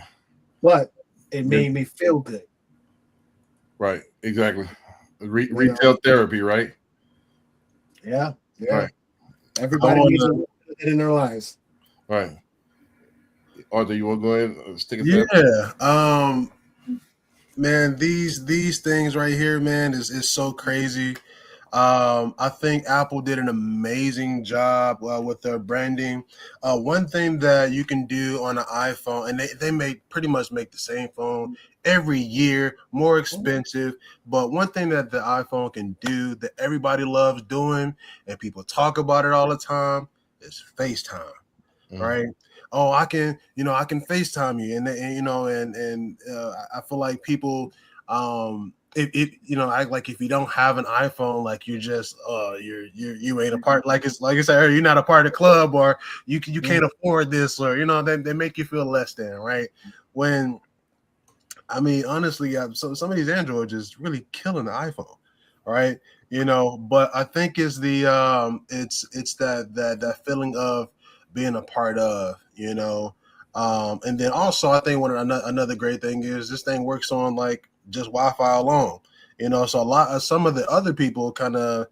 But it made me feel good. Right. Exactly. Retail therapy, right? Yeah. Right. Everybody needs it in their lives. Right. Arthur, you want to go ahead and stick it? Yeah. Man, these things right here, man, is so crazy. I think Apple did an amazing job with their branding. One thing that you can do on an iPhone, and they pretty much make the same phone every year, more expensive. But one thing that the iPhone can do that everybody loves doing, and people talk about it all the time, is FaceTime, right? Oh, I can FaceTime you, and I feel like people, act like if you don't have an iPhone, like you're just you ain't a part, like I said, you're not a part of the club, or you can't afford this, or they make you feel less than, right? When honestly, so some of these Androids is really killing the iPhone, right? But I think it's the it's that feeling of being a part of, and then also I think another great thing is this thing works on like just Wi-Fi alone, so some of the other people kind of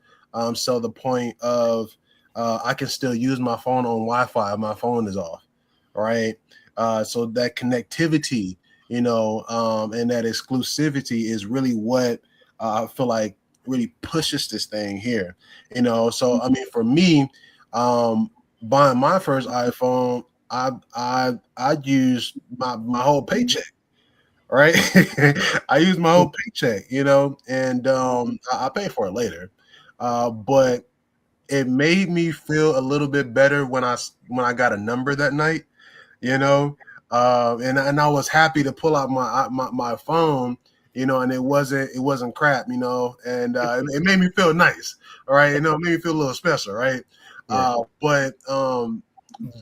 sell the point of I can still use my phone on Wi-Fi if my phone is off, right? So that connectivity, and that exclusivity is really what I feel like really pushes this thing here, So for me, buying my first iPhone, I used my whole paycheck, right? I used my whole paycheck, and I paid for it later, but it made me feel a little bit better when I got a number that night, and I was happy to pull out my phone, and it wasn't crap, and it made me feel nice, all right, it made me feel a little special, right? But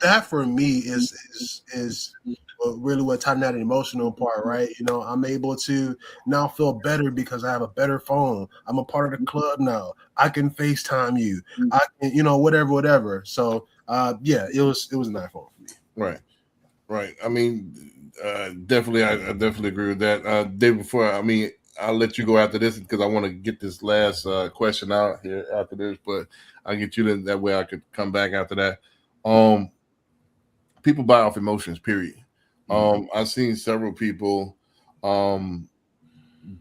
that for me is really what tightened that emotional part, right? I'm able to now feel better because I have a better phone. I'm a part of the club now. I can FaceTime you. I can, whatever. So it was an iPhone for me. Right. Definitely, I definitely agree with that. Day before, I'll let you go after this because I want to get this last question out here after this, but I'll get you that way I could come back after that. People buy off emotions, period. I've seen several people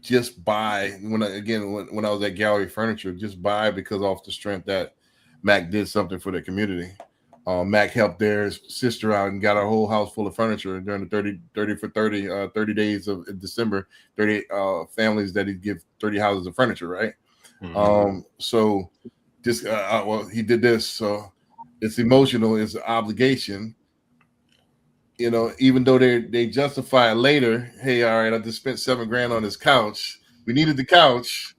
just buy when I was at Gallery Furniture, just buy because off the strength that Mac did something for the community. Mac helped their sister out and got our whole house full of furniture during the 30 days of December, 30 families that he'd give 30 houses of furniture, right? So just, he did this. So it's emotional, it's an obligation, even though they justify it later. Hey, all right, I just spent $7,000 on this couch. We needed the couch.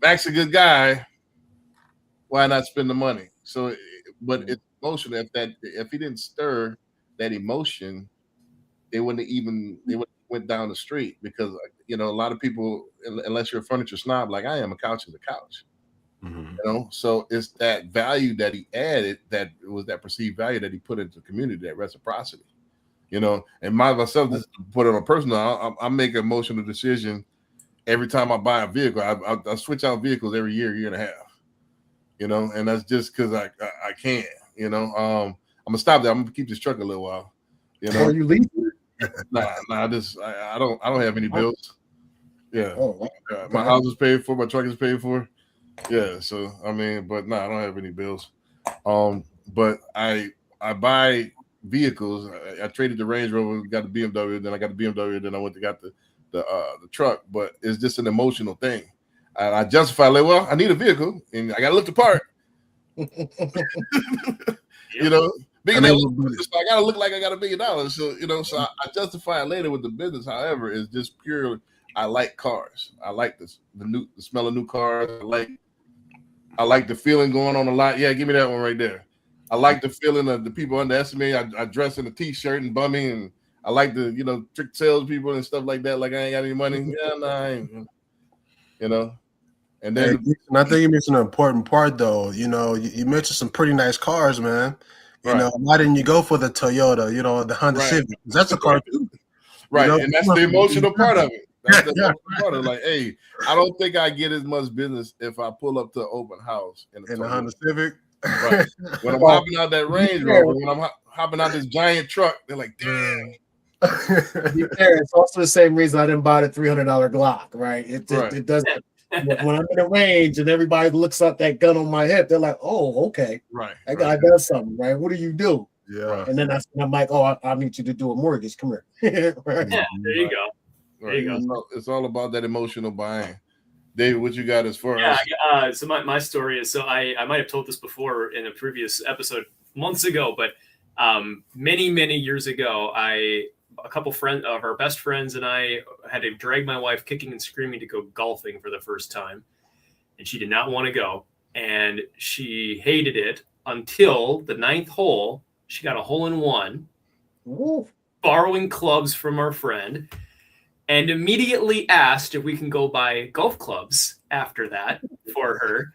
Mac's a good guy. Why not spend the money? So, but it's emotional. If he didn't stir that emotion, they wouldn't went down the street because a lot of people, unless you're a furniture snob like I am, a couch is a couch. So it's that value that he added, that it was that perceived value that he put into the community, that reciprocity. And myself, just to put it on personal, I make an emotional decision every time I buy a vehicle. I switch out vehicles every year and a half. And that's just because I can. I'm gonna stop there. I'm gonna keep this truck a little while. Are you leaving? Nah. I don't have any bills. Yeah. My Okay. house is paid for. My truck is paid for. Yeah. So but I don't have any bills. But I buy vehicles. I traded the Range Rover, got the BMW, then I got the BMW, then I went to got the truck. But it's just an emotional thing. I justify like, well, I need a vehicle and I got to look the part. Big I gotta look like I got $1 million. So so I justify it later with the business. However, it's just pure I like cars. I like the smell of new cars. I like the feeling going on a lot. Yeah, give me that one right there. I like the feeling of the people underestimate. I dress in a t-shirt and bummy, and I like the trick salespeople and stuff like that. Like I ain't got any money. Yeah, no, I ain't. And then I think you mentioned an important part though. You mentioned some pretty nice cars, man. You know, why didn't you go for the Toyota? The Honda Civic. That's a car too. Right, and that's the emotional part of it. That's the emotional part of it. Like, hey, I don't think I get as much business if I pull up to an open house in a Honda Civic. Right. When I'm hopping out that Range Rover, when I'm hopping out this giant truck, they're like, damn. It's also the same reason I didn't buy the $300 Glock, right? It doesn't. When I'm in the range and everybody looks up that gun on my hip, they're like, "Oh, okay, right, that guy does something, right? What do you do?" Yeah, and then I'm like, "Oh, I need you to do a mortgage. Come here." Right. Yeah, there you go. There you go. It's all about that emotional buying. David, what you got as far as? Yeah. So my story is, so I might have told this before in a previous episode months ago, but many years ago, a couple friends of our best friends and I had to drag my wife kicking and screaming to go golfing for the first time. And she did not want to go. And she hated it until the 9th hole. She got a hole-in-one, borrowing clubs from our friend, and immediately asked if we can go buy golf clubs after that for her.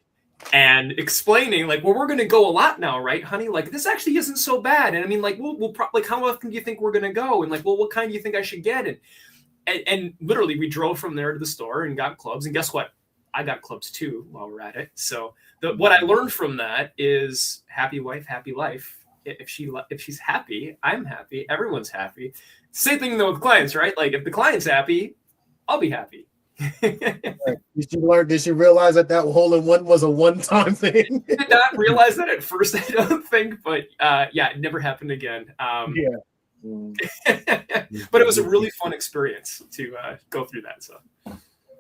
And explaining like, well, we're going to go a lot now, right, honey? Like, this actually isn't so bad. And I mean, like, we'll probably, like, how often do you think we're going to go? And like, well, what kind do you think I should get? And literally we drove from there to the store and got clubs. And guess what? I got clubs too while we're at it. So what I learned from that is happy wife, happy life. If she's happy, I'm happy. Everyone's happy. Same thing though with clients, right? Like if the client's happy, I'll be happy. Did she realize that hole-in-one was a one-time thing? Did not realize that at first, I don't think, but yeah, it never happened again. But it was a really fun experience to go through that. So,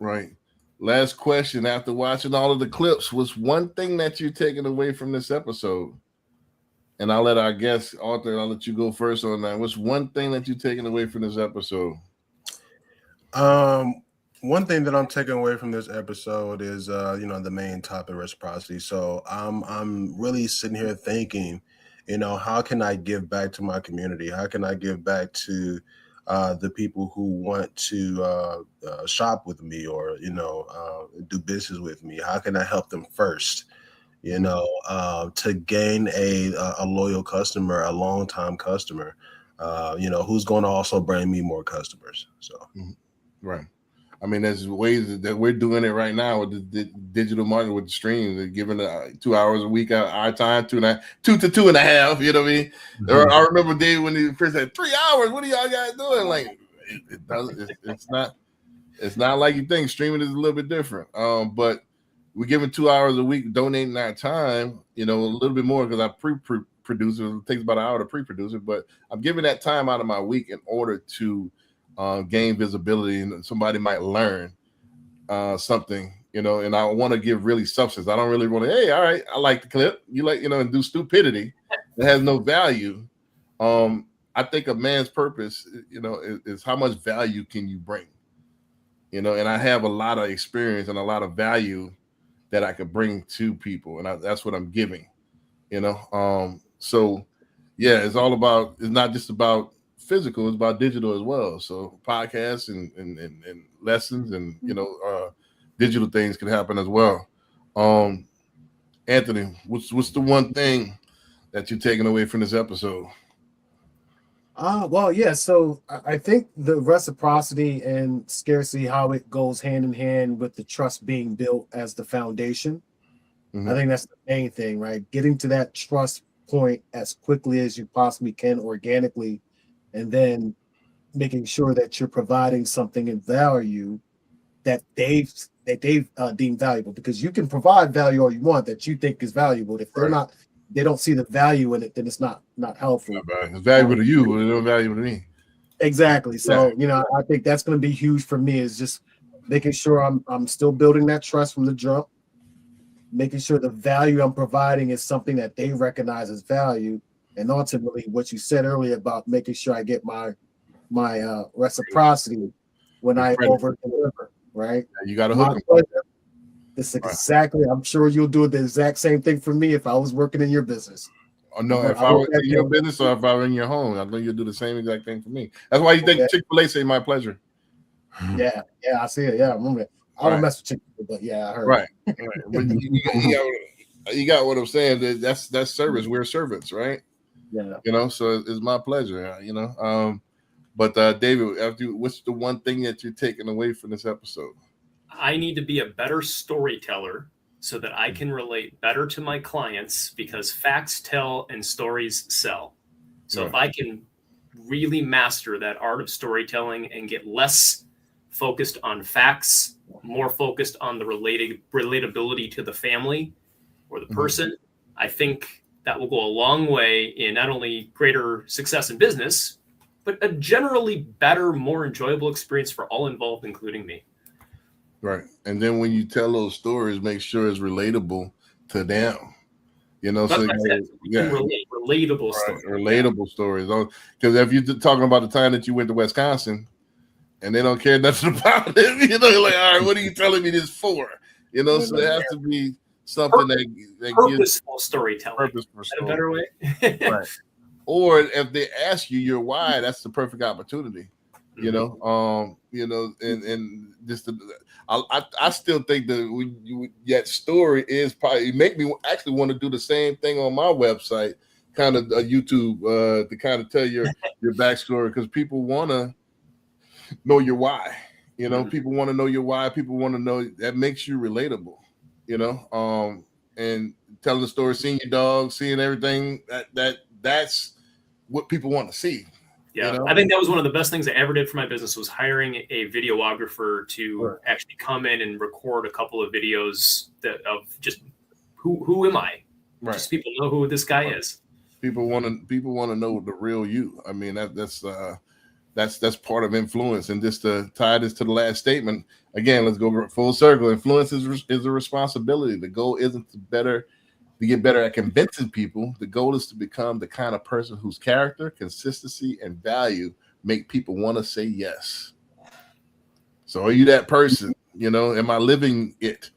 right. Last question. After watching all of the clips, what's one thing that you're taking away from this episode? And I'll let our guest, Arthur, I'll let you go first on that. What's one thing that you're taking away from this episode? One thing that I'm taking away from this episode is, the main topic, reciprocity. So I'm really sitting here thinking, how can I give back to my community? How can I give back to the people who want to shop with me or, do business with me? How can I help them first? To gain a loyal customer, a long-time customer, who's going to also bring me more customers. So, right. I mean, there's ways that we're doing it right now with the digital marketing with the streams. They're giving 2 hours a week our time, 2 to 2.5. You know what I mean? Mm-hmm. I remember Dave when he first said 3 hours. What are y'all guys doing? Like, it's not like you think. Streaming is a little bit different. But we're giving 2 hours a week, donating our time. A little bit more because I pre-produce it. It takes about an hour to pre-produce it, but I'm giving that time out of my week in order to gain visibility, and somebody might learn something, and I want to give really substance. I don't really want to, hey, all right, I like the clip. You like, and do stupidity that has no value. I think a man's purpose, is how much value can you bring, and I have a lot of experience and a lot of value that I could bring to people. And that's what I'm giving, so yeah, it's not just about physical, it's about digital as well. So podcasts and lessons and digital things can happen as well. Anthony, what's the one thing that you're taking away from this episode? Well, yeah. So I think the reciprocity and scarcity, how it goes hand in hand with the trust being built as the foundation. Mm-hmm. I think that's the main thing, right? Getting to that trust point as quickly as you possibly can organically, and then making sure that you're providing something in value that they've deemed valuable, because you can provide value all you want that you think is valuable. If they're not, they don't see the value in it, then it's not helpful. It's valuable to you, but it's not valuable to me. Exactly. So, I think that's going to be huge for me, is just making sure I'm still building that trust from the jump, making sure the value I'm providing is something that they recognize as value. And ultimately, what you said earlier about making sure I get my reciprocity when I Incredible. over deliver, right? You got to My hook 'em. pleasure. It's exactly, I'm sure you'll do the exact same thing for me if I was working in your business. Oh, no, But if I I hope was that in your can- business or if I were in your home, I know you'll do the same exact thing for me. That's why you think Okay. Chick-fil-A say my pleasure. Yeah, I see it. Yeah, I remember it. I don't Right. mess with Chick-fil-A, but yeah, I heard. Right. But you got what I'm saying. That's service. We're servants, right? Yeah. You know, so it's my pleasure. You know, but David, what's the one thing that you're taking away from this episode? I need to be a better storyteller so that I can relate better to my clients, because facts tell and stories sell. So if I can really master that art of storytelling and get less focused on facts, more focused on the relatability to the family or the person, I think that will go a long way in not only greater success in business, but a generally better, more enjoyable experience for all involved, including me. Right. And then when you tell those stories, make sure it's relatable to them. You know, That's so what I said. We can relate, relatable stories. relatable stories. Because if you're talking about the time that you went to Wisconsin and they don't care nothing about it, you know, like, all right, what are you telling me this for? You know, so there has to be something that Purposeful storytelling. Purposeful Is that a better way? Right. Or if they ask you your why, that's the perfect opportunity. You know, and just I still think that that story is probably make me actually want to do the same thing on my website, kind of YouTube, to kind of tell your backstory, because people want to know your why. You know, people want to know your why. People want to know that makes you relatable. You know, and telling the story, seeing your dog, seeing everything that's what people want to see. Yeah, You know? I think that was one of the best things I ever did for my business, was hiring a videographer to actually come in and record a couple of videos of just who am I? Right. Just people know who this guy is. People want to know the real you. I mean, that's part of influence. And just to tie this to the last statement again, let's go full circle. Influence is a responsibility. The goal isn't to get better at convincing people. The goal is to become the kind of person whose character, consistency, and value make people want to say yes. So are you that person? You know, am I living it?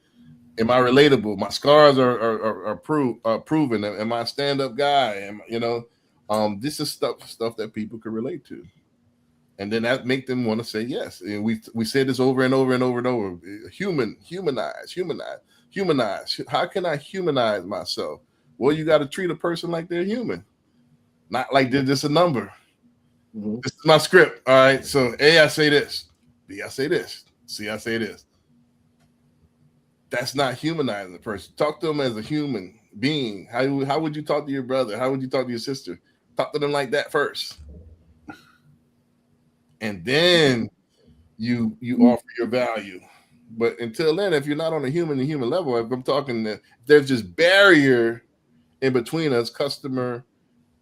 Am I relatable? My scars are proven. Am I a stand-up guy? This is stuff that people can relate to. And then that make them want to say yes. And we said this over and over and over and over. Humanize. How can I humanize myself? Well, you got to treat a person like they're human, not like they're just a number. This is my script. All right. So A, I say this. B, I say this. C, I say this. That's not humanizing the person. Talk to them as a human being. How would you talk to your brother? How would you talk to your sister? Talk to them like that first. And then you offer your value. But until then, if you're not on a human to human level, if I'm talking that there's just barrier in between us, customer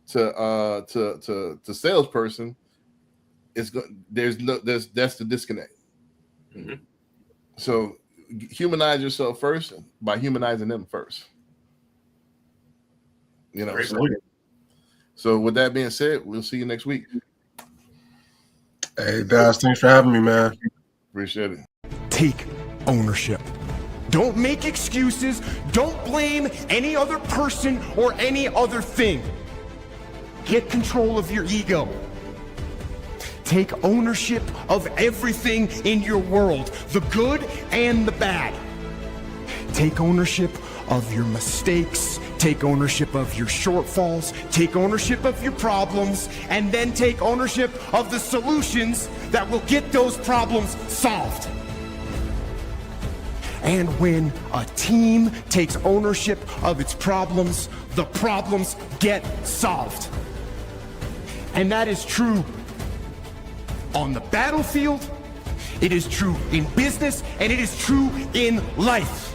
to salesperson, that's the disconnect. So humanize yourself first by humanizing them first. You know. So with that being said, we'll see you next week. Hey, Daz, thanks for having me, man. Appreciate it. Take ownership. Don't make excuses. Don't blame any other person or any other thing. Get control of your ego. Take ownership of everything in your world, the good and the bad. Take ownership of your mistakes. Take ownership of your shortfalls. Take ownership of your problems. And then take ownership of the solutions that will get those problems solved. And when a team takes ownership of its problems, the problems get solved. And that is true on the battlefield, it is true in business, and it is true in life.